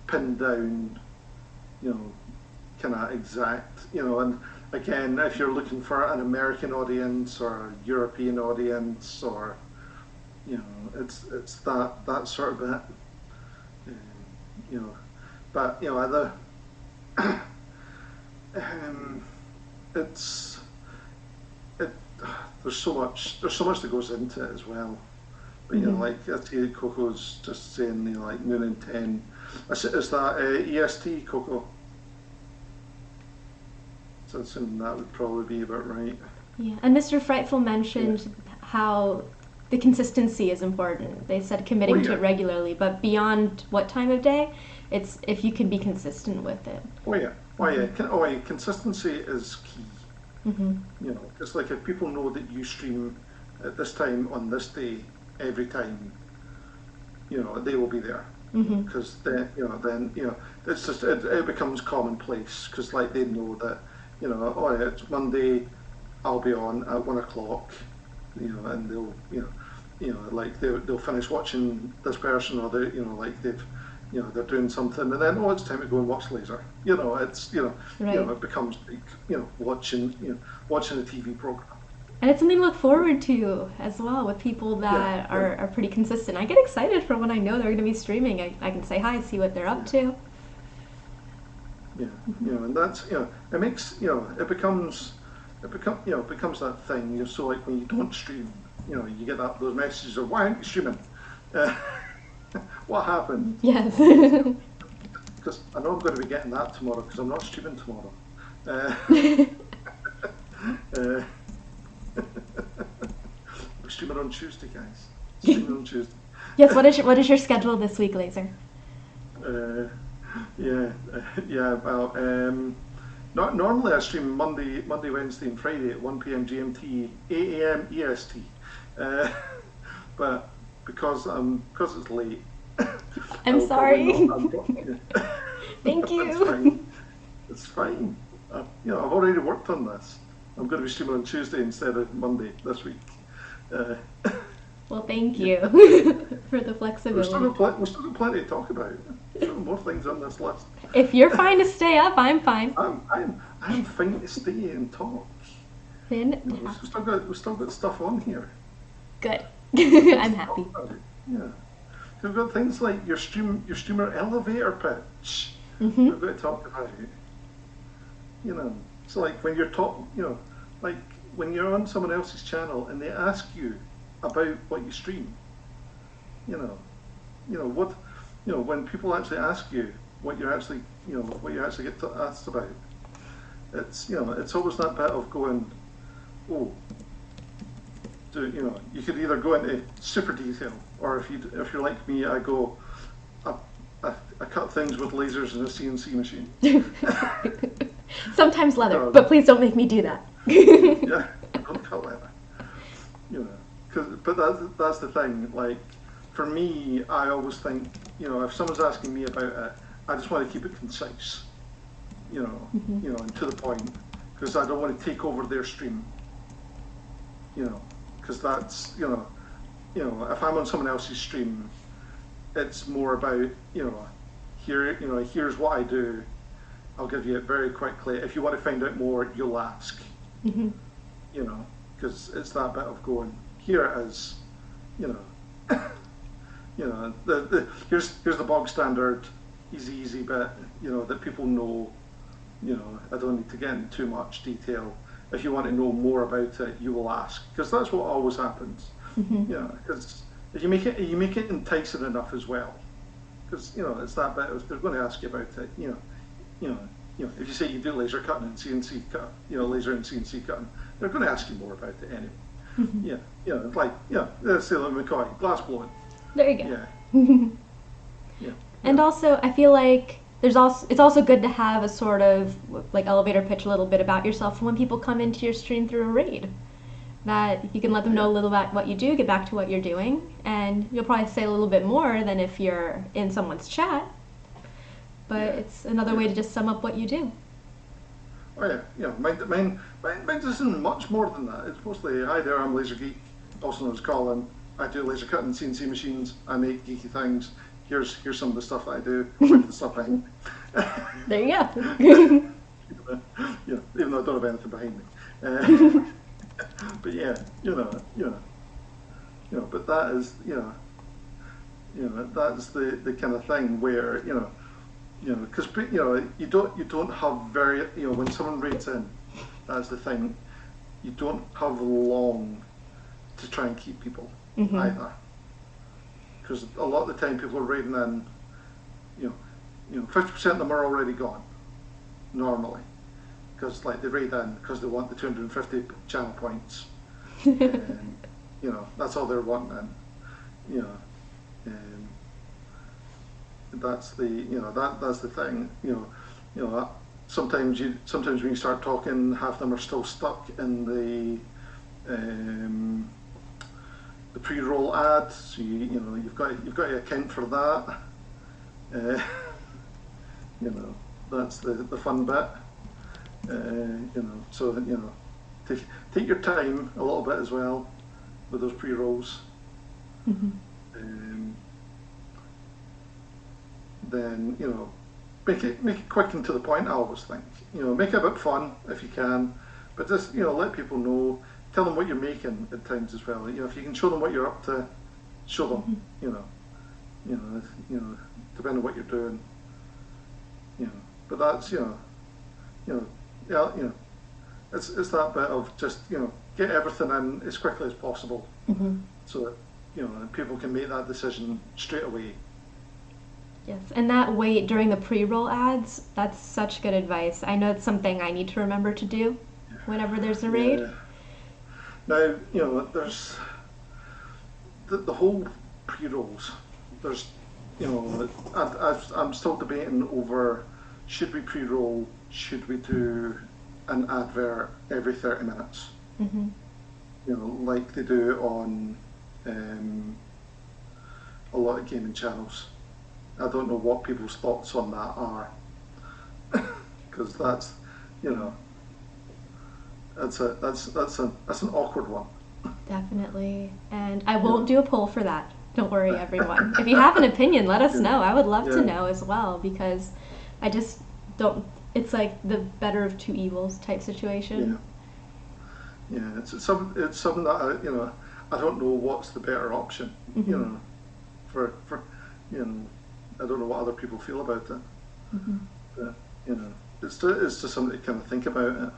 pin down, kind of exact, and again, if you're looking for an American audience or a European audience, or it's that sort of bit, but either it's it there's so much that goes into it as well. But like I see Coco's just saying like noon and 10. Is that EST, Coco? So assuming that would probably be about right. Yeah, and Mr. Frightful mentioned how the consistency is important. They said committing to it regularly, but beyond what time of day, it's if you can be consistent with it. Consistency is key. It's like if people know that you stream at this time on this day every time, they will be there. Because then it's just it becomes commonplace because like they know that it's Monday, I'll be on at 1 o'clock, and they'll like they'll finish watching this person, or they like they're doing something, and then it's time to go and watch Laser. It becomes like watching a TV program. And it's something to look forward to as well with people that are pretty consistent. I get excited for when I know they're going to be streaming. I can say hi, see what they're up to. And that's it makes it becomes that thing. So like when you don't stream, you get those messages of why aren't you streaming? What happened? Yes. Because I know I'm going to be getting that tomorrow because I'm not streaming tomorrow. We're streaming on Tuesday, guys. Streaming on Tuesday. Yes. What is your schedule this week, Laser? Well, not normally I stream Monday, Wednesday, and Friday at 1 p.m. GMT, 8 a.m. EST. But because it's late. I'm sorry. Thank you. It's fine. I've already worked on this. I'm going to be streaming on Tuesday instead of Monday this week. Well, thank you for the flexibility. We've still got plenty to talk about. There's more things on this list. If you're fine to stay up, I'm fine. I'm fine to stay and talk. We've still got stuff on here. Good. I'm happy. Yeah. We've got things like your streamer elevator pitch. We've got to talk about. So like when you're like when you're on someone else's channel and they ask you about what you stream, when people actually ask you what you actually get asked about, It's it's always that bit of going, oh, you could either go into super detail, or if you're like me, I go, I, I cut things with lasers in a CNC machine. Sometimes leather, but please don't make me do that. Yeah, don't cut leather. But that's the thing. Like, for me, I always think, if someone's asking me about it, I just want to keep it concise, and to the point, because I don't want to take over their stream, because that's, if I'm on someone else's stream, it's more about, here's what I do. I'll give you it very quickly. If you want to find out more, you'll ask. Mm-hmm. Because it's that bit of going, here it is, here's the bog standard, easy bit, that people know. I don't need to get into too much detail. If you want to know more about it, you will ask, because that's what always happens. Mm-hmm. Because if you make it enticing enough as well, because it's that bit. If they're going to ask you about it, if you say you do laser cutting and CNC cut, laser and CNC cutting, they're going to ask you more about it anyway. Mm-hmm. Let's say McCoy, glass blowing. There you go. Yeah. And also, I feel like it's also good to have a sort of like elevator pitch a little bit about yourself when people come into your stream through a raid. That you can let them know a little about what you do, get back to what you're doing, and you'll probably say a little bit more than if you're in someone's chat. But it's another way to just sum up what you do. Oh yeah. Mine isn't much more than that. It's mostly, hi there, I'm Laser Geek, also known as Colin. I do laser cutting CNC machines. I make geeky things. Here's some of the stuff that I do. The stuff behind me. There you go. Even though I don't have anything behind me. But but that is, that's the kind of thing where, because you don't have very, when someone raids in, that's the thing, you don't have long to try and keep people either, because a lot of the time people are raiding in, 50% of them are already gone normally, because like they raid in because they want the 250 channel points, and that's all they're wanting in, that's the thing, sometimes when you start talking, half of them are still stuck in the pre-roll ad, so you've got to account for that. That's the fun bit. So take your time a little bit as well with those pre-rolls. Then make it quick and to the point. I always think make it a bit fun if you can, but just let people know. Tell them what you're making at times as well. If you can show them what you're up to, show them. Depending on what you're doing. But that's it's that bit of just get everything in as quickly as possible, so that people can make that decision straight away. Yes, and that wait during the pre-roll ads, that's such good advice. I know it's something I need to remember to do whenever there's a raid. Yeah. Now, there's the whole pre-rolls. There's, I'm still debating over, should we pre-roll, should we do an advert every 30 minutes? Like they do on a lot of gaming channels. I don't know what people's thoughts on that are, because that's that's an awkward one. Definitely, and I won't do a poll for that. Don't worry, everyone. If you have an opinion, let us know. I would love to know as well, because I just don't. It's like the better of two evils type situation. It's something that I don't know what's the better option. For I don't know what other people feel about it. But, it's just something to kind of think about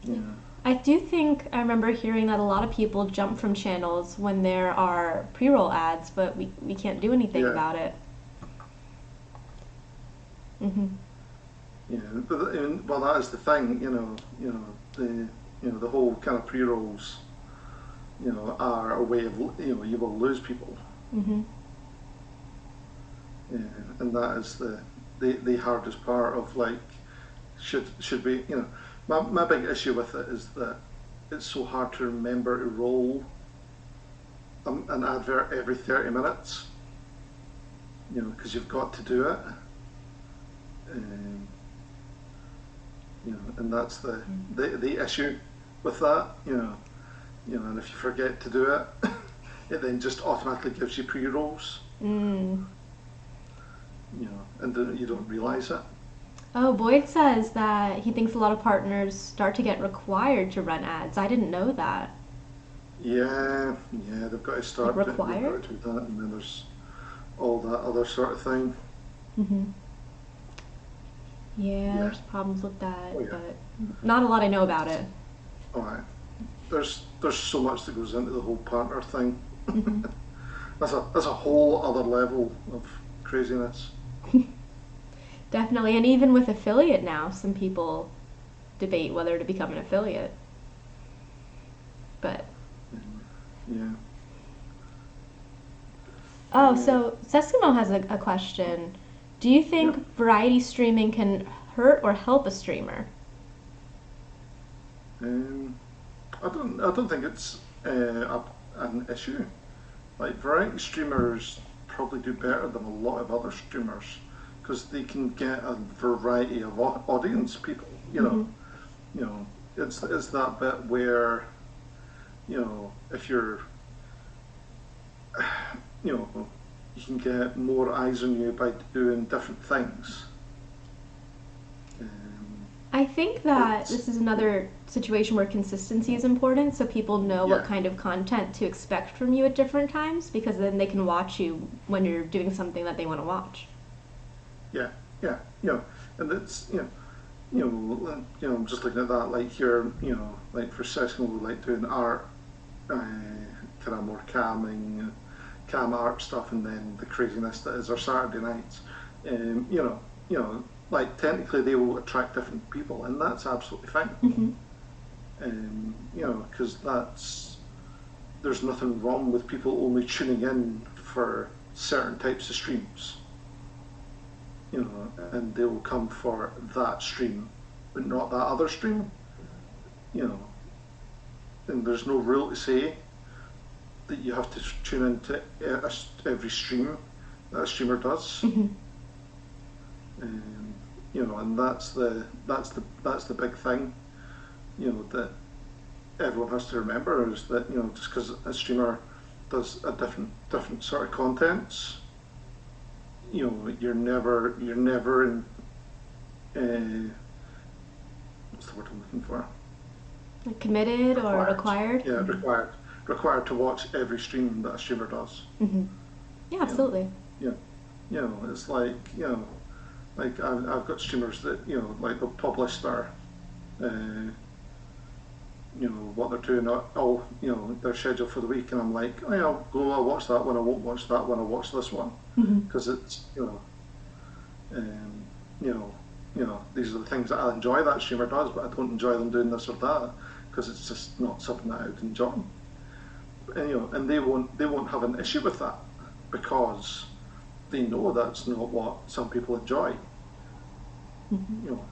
it. I do think I remember hearing that a lot of people jump from channels when there are pre-roll ads, but we can't do anything about it. Well, that is the thing, the whole kind of pre-rolls, are a way of, you will lose people, Hmm. yeah, and that is the hardest part of like, should be, my big issue with it is that it's so hard to remember to roll an advert every 30 minutes, because you've got to do it. Um, and that's the issue with that, and if you forget to do it, it then just automatically gives you pre-rolls, Mm. and you don't realise it. Oh, Boyd says that he thinks a lot of partners start to get required to run ads. I didn't know that. Yeah, they've got to Like they've got required? to do that, and then there's all that other sort of thing. Hmm. Yeah, Yeah, there's problems with oh that, yeah, but not a lot I know about it. all right. There's so much that goes into the whole partner thing. Hmm. That's a whole other level of craziness. Definitely, and even with affiliate now, some people debate whether to become an affiliate. But Yeah. oh, so Seskimo has a question. Do you Yeah. think variety streaming can hurt or help a streamer? Um, I don't think it's an issue. Like variety streamers probably do better than a lot of other streamers because they can get a variety of audience people. Hmm. You know, it's that bit where if you're you know you can get more eyes on you by doing different things. Um, I think that it's this is another situation where consistency is important so people know what Yeah, kind of content to expect from you at different times because then they can watch you when you're doing something that they want to watch. yeah, yeah. And it's I'm just looking at that, like you're, like for session, we like doing art, kind of more calm art stuff, and then the craziness that is our Saturday nights. Um, you know, like technically they will attract different people, and that's absolutely fine. Hmm. Because there's nothing wrong with people only tuning in for certain types of streams, and they will come for that stream, but not that other stream, you know, and there's no rule to say that you have to tune into every stream that a streamer does. Hmm. And that's the big thing, that everyone has to remember is that just because a streamer does a different sort of contents, you're never in uh, what's the word I'm looking for? Like committed or Required. required? Yeah, Hmm. required to watch every stream that a streamer does. Hmm. Yeah, You know, absolutely. yeah, it's like like I've got streamers that like they'll publish uh, what they're doing all their schedule for the week, and I'm like, oh yeah, I'll watch that one. I won't watch that one. I'll watch this one Hmm. because it's um, you know these are the things that I enjoy that streamer does, but I don't enjoy them doing this or that because it's just not something that I would enjoy. And they won't have an issue with that because they know that's not what some people enjoy. Hmm. You know,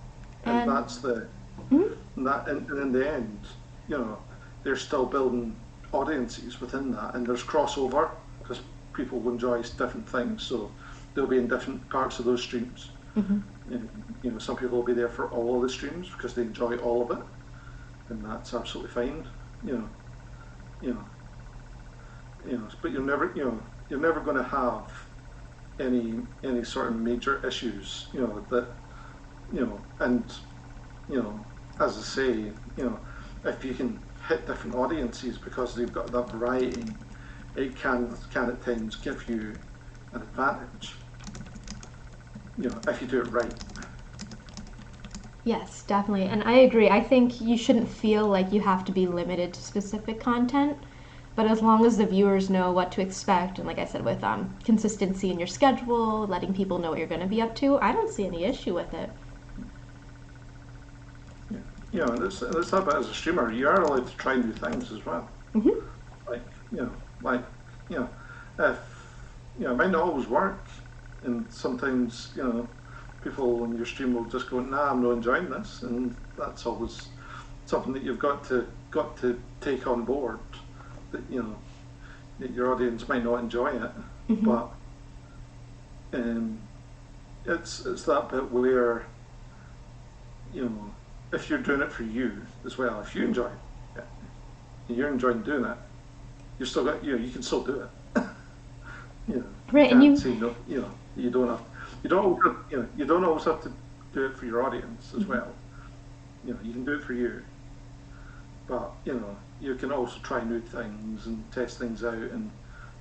and And that's the mhm. and that and in the end, you know, they're still building audiences within that, and there's crossover because people will enjoy different things, so they'll be in different parts of those streams. Hmm. And, some people will be there for all of the streams because they enjoy all of it, and that's absolutely fine. You know, you know, but you're never going to have any sort of major issues. That and you know, as I say, if you can hit different audiences because they've got that variety, it can at times give you an advantage. If you do it right. Yes, definitely. And I agree. I think you shouldn't feel like you have to be limited to specific content, but as long as the viewers know what to expect, and like I said, with consistency in your schedule, letting people know what you're going to be up to, I don't see any issue with it. and it's that bit as a streamer, you are allowed to try new things as well. Hmm. Like, like, you know, if, it might not always work, and sometimes, people on your stream will just go, nah, I'm not enjoying this, and that's always something that you've got to take on board, that, that your audience might not enjoy it, Hmm. but um, it's that bit where, if you're doing it for you as well, if you enjoy it, and you're enjoying doing it, you still got, you can still do it. You Right, and can't you. say no. You don't have, you don't always have, you don't always have to do it for your audience as Mhm. well. You can do it for you, but you can also try new things and test things out. And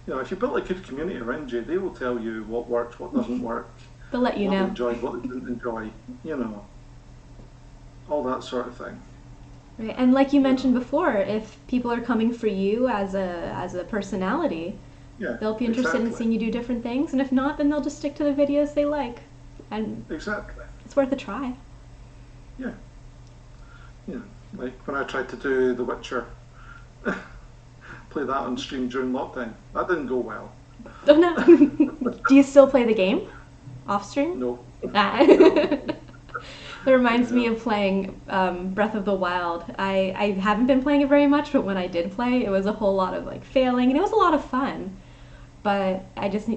if you build a good community around you, they will tell you what works, what doesn't work, They'll let you what they know. enjoyed, what they didn't enjoy. You know, all that sort of thing. Right. And like you You mentioned know, before, if people are coming for you as a personality, yeah, they'll be interested in exactly, seeing you do different things, and if not, then they'll just stick to the videos they like. And exactly. it's worth a try. Yeah, like when I tried to do The Witcher, play that on stream during lockdown, that didn't go well. Oh no. Do you still play the game off stream? No, Ah. no. That reminds me Yeah. of playing Breath of the Wild. I haven't been playing it very much, but when I did play, it was a whole lot of like failing, and it was a lot of fun. But I just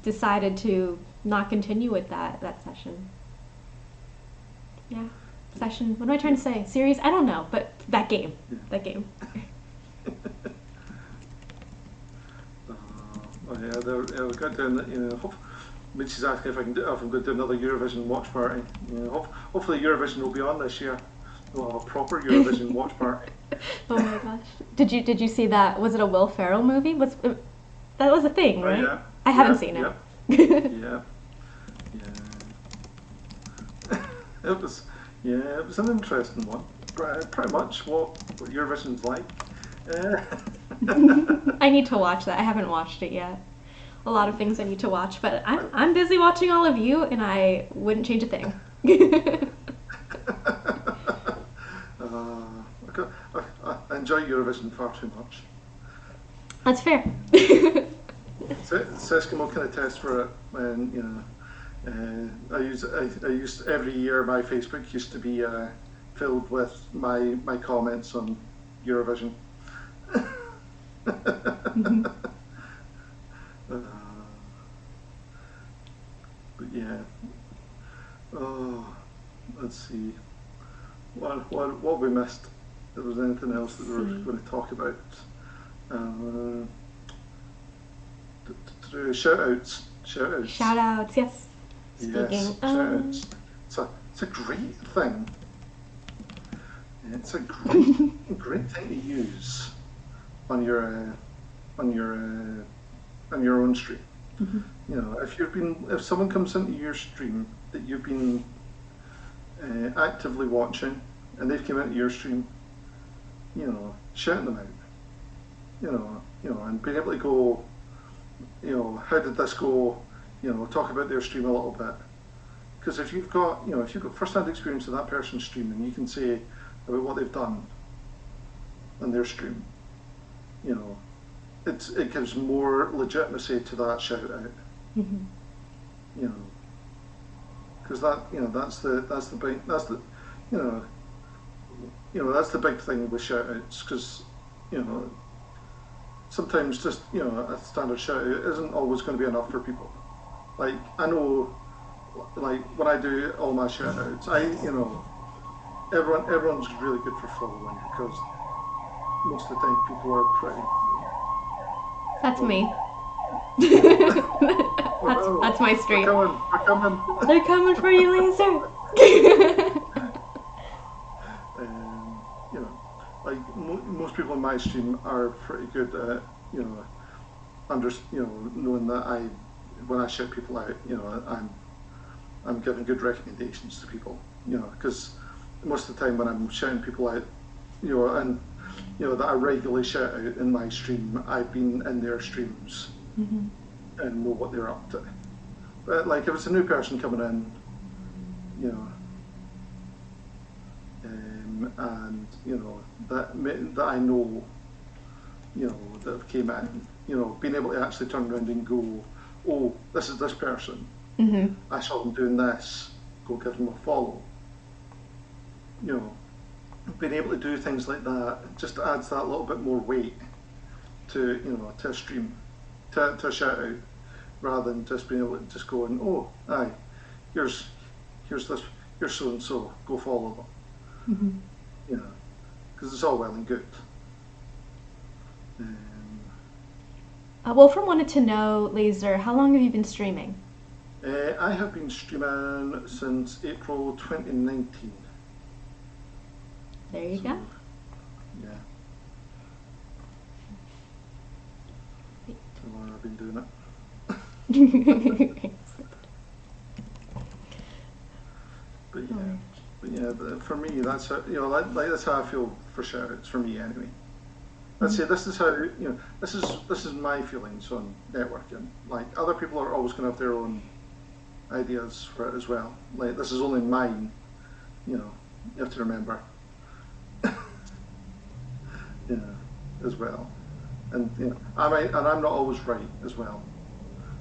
decided to not continue with that session. Yeah, session. What am I trying to say? Series? I don't know, but that game, Yeah. that game. Oh yeah, we're going to, Mitch is asking if I'm going to do another Eurovision watch party. Hopefully Eurovision will be on this year. We'll have a proper Eurovision watch party. Oh my gosh. Did you see that? Was it a Will Ferrell movie? That was a thing, Oh right? yeah, I haven't yeah, seen yeah, it. yeah, yeah. It was, yeah, it was an interesting one. Pretty much what Eurovision's like. Uh, I need to watch that. I haven't watched it yet. A lot of things I need to watch, but I'm busy watching all of you, and I wouldn't change a thing. I enjoy Eurovision far too much. That's fair. Seskimo can attest for it. When I used every year my Facebook used to be filled with my comments on Eurovision. uh, but yeah. Oh, let's see. What we missed? If there was anything else that we were See. going to talk about? Uh, Shout outs. Shout outs. Shout outs, yes. Yes, Speaking. shout outs. It's a great thing. It's a great thing to use on your on your on your own stream. Mhm. If someone comes into your stream that you've been actively watching, and they've come into your stream, shouting them out, and being able to go, how did this go? Talk about their stream a little bit. Because if you've got first-hand experience of that person's stream, and you can say about what they've done on their stream, it gives more legitimacy to that shout out. Mhm. You know, because that's the big you know that's the big thing with shout outs. Because sometimes just a standard shout out isn't always going to be enough for people. Like I know, like when I do all my shout outs, everyone's really good for following because most of the time people are pretty. That's Well, me. oh no, that's my we're stream. coming, we're coming. They're coming for you, Laser. Um, like most people in my stream are pretty good at knowing that when I shout people out, I'm giving good recommendations to people, because most of the time when I'm shouting people out, and that I regularly shout out in my stream, I've been in their streams Mhm. and know what they're up to. But like if it's a new person coming in, you know, and that I know, that have came in, being able to actually turn around and go, oh, this is this person. Mm-hmm. I saw them doing this. Go give them a follow. Being able to do things like that just adds that little bit more weight to a stream, to a shout out, rather than just being able to just go and, oh, aye, here's this, here's so and so, go follow them. Mm-hmm. Because it's all well and good. Wolfram wanted to know, Laser, how long have you been streaming? I have been streaming since April 2019. There you go. Yeah. How long I've been doing it. But yeah, for me, that's how, that's how I feel for shoutouts. For me, anyway. Let's say this is how this is my feelings on networking. Like, other people are always going to have their own ideas for it as well. Like, this is only mine. You have to remember. As well, and I'm not always right as well.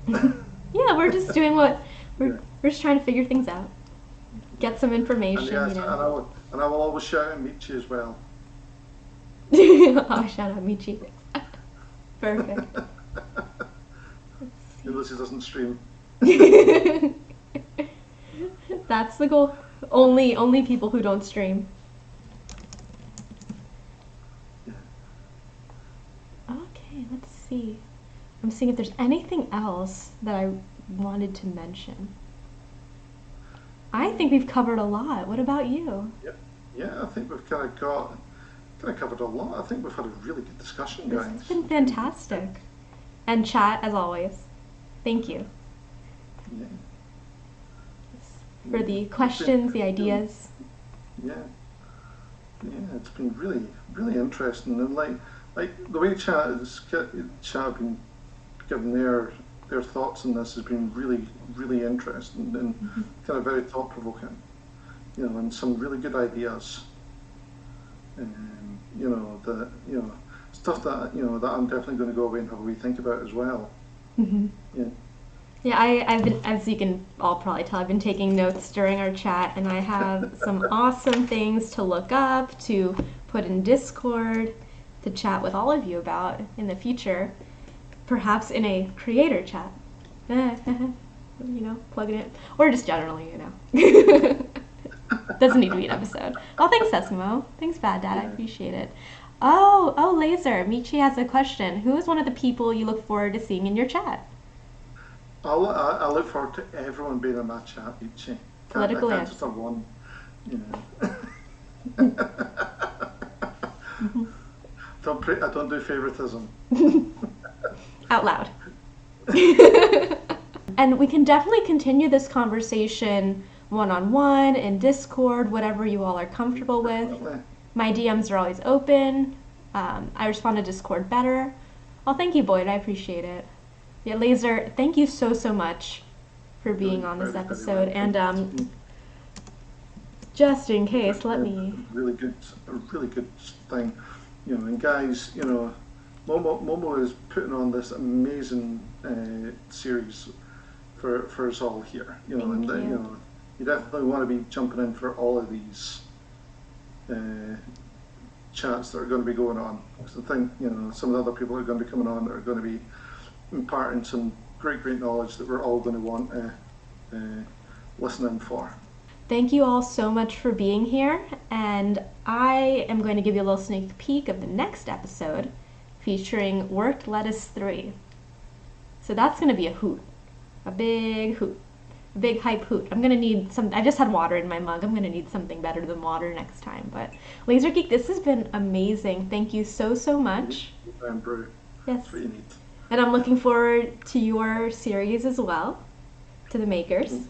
Yeah, we're just doing we're just trying to figure things out, get some information. And I will always shout and meet you as well. Oh, shout out Michi. Perfect. Unless he doesn't stream. That's the goal. Only people who don't stream. Okay, let's see. I'm seeing if there's anything else that I wanted to mention. I think we've covered a lot. What about you? Yeah, I think we've kind of covered a lot. I think we've had a really good discussion, guys. This has been fantastic. And chat, as always. Thank you. Yeah. For the questions, the ideas. Yeah, it's been really, really interesting, and like the way chat have been giving their thoughts on this has been really, really interesting and kind of very thought provoking, and some really good ideas, and stuff that that I'm definitely going to go away and have a wee think about as well. Mm-hmm. Yeah. Yeah, I've been, as you can all probably tell, I've been taking notes during our chat, and I have some awesome things to look up, to put in Discord, to chat with all of you about in the future, perhaps in a creator chat. Plugging it, or just generally, Doesn't need to be an episode. Well, thanks, Sesamo. Thanks, Bad Dad. I appreciate it. Oh, Laser. Michi has a question. Who is one of the people you look forward to seeing in your chat? I look forward to everyone being in my chat, each. Political I can't just have one. I don't do favoritism. Out loud. And we can definitely continue this conversation one-on-one, in Discord, whatever you all are comfortable with. Definitely. My DMs are always open. I respond to Discord better. Well, thank you, Boyd. I appreciate it. Yeah, Laser, thank you so much for being on this episode. And just in case, let me... A really good thing. And guys, Momo is putting on this amazing series for us all here. You definitely want to be jumping in for all of these chats that are going to be going on. Because I think, some of the other people that are going to be coming on that are going to be imparting some great knowledge that we're all going to want to listen in for. Thank you all so much for being here, and I am going to give you a little sneak peek of the next episode featuring Worked Lettuce 3. So that's going to be a hoot. A big hoot. A big hype hoot. I'm going to need some... I just had water in my mug. I'm going to need something better than water next time. But Laser Geek, this has been amazing. Thank you so much. Brew. Yes. That's what you need. And I'm looking forward to your series as well, to the makers.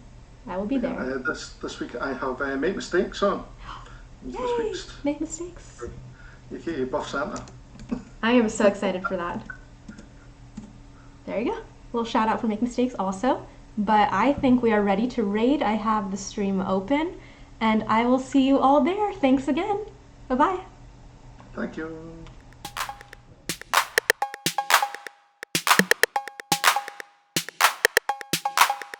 I will be there. This week I have Make Mistakes on. Yay! Make Mistakes. AKA Buff Santa. I am so excited for that. There you go. A little shout out for Make Mistakes also. But I think we are ready to raid. I have the stream open, and I will see you all there. Thanks again. Bye bye. Thank you.